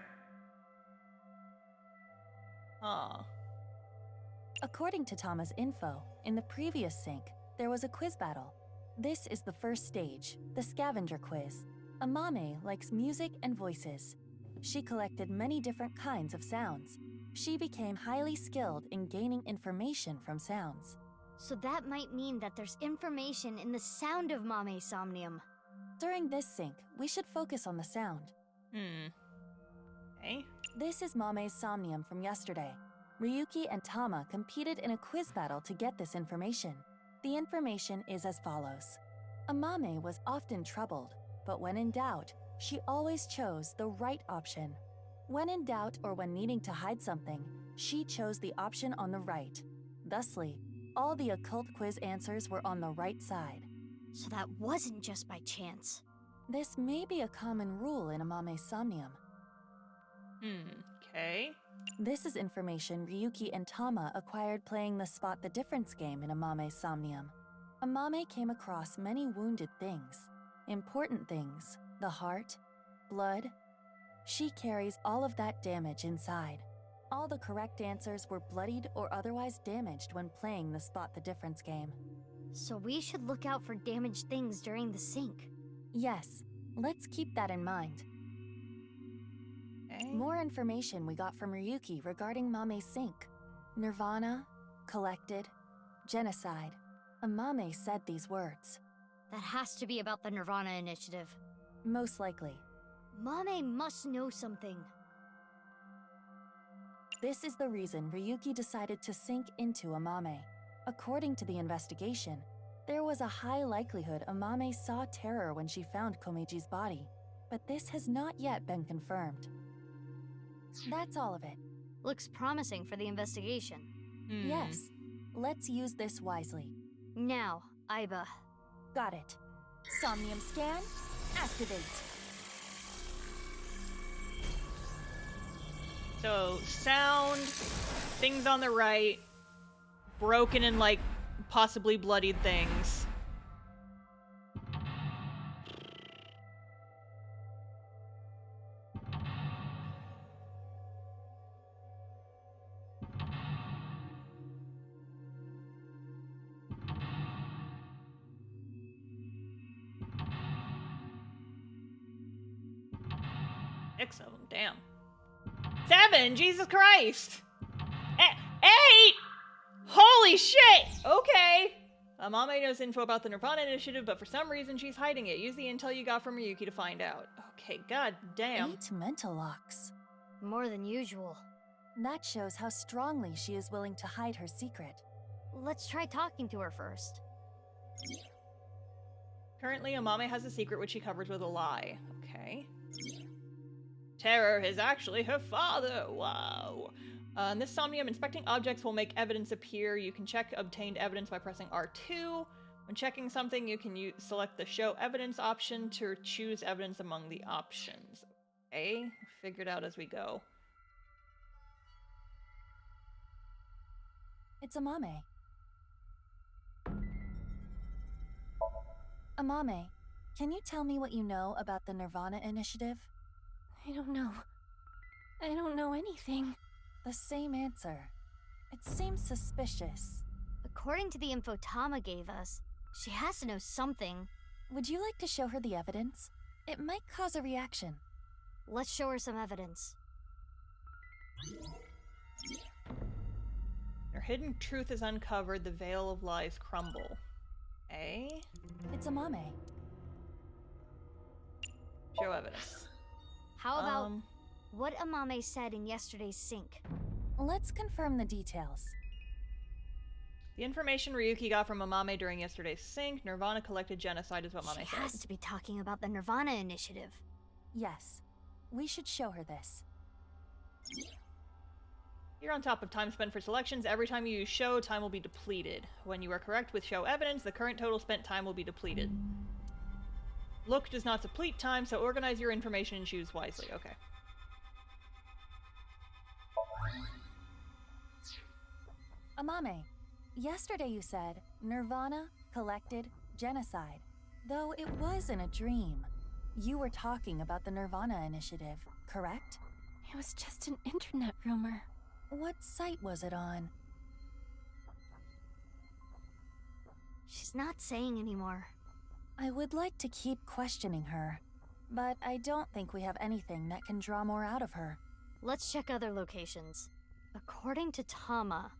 According to Tama's info, in the previous sync, there was a quiz battle. This is the first stage, the scavenger quiz. Amame likes music and voices. She collected many different kinds of sounds. She became highly skilled in gaining information from sounds. So that might mean that there's information in the sound of Mame's Somnium. During this sync, we should focus on the sound. Okay. This is Mame's Somnium from yesterday. Ryuki and Tama competed in a quiz battle to get this information. The information is as follows. Amame was often troubled, but when in doubt, she always chose the right option. When in doubt or when needing to hide something, she chose the option on the right. Thusly, all the occult quiz answers were on the right side. So that wasn't just by chance. This may be a common rule in Amame's Somnium. Okay. This is information Ryuki and Tama acquired playing the Spot the Difference game in Amame's Somnium. Amame came across many wounded things. Important things, the heart, blood. She carries all of that damage inside. All the correct answers were bloodied or otherwise damaged when playing the Spot the Difference game. So we should look out for damaged things during the sync. Yes, let's keep that in mind. Okay. More information we got from Ryuki regarding Mame's sync. Nirvana, collected, genocide. Amame said these words. That has to be about the Nirvana initiative. Most likely. Mame must know something. This is the reason Ryuki decided to sink into Amame. According to the investigation, there was a high likelihood Amame saw terror when she found Komeji's body, but this has not yet been confirmed. That's all of it. Looks promising for the investigation. Yes. Let's use this wisely. Now, Aiba. Got it. Somnium scan, activate. So, sound, things on the right, broken and, like, possibly bloodied things. Six of them, damn. 7! Jesus Christ! 8! Holy shit! Okay. Amame knows info about the Nirvana initiative, but for some reason she's hiding it. Use the intel you got from Ryuki to find out. Okay, god damn. 8 mental locks. More than usual. That shows how strongly she is willing to hide her secret. Let's try talking to her first. Currently, Amame has a secret which she covers with a lie. Okay. Terror is actually her father. Wow. In this Somnium, inspecting objects will make evidence appear. You can check obtained evidence by pressing R2. When checking something, you can select the Show Evidence option to choose evidence among the options. Okay, figure it out as we go. It's Amame. Amame, can you tell me what you know about the Nirvana initiative? I don't know. I don't know anything. The same answer. It seems suspicious. According to the info Tama gave us, she has to know something. Would you like to show her the evidence? It might cause a reaction. Let's show her some evidence. Her hidden truth is uncovered, the veil of lies crumble. Eh? It's Amame. Show evidence. How about what Amame said in yesterday's sync? Let's confirm the details. The information Ryuki got from Amame during yesterday's sync, Nirvana collected genocide is what Amame said. She has to be talking about the Nirvana initiative. Yes. We should show her this. You're on top of time spent for selections. Every time you use show, time will be depleted. When you are correct with show evidence, the current total spent time will be depleted. Look does not deplete time, so organize your information and choose wisely. Okay. Amame, yesterday you said Nirvana, collected, genocide. Though it was in a dream. You were talking about the Nirvana initiative, correct? It was just an internet rumor. What site was it on? She's not saying anymore. I would like to keep questioning her, but I don't think we have anything that can draw more out of her. Let's check other locations. According to Tama,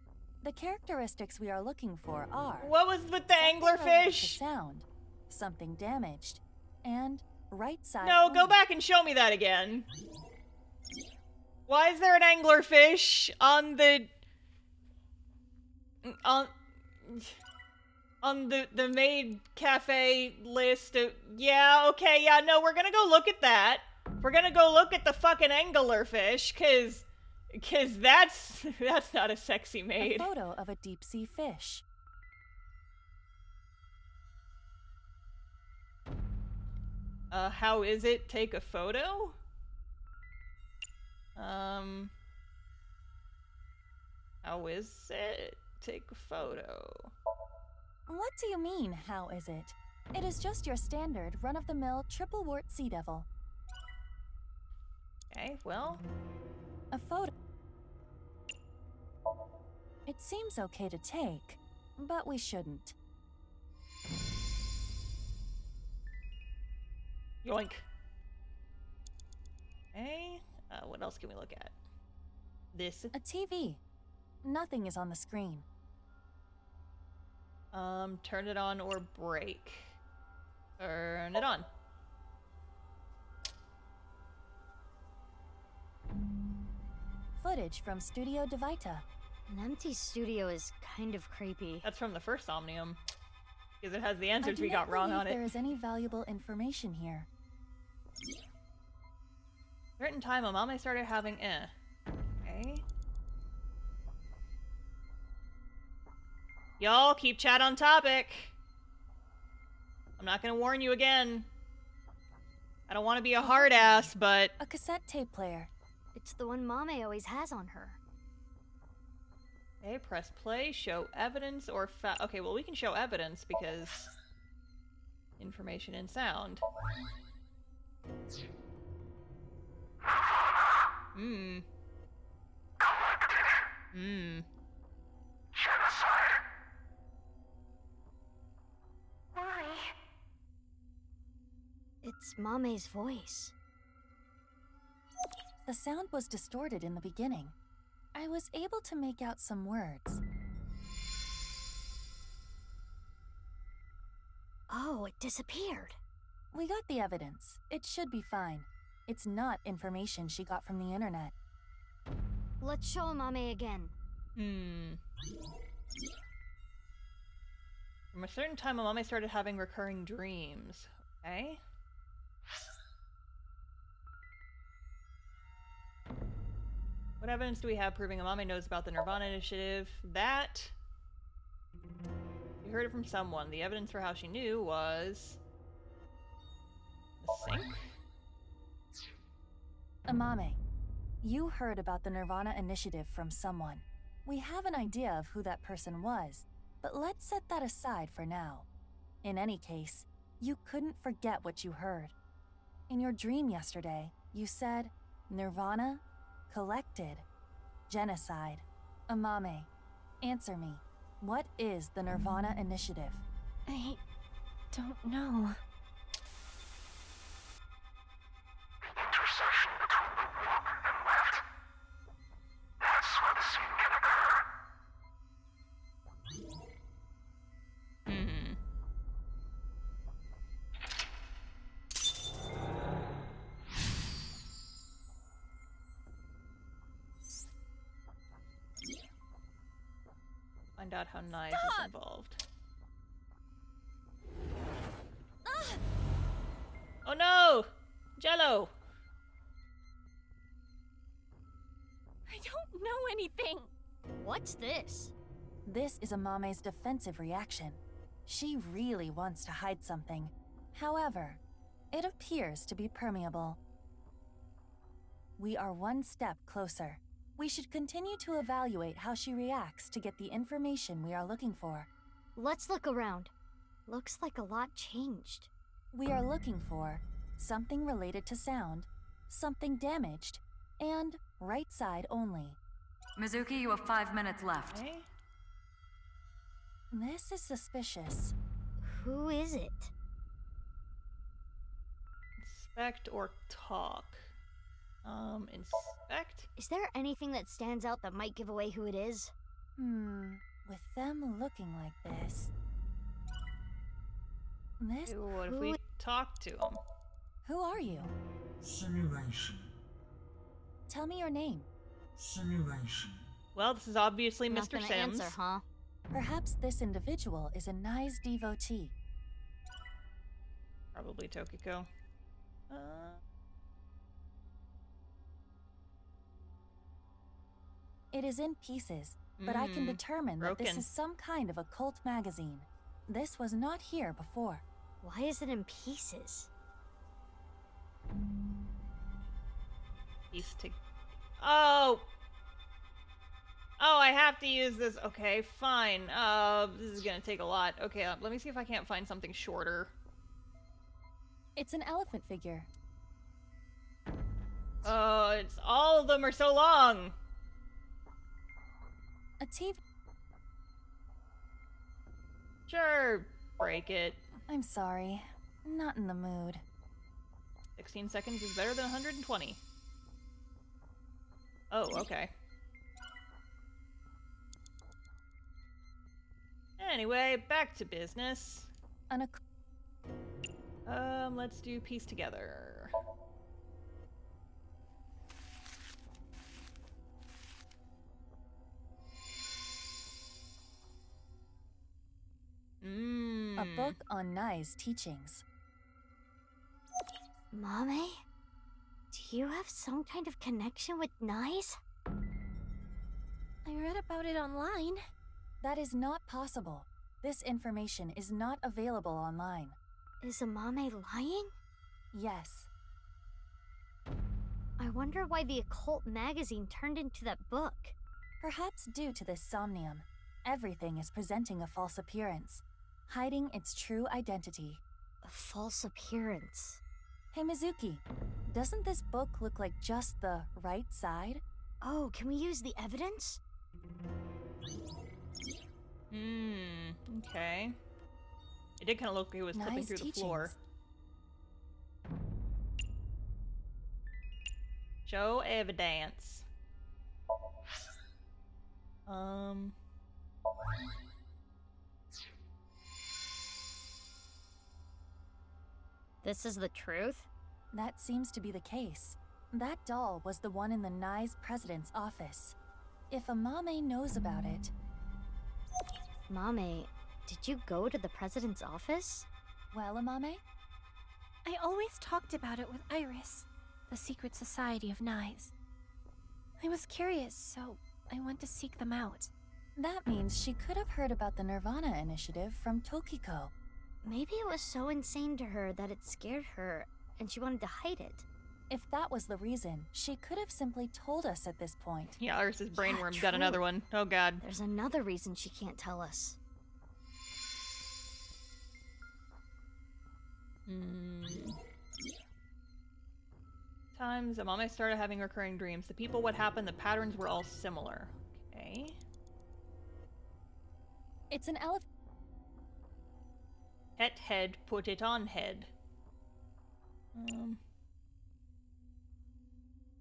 the characteristics we are looking for are... What was with the anglerfish? Sound, something damaged, and right side... No, go back and show me that again. Why is there an anglerfish on the... On the maid cafe list of... Yeah, okay, yeah, no, we're gonna go look at that. We're gonna go look at the fucking anglerfish, cause Because that's not a sexy A maid. photo of a deep-sea fish. How is it? Take a photo? How is it? Take a photo. What do you mean, how is it? It is just your standard, run-of-the-mill, triple-wart sea devil. Okay, well... A photo. It seems okay to take, but we shouldn't. Yoink. Okay, what else can we look at? This. A TV. Nothing is on the screen. Turn it on or break. Turn it on. Footage from Studio DeVita. An empty studio is kind of creepy. That's from the first Somnium. Because it has the I answers do we not got wrong believe on it. there is any valuable information here. Certain time, Amame started having Okay. Y'all, keep chat on topic. I'm not gonna warn you again. I don't want to be a hard ass, but... A cassette tape player. It's the one Mame always has on her. Okay, press play, show evidence, or okay, well, we can show evidence because... information and sound. Hmm. Hmm. Genocide. Why? It's Mame's voice. The sound was distorted in the beginning. I was able to make out some words. Oh, it disappeared. We got the evidence. It should be fine. It's not information she got from the internet. Let's show Mame again. From a certain time, Amame started having recurring dreams. Okay. What evidence do we have proving Amame knows about the Nirvana initiative? That... you heard it from someone. The evidence for how she knew was... the sink? Amame, you heard about the Nirvana initiative from someone. We have an idea of who that person was, but let's set that aside for now. In any case, you couldn't forget what you heard. In your dream yesterday, you said, Nirvana, collected, genocide. Amame, answer me. What is the Nirvana initiative? I don't know. Intersection between the warp and left. That's where the scene can occur. Find out how knives is involved. Oh no! Jello! I don't know anything. What's this? This is Amame's defensive reaction. She really wants to hide something. However, it appears to be permeable. We are one step closer. We should continue to evaluate how she reacts to get the information we are looking for. Let's look around. Looks like a lot changed. We are looking for something related to sound, something damaged, and right side only. Mizuki, you have 5 minutes left. Okay. This is suspicious. Who is it? Inspect or talk? Inspect? Is there anything that stands out that might give away who it is? With them looking like this. What if we talk to him? Who are you? Simulation. Tell me your name. Simulation. Well, this is obviously Not Mr. gonna Sims. answer, huh? Perhaps this individual is a Nai's devotee. Probably Tokiko. It is in pieces, but I can determine that this broken. is some kind of occult magazine. This was not here before. Why is it in pieces? Piece to... Oh! Oh, I have to use this. Okay, fine. This is gonna take a lot. Okay, let me see if I can't find something shorter. It's an elephant figure. Oh, it's all of them are so long. A TV. Sure, break it. I'm sorry. Not in the mood. 16 seconds is better than 120. Oh, okay. Anyway, back to business. Let's do piece together. A book on Nai's teachings. Amame? Do you have some kind of connection with Nai's? I read about it online. That is not possible. This information is not available online. Is Amame lying? Yes. I wonder why the occult magazine turned into that book. Perhaps due to this Somnium, everything is presenting a false appearance, hiding its true identity. A false appearance? Hey Mizuki, doesn't this book look like just the right side? Oh, can we use the evidence? Okay. It did kind of look like it was slipping through the floor. Show evidence. This is the truth? That seems to be the case. That doll was the one in the Nai's president's office. If Amame knows about it... Amame, did you go to the president's office? Well, Amame? I always talked about it with Iris, the secret society of Nai's. I was curious, so I went to seek them out. That means she could have heard about the Nirvana initiative from Tokiko. Maybe it was so insane to her that it scared her, and she wanted to hide it. If that was the reason, she could have simply told us at this point. Yeah, Iris's brainworm got true. another one. Oh god. There's another reason she can't tell us. Times Amame started having recurring dreams. The people, what happened, the patterns were all similar. Okay. It's an elephant. Het head, put it on head.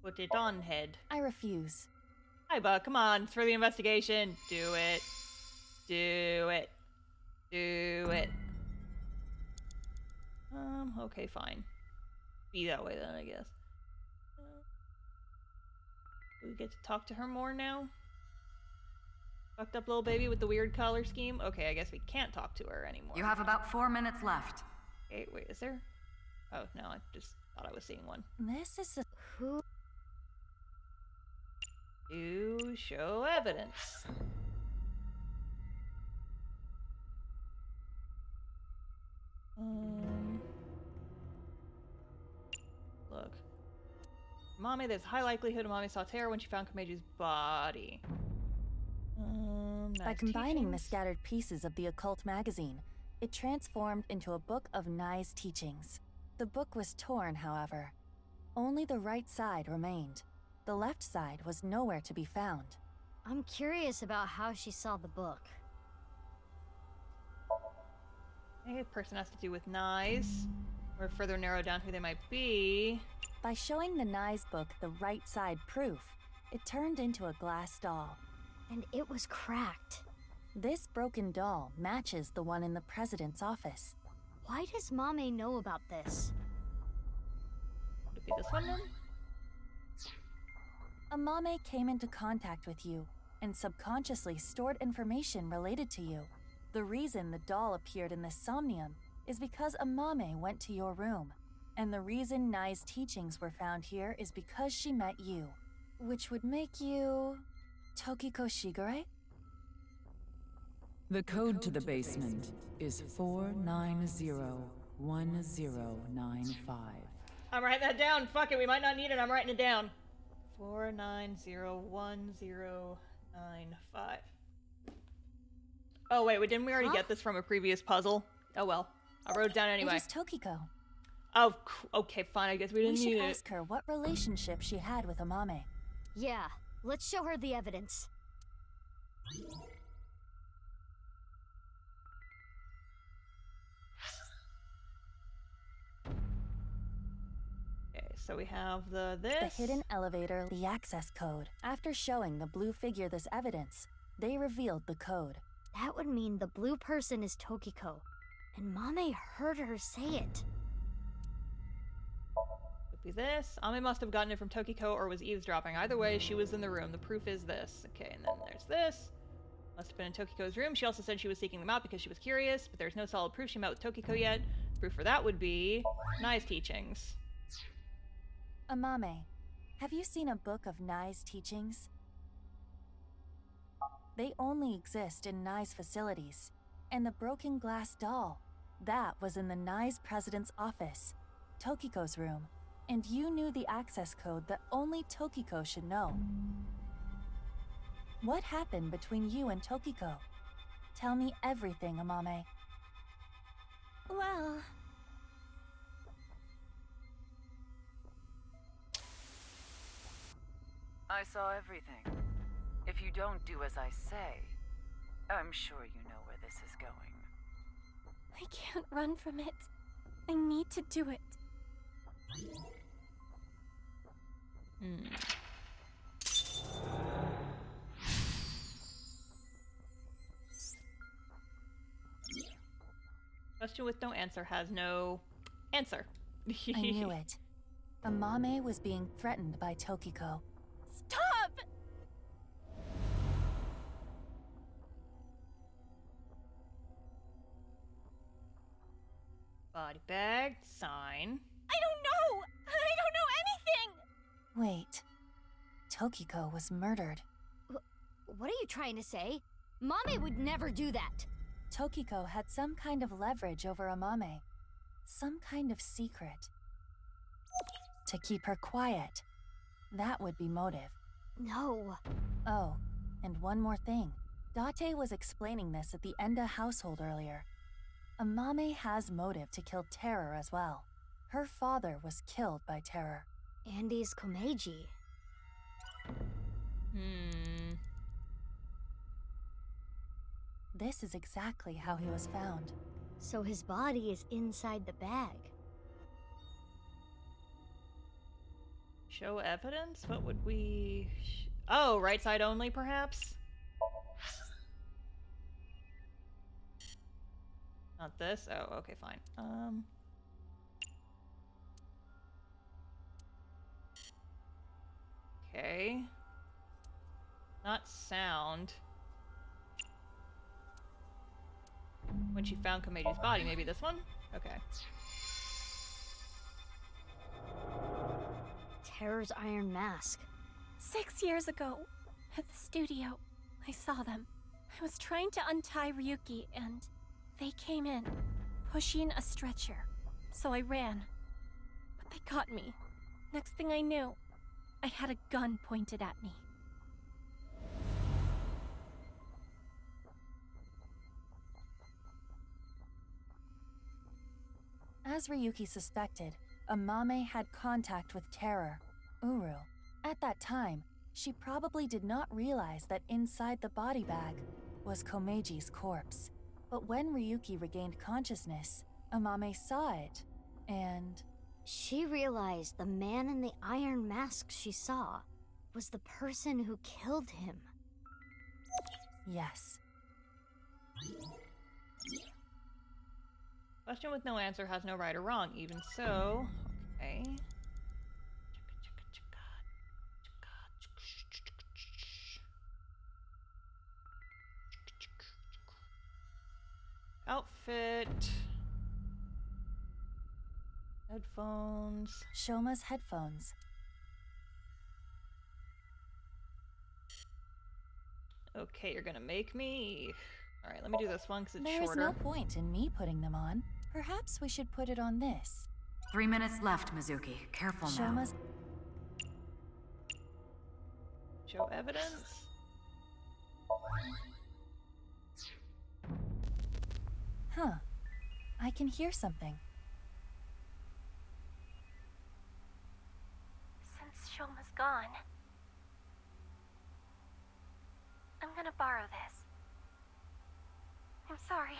Put it on head. I refuse. Hi, Buck. Come on. It's for the investigation. Do it. Do it. Do it. Okay, fine. Be that way then, I guess. Do we get to talk to her more now? Fucked up little baby with the weird color scheme? Okay, I guess we can't talk to her anymore. You have about 4 minutes left. Okay, wait, is there? Oh, no, I just thought I was seeing one. This is a... Who? To show evidence. Look. Amame, there's a high likelihood Amame saw terror when she found Kameju's body. By combining the scattered pieces of the occult magazine, it transformed into a book of Nai's teachings. The book was torn, however. Only the right side remained. The left side was nowhere to be found. I'm curious about how she saw the book. Maybe the person has to do with Nai's, or further narrow down who they might be. By showing the Nai's book the right side proof, it turned into a glass doll. And it was cracked. This broken doll matches the one in the president's office. Why does Mame know about this? Would it be this one then? Amame came into contact with you and subconsciously stored information related to you. The reason the doll appeared in the Somnium is because Amame went to your room. And the reason Nai's teachings were found here is because she met you. Which would make you... Tokiko Shigure? The code to the basement is 4901095. I'm writing that down. Fuck it, we might not need it. I'm writing it down. 4901095. Oh wait, didn't we already get this from a previous puzzle? Oh well, I wrote it down anyway. It is Tokiko. Oh, okay, fine. I guess we didn't need it. We should ask her what relationship she had with Amame. Yeah, let's show her the evidence. Okay, so we have this. The hidden elevator, the access code. After showing the blue figure this evidence, they revealed the code. That would mean the blue person is Tokiko, and Mame heard her say it. Could be this. Ame must have gotten it from Tokiko or was eavesdropping. Either way, she was in the room. The proof is this. Okay, and then there's this. Must have been in Tokiko's room. She also said she was seeking them out because she was curious, but there's no solid proof she met with Tokiko yet. Proof for that would be Nai's teachings. Amame, have you seen a book of Nai's teachings? They only exist in Nai's facilities. And the broken glass doll, that was in the Nai's president's office, Tokiko's room. And you knew the access code that only Tokiko should know. What happened between you and Tokiko? Tell me everything, Amame. Well... I saw everything. If you don't do as I say, I'm sure you know where this is going. I can't run from it. I need to do it. Question with no answer has no answer. I knew it. Amame was being threatened by Tokiko. Stop! Body bag, sign. I don't know! I don't know anything! Wait. Tokiko was murdered. What are you trying to say? Mame would never do that. Tokiko had some kind of leverage over Amame. Some kind of secret. To keep her quiet. That would be motive. No. Oh, and one more thing. Date was explaining this at the Enda household earlier. Amame has motive to kill Terror as well. Her father was killed by Terror. Andy's Komeiji. This is exactly how he was found. So his body is inside the bag. Show evidence? What would we... Oh, right side only, perhaps? Not this? Oh, okay, fine. Okay. Not sound. When she found Komeiji's body, maybe this one? Okay. Terror's iron mask. 6 years ago, at the studio, I saw them. I was trying to untie Ryuki, and they came in, pushing a stretcher. So I ran. But they caught me. Next thing I knew, I had a gun pointed at me. As Ryuki suspected, Amame had contact with Terror, Uru. At that time, she probably did not realize that inside the body bag was Komeiji's corpse. But when Ryuki regained consciousness, Amame saw it, and... She realized the man in the iron mask she saw was the person who killed him. Yes. Question with no answer has no right or wrong. Even so, okay. Outfit. Headphones. Shoma's headphones. Okay, you're gonna make me... Alright, let me do this one because it's There is shorter. no point in me putting them on. Perhaps we should put it on this. 3 minutes left, Mizuki. Careful now. Shoma's... Show evidence? Huh. I can hear something. Since Shoma's gone, I'm gonna borrow this. I'm sorry.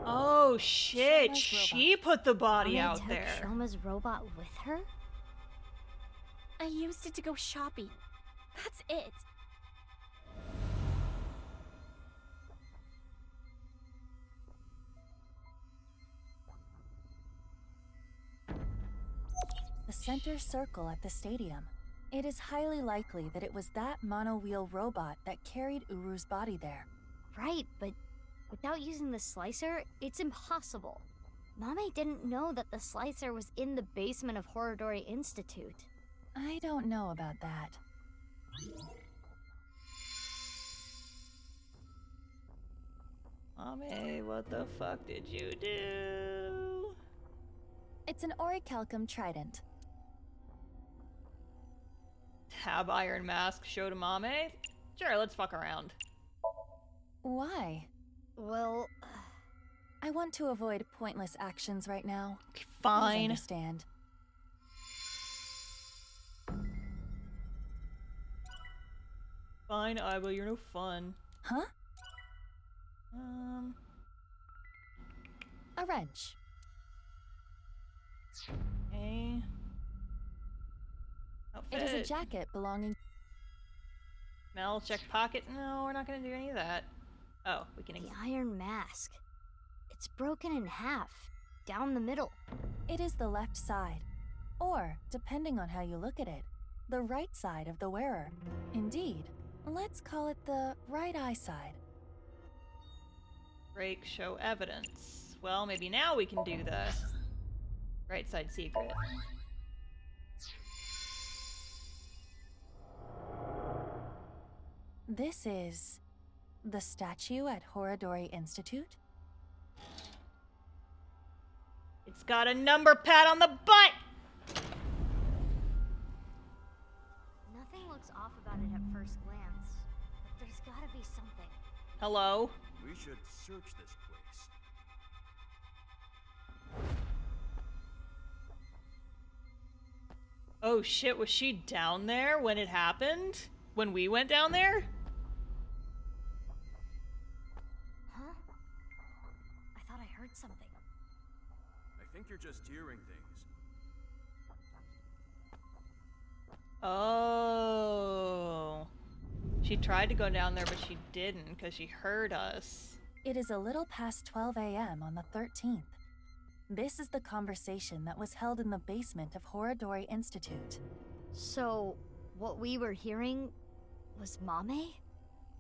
Oh shit, Shoma's she put the body Amame out took there. Shoma's robot with her? I used it to go shopping. That's it. The center circle at the stadium. It is highly likely that it was that mono-wheel robot that carried Uru's body there. Right, but without using the slicer, it's impossible. Mame didn't know that the slicer was in the basement of Horodori Institute. I don't know about that. Amame, what the fuck did you do? It's an orichalcum trident. Tab iron mask showed Amame? Sure, let's fuck around. Why? Well, I want to avoid pointless actions right now. Fine. Please understand. Fine, Iva, you're no fun. Huh? A wrench. Okay. It is a Outfit. jacket belonging... Smell, check pocket. No, we're not gonna do any of that. Oh, we can... the iron mask. It's broken in half, down the middle. It is the left side. Or, depending on how you look at it, the right side of the wearer. Indeed, let's call it the right eye side. Break, show evidence. Well, maybe now we can do the right side secret. This is... the statue at Horodori Institute? It's got a number pad on the butt! Nothing looks off about it at first glance, but there's gotta be something. Hello? We should search this place. Oh shit, was she down there when it happened? When we went down there? Huh? I thought I heard something. I think you're just hearing things. Oh. She tried to go down there, but she didn't because she heard us. It is a little past 12 a.m. on the 13th. This is the conversation that was held in the basement of Horodori Institute. So, what we were hearing was Mame?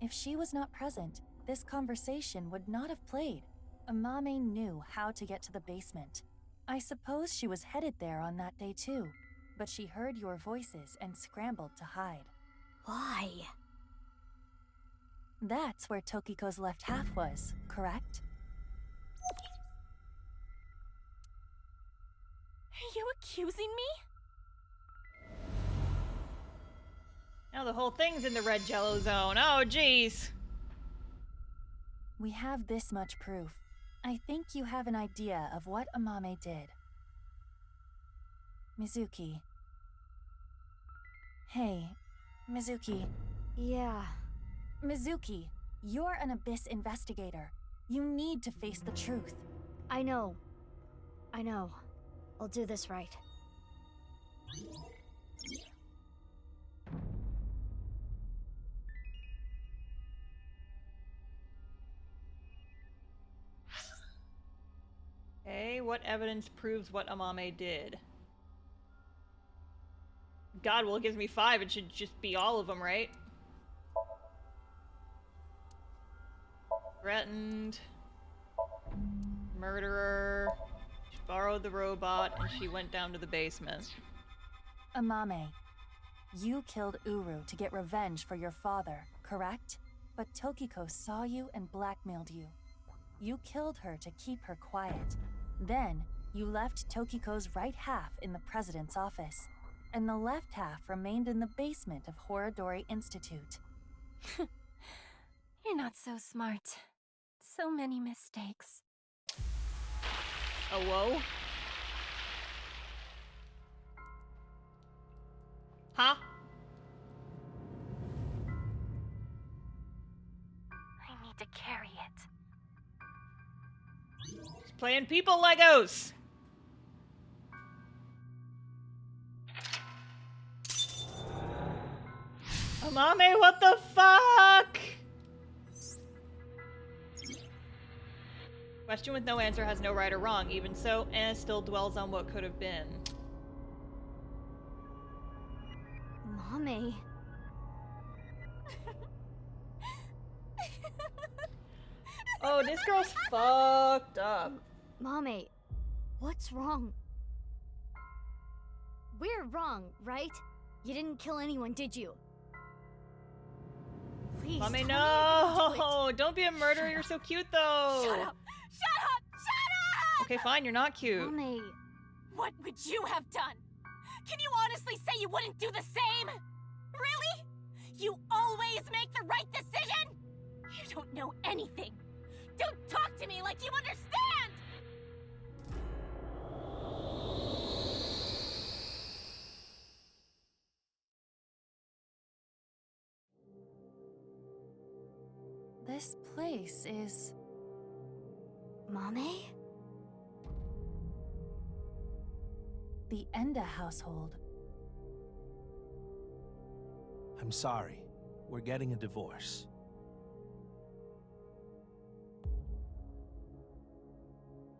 If she was not present, this conversation would not have played. Amame knew how to get to the basement. I suppose she was headed there on that day too, but she heard your voices and scrambled to hide. Why? That's where Tokiko's left half was, correct? Are you accusing me? Now the whole thing's in the red jello zone. Oh, jeez. We have this much proof. I think you have an idea of what Amame did. Mizuki. Hey, Mizuki. Yeah. Mizuki, you're an Abyss investigator. You need to face the truth. I know. I know. I'll do this right. Okay, what evidence proves what Amame did? God, well, it gives me 5. It should just be all of them, right? Threatened. Murderer. She borrowed the robot, and she went down to the basement. Amame, You killed Uru to get revenge for your father, correct? But Tokiko saw you and blackmailed you. You killed her to keep her quiet. Then, you left Tokiko's right half in the president's office, and the left half remained in the basement of Horodori Institute. You're not so smart. So many mistakes. Oh, whoa. Huh? I need to carry it. He's playing people Legos. Amame, what the fuck? Question with no answer has no right or wrong. Even so, Anna still dwells on what could have been. Amame. Oh, this girl's fucked up. Amame, what's wrong? We're wrong, right? You didn't kill anyone, did you? Please, Amame, tell me no! Don't be a murderer, you're so cute though! Shut up! Shut up! Shut up! Okay, fine, you're not cute. Amame. What would you have done? Can you honestly say you wouldn't do the same? Really? You always make the right decision? You don't know anything. Don't talk to me like you understand! This place is... Amame? the Enda household. I'm sorry. We're getting a divorce.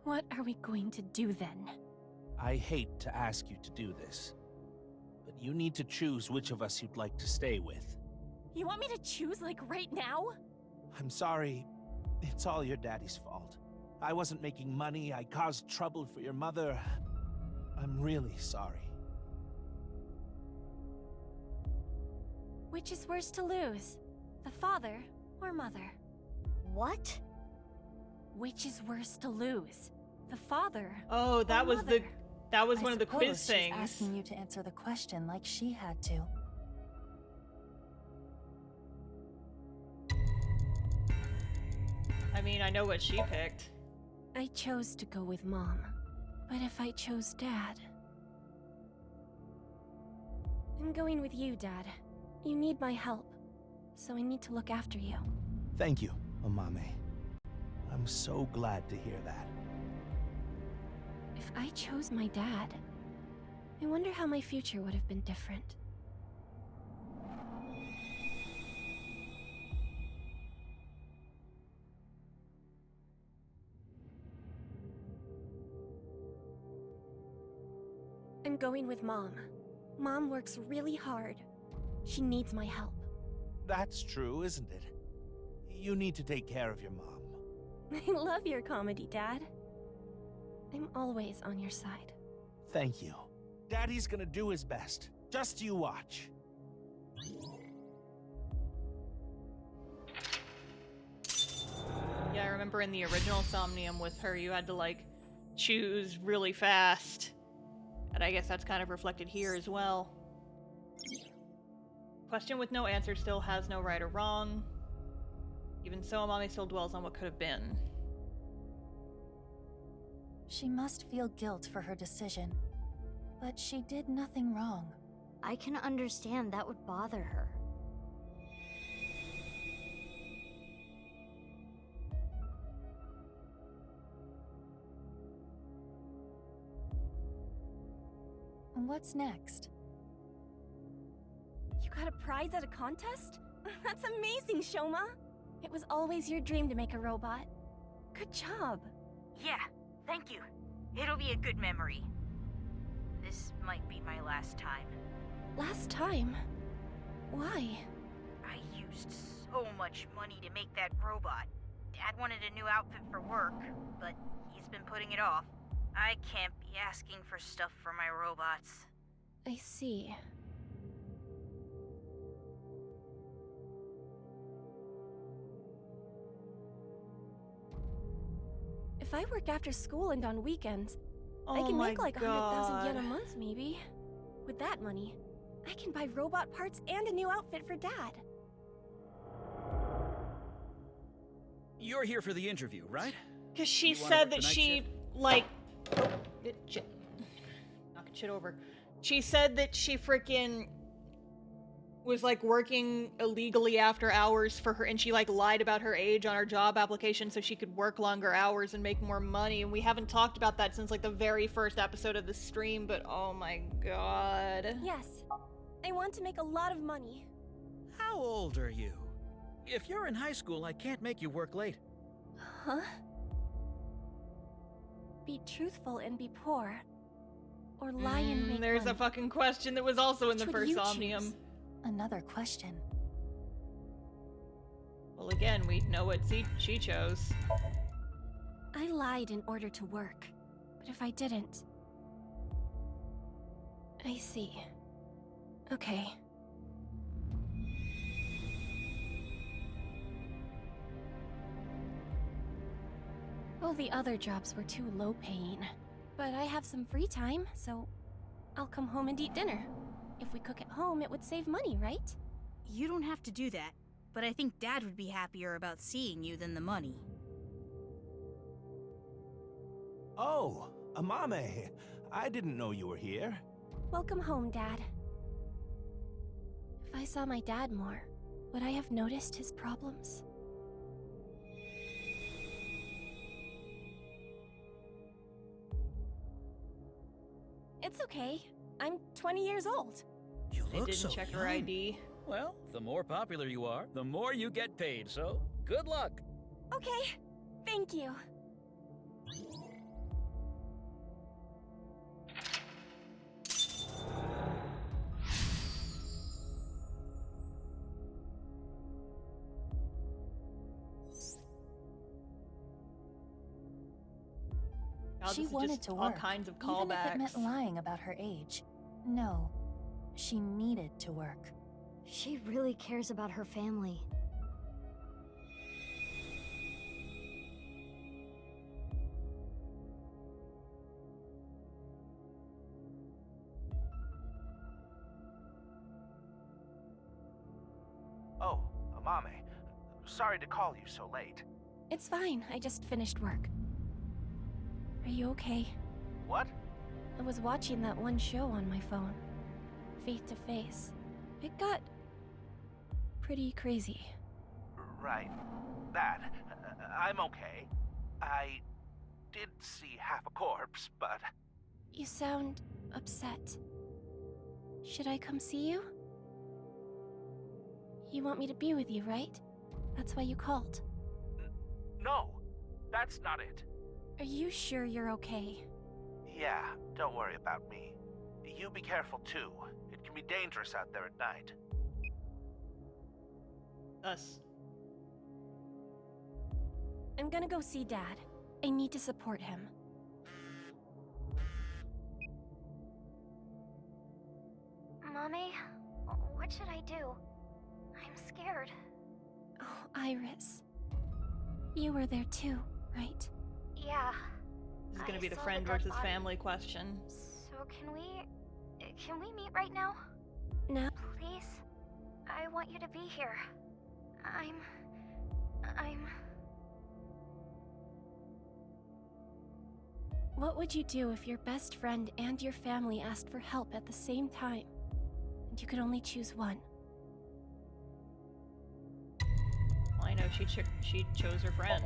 What are we going to do then? I hate to ask you to do this, but you need to choose which of us you'd like to stay with. You want me to choose, like, right now? I'm sorry. It's all your daddy's fault. I wasn't making money. I caused trouble for your mother. I'm really sorry. Which is worse to lose? The father or mother? What? Which is worse to lose? The father Oh, that or was mother? that was I one of the quiz suppose things. She's asking you to answer the question like she had to. I mean, I know what she picked. I chose to go with Mom. But if I chose Dad... I'm going with you, Dad. You need my help. So I need to look after you. Thank you, Amame. I'm so glad to hear that. If I chose my dad, I wonder how my future would have been different. I'm going with Mom. Mom works really hard. She needs my help. That's true, isn't it? You need to take care of your mom. I love your comedy, Dad. I'm always on your side. Thank you. Daddy's gonna do his best. Just you watch. Yeah, I remember in the original Somnium with her, you had to, like, choose really fast. And I guess that's kind of reflected here as well. Question with no answer still has no right or wrong. Even so, Amame still dwells on what could have been. She must feel guilt for her decision. But she did nothing wrong. I can understand that would bother her. What's next? You got a prize at a contest? That's amazing, Shoma! It was always your dream to make a robot. Good job. Yeah, thank you. It'll be a good memory. This might be my last time. Last time? Why? I used so much money to make that robot. Dad wanted a new outfit for work, but he's been putting it off. I can't be asking for stuff for my robots. I see. If I work after school and on weekends, I Oh can my make like 100,000 yen a God. month, maybe. With that money, I can buy robot parts and a new outfit for Dad. You're here for the interview, right? Because she You wanna said work that the night she, shift? like... Oh, shit. Knocking shit over. She said that she freaking was, like, working illegally after hours for her, and she, like, lied about her age on her job application so she could work longer hours and make more money, and we haven't talked about that since, like, the very first episode of the stream, but oh my god. Yes. I want to make a lot of money. How old are you? If you're in high school, I can't make you work late. Huh? Be truthful and be poor. Or lie and make There's money. a fucking question that was also in the Which would first you Somnium. choose? Another question. Well, again, we know what she chose. I lied in order to work. But if I didn't... I see. Okay. Well, the other jobs were too low paying. But I have some free time, so I'll come home and eat dinner. If we cook at home, it would save money, right? You don't have to do that, but I think Dad would be happier about seeing you than the money. Oh, Amame. I didn't know you were here. Welcome home, Dad. If I saw my dad more, would I have noticed his problems? It's okay. I'm 20 years old. You They look didn't so check young. her ID. Well, the more popular you are, the more you get paid, so good luck. Okay, thank you. God, She this is wanted just to all work, kinds of even if it meant callbacks. lying about her age. No, she needed to work. She really cares about her family. Oh, Amame. Sorry to call you so late. It's fine, I just finished work. Are you okay? What? I was watching that one show on my phone. Face to Face. It got... pretty crazy. Right. That. I'm okay. I did see half a corpse, but... You sound upset. Should I come see you? You want me to be with you, right? That's why you called. No, that's not it. Are you sure you're okay? Yeah, don't worry about me. You be careful too. It can be dangerous out there at night. Us. I'm gonna go see Dad. I need to support him. Mommy, what should I do? I'm scared. Oh, Iris. You were there too, right? Yeah. This is gonna I be the saw friend dead versus body. family question. So can we meet right now? No. Please? I want you to be here. I'm... What would you do if your best friend and your family asked for help at the same time, and you could only choose one? Well, I know she chose her friend.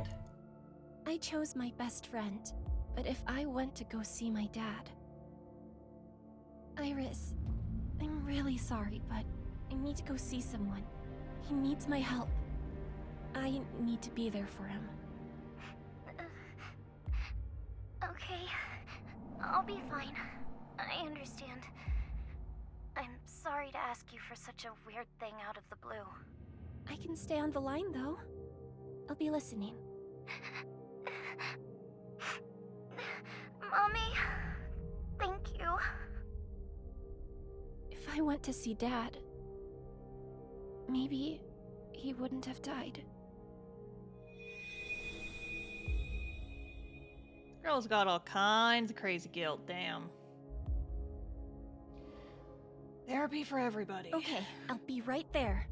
I chose my best friend, but if I went to go see my dad... Iris, I'm really sorry, but I need to go see someone. He needs my help. I need to be there for him. Okay. I'll be fine. I understand. I'm sorry to ask you for such a weird thing out of the blue. I can stay on the line, though. I'll be listening. Mommy, thank you. If I went to see Dad, maybe he wouldn't have died. Girl's got all kinds of crazy guilt, damn. Therapy for everybody. Okay, I'll be right there.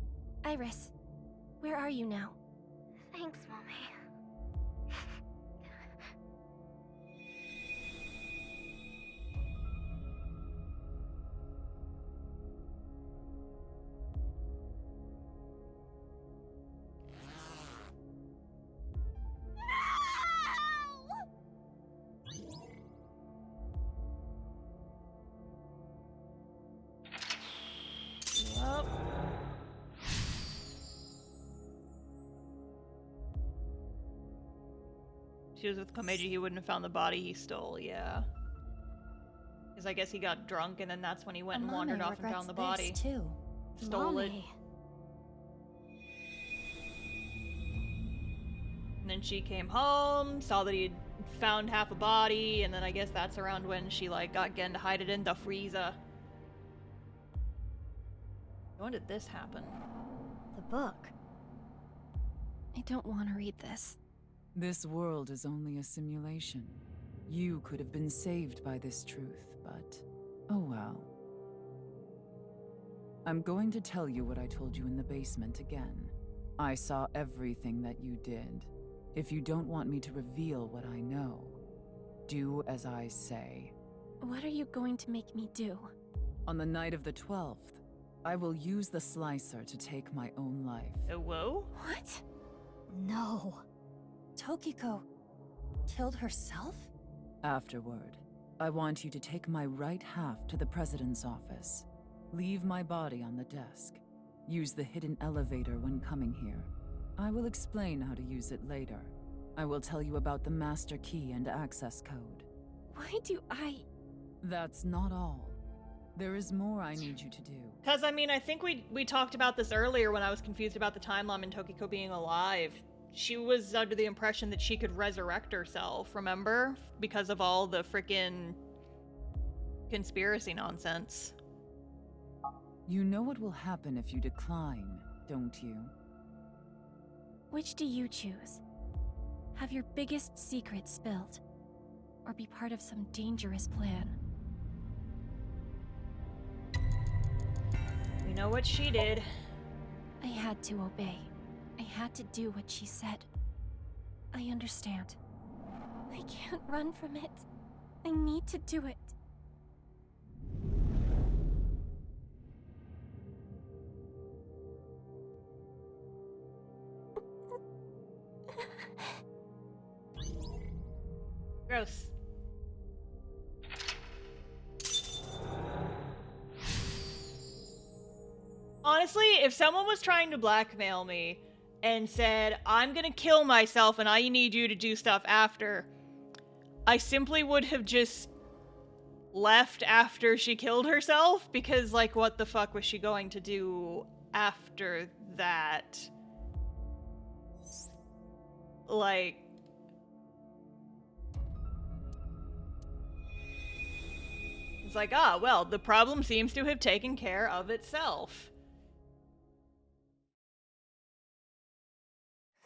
Iris, where are you now? Thanks, Mommy. Yup. She was with Komeiji, he wouldn't have found the body he stole, yeah. Because I guess he got drunk and then that's when he went and Amame wandered off and found the body. regrets this, too. Stole it. Amame. And then she came home, saw that he'd found half a body, and then I guess that's around when she like got Gen to hide it in the freezer. When did this happen? The book. I don't want to read this. This world is only a simulation. You could have been saved by this truth, but oh well. I'm going to tell you what I told you in the basement again. I saw everything that you did. If you don't want me to reveal what I know, do as I say. What are you going to make me do? On the night of the 12th, I will use the slicer to take my own life. Whoa? What? No. Tokiko killed herself? Afterward, I want you to take my right half to the president's office. Leave my body on the desk. Use the hidden elevator when coming here. I will explain how to use it later. I will tell you about the master key and access code. Why do I... That's not all. There is more I need you to do. Because, I mean, I think we talked about this earlier when I was confused about the timeline and Tokiko being alive. She was under the impression that she could resurrect herself, remember? Because of all the frickin' conspiracy nonsense. You know what will happen if you decline, don't you? Which do you choose? Have your biggest secret spilled? Or be part of some dangerous plan? We know what she did. I had to obey. I had to do what she said. I understand. I can't run from it. I need to do it. Gross. Honestly, if someone was trying to blackmail me and said, I'm gonna kill myself and I need you to do stuff after, I simply would have just left after she killed herself, because, like, what the fuck was she going to do after that? Like... It's like, ah, well, the problem seems to have taken care of itself.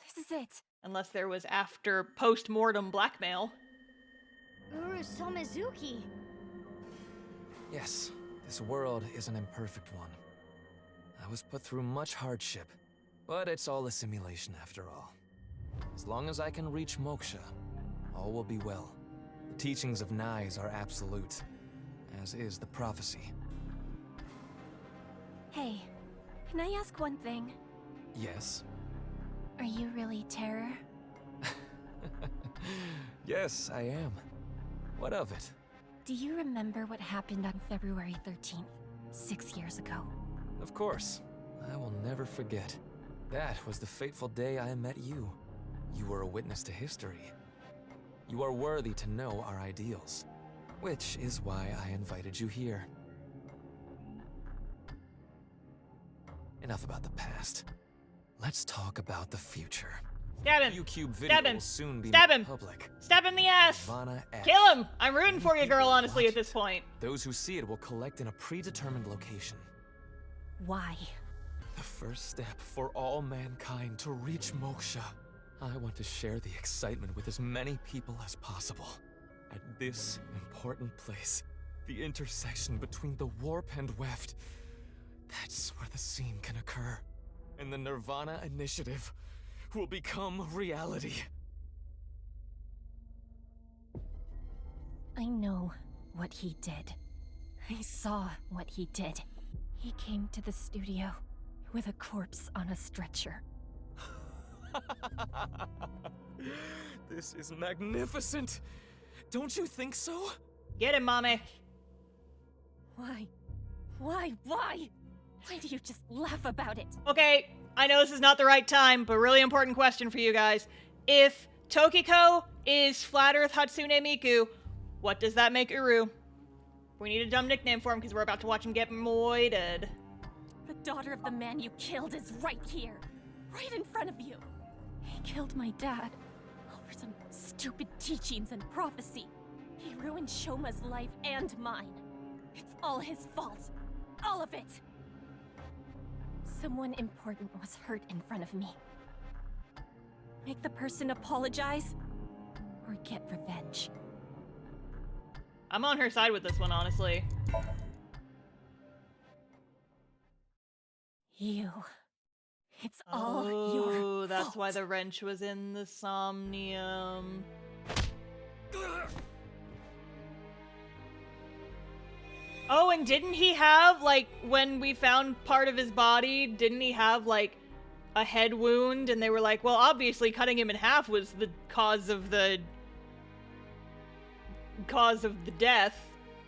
This is it. Unless there was after post-mortem blackmail. Uru Somizuki. Yes, this world is an imperfect one. I was put through much hardship, but it's all a simulation after all. As long as I can reach moksha, all will be well. The teachings of Nais are absolute, as is the prophecy. Hey, can I ask one thing? Yes? Are you really Terror? Yes, I am. What of it? Do you remember what happened on February 13th, 6 years ago? Of course. I will never forget. That was the fateful day I met you. You were a witness to history. You are worthy to know our ideals, which is why I invited you here. Enough about the past. Let's talk about the future. Stab him! U-Cube Stab video him! will soon be Stab made him! public. Stab him in the ass! Nirvana X. Kill him! I'm rooting for you, girl, honestly, at this point. Those who see it will collect in a predetermined location. Why? The first step for all mankind to reach moksha. I want to share the excitement with as many people as possible. At this important place, the intersection between the warp and weft, that's where the scene can occur. And the Nirvana initiative will become reality. I know what he did. I saw what he did. He came to the studio with a corpse on a stretcher. This is magnificent! Don't you think so? Get him, Amame. Why? Why? Why? Why do you just laugh about it? Okay, I know this is not the right time, but really important question for you guys. If Tokiko is Flat Earth Hatsune Miku, what does that make Uru? We need a dumb nickname for him because we're about to watch him get moited. The daughter of the man you killed is right here. Right in front of you. He killed my dad. Over some stupid teachings and prophecy. He ruined Shoma's life and mine. It's all his fault. All of it. Someone important was hurt in front of me. Make the person apologize, or get revenge. I'm on her side with this one, honestly. You. It's all your Oh, that's fault. why the wrench was in the Somnium. Oh, and didn't he have, like, when we found part of his body, didn't he have, like, a head wound? And they were like, well, obviously cutting him in half was the cause of the death,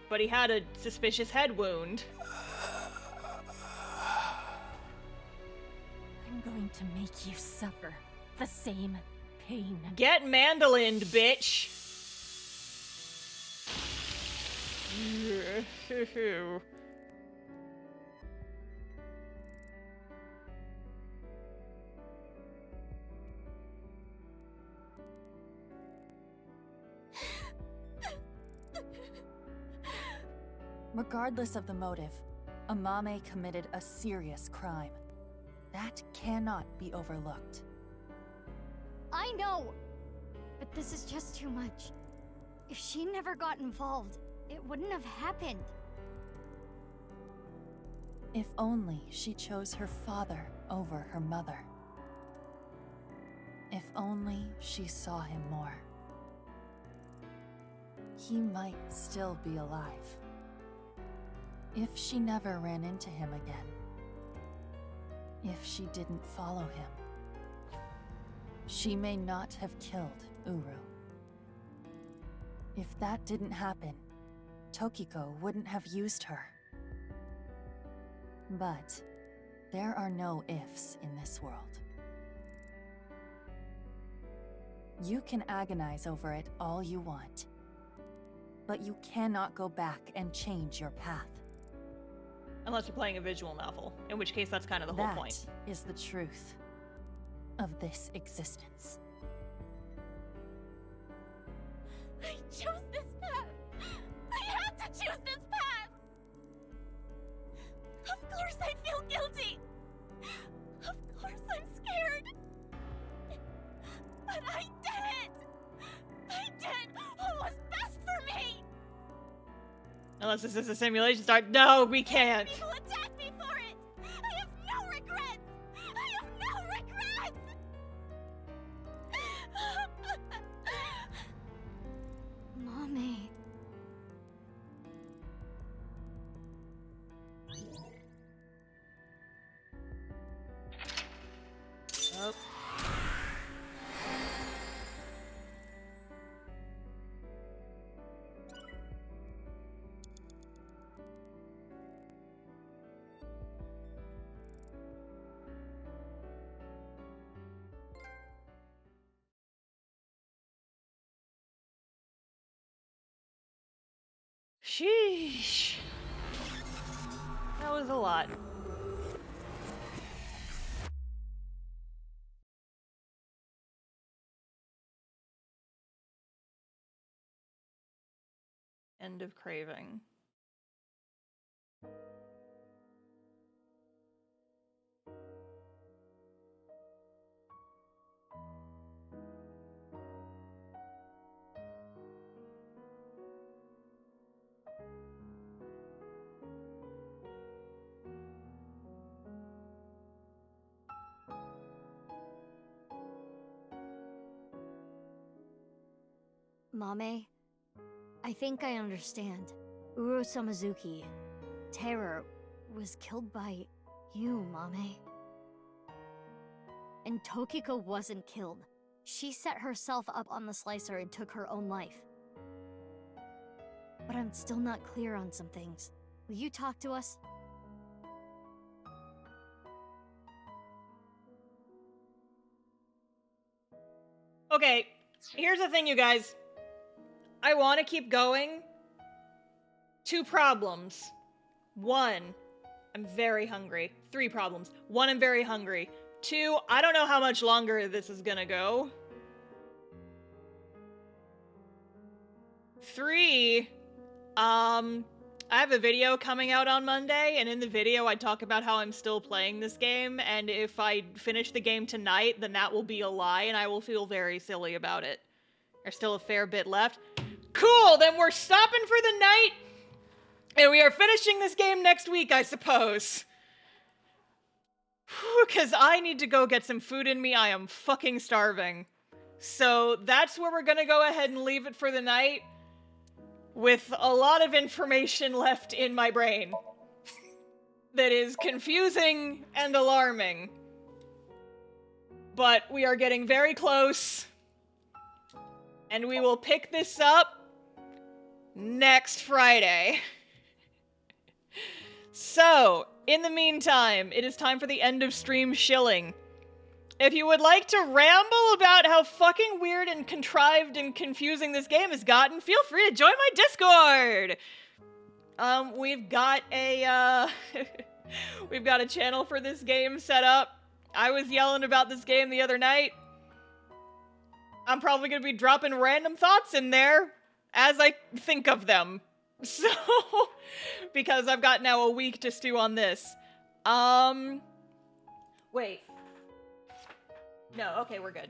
but he had a suspicious head wound. I'm going to make you suffer the same pain. Get mandolined, bitch! Regardless of the motive, Amame committed a serious crime. That cannot be overlooked. I know! But this is just too much. If she never got involved, it wouldn't have happened. If only she chose her father over her mother. If only she saw him more. He might still be alive. If she never ran into him again. If she didn't follow him. She may not have killed Uru. If that didn't happen, Tokiko wouldn't have used her. But there are no ifs in this world. You can agonize over it all you want, but you cannot go back and change your path. Unless you're playing a visual novel, in which case that's kind of the whole point. That is the truth of this existence. I chose this path! I had to choose this path! Of course I feel guilty! Of course I'm scared! But I did it! I did what was best for me! Unless this is a simulation start. No, we can't. People attack me for it! I have no regrets! I have no regrets! Mommy. Oh. Sheesh. That was a lot. End of craving. Mame, I think I understand. Uro Samazuki, Terror, was killed by you, Mame. And Tokiko wasn't killed. She set herself up on the slicer and took her own life. But I'm still not clear on some things. Will you talk to us? Okay, here's the thing, you guys. I want to keep going. 2 problems. 1, I'm very hungry. 3 problems. 1, I'm very hungry. 2, I don't know how much longer this is gonna go. 3, I have a video coming out on Monday, and in the video I talk about how I'm still playing this game, and if I finish the game tonight, then that will be a lie, and I will feel very silly about it. There's still a fair bit left. Cool, then we're stopping for the night, and we are finishing this game next week, I suppose. Because I need to go get some food in me. I am fucking starving. So that's where we're gonna go ahead and leave it for the night, with a lot of information left in my brain that is confusing and alarming. But we are getting very close, and we will pick this up next Friday. So, in the meantime, it is time for the end of stream shilling. If you would like to ramble about how fucking weird and contrived and confusing this game has gotten, feel free to join my Discord! We've got a, we've got a channel for this game set up. I was yelling about this game the other night. I'm probably gonna be dropping random thoughts in there as I think of them. So, because I've got now a week to stew on this. Wait. No, okay, we're good.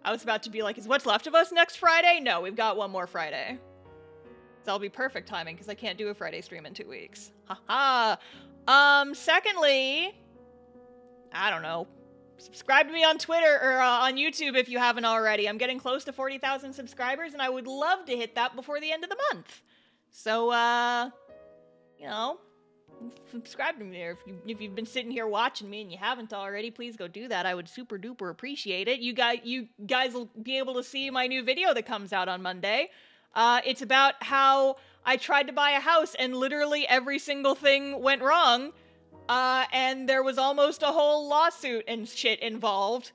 I was about to be like, is What's Left of Us next Friday? No, we've got one more Friday. So that'll be perfect timing, because I can't do a Friday stream in 2 weeks. Haha. Secondly, I don't know. Subscribe to me on Twitter, or on YouTube if you haven't already. I'm getting close to 40,000 subscribers, and I would love to hit that before the end of the month. So, you know, subscribe to me there. If you've been sitting here watching me and you haven't already, please go do that. I would super duper appreciate it. You guys will be able to see my new video that comes out on Monday. It's about how I tried to buy a house and literally every single thing went wrong. And there was almost a whole lawsuit and shit involved.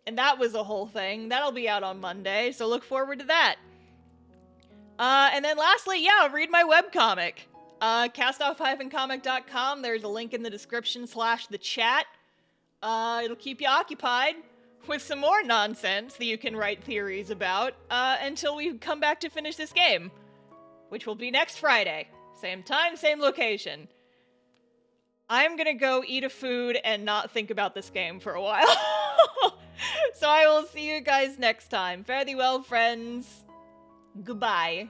And that was a whole thing. That'll be out on Monday, so look forward to that. And then lastly, yeah, read my webcomic. castoff-comic.com. There's a link in the description / the chat. It'll keep you occupied with some more nonsense that you can write theories about, until we come back to finish this game, which will be next Friday. Same time, same location. I'm gonna go eat a food and not think about this game for a while. So I will see you guys next time. Fare thee well, friends. Goodbye.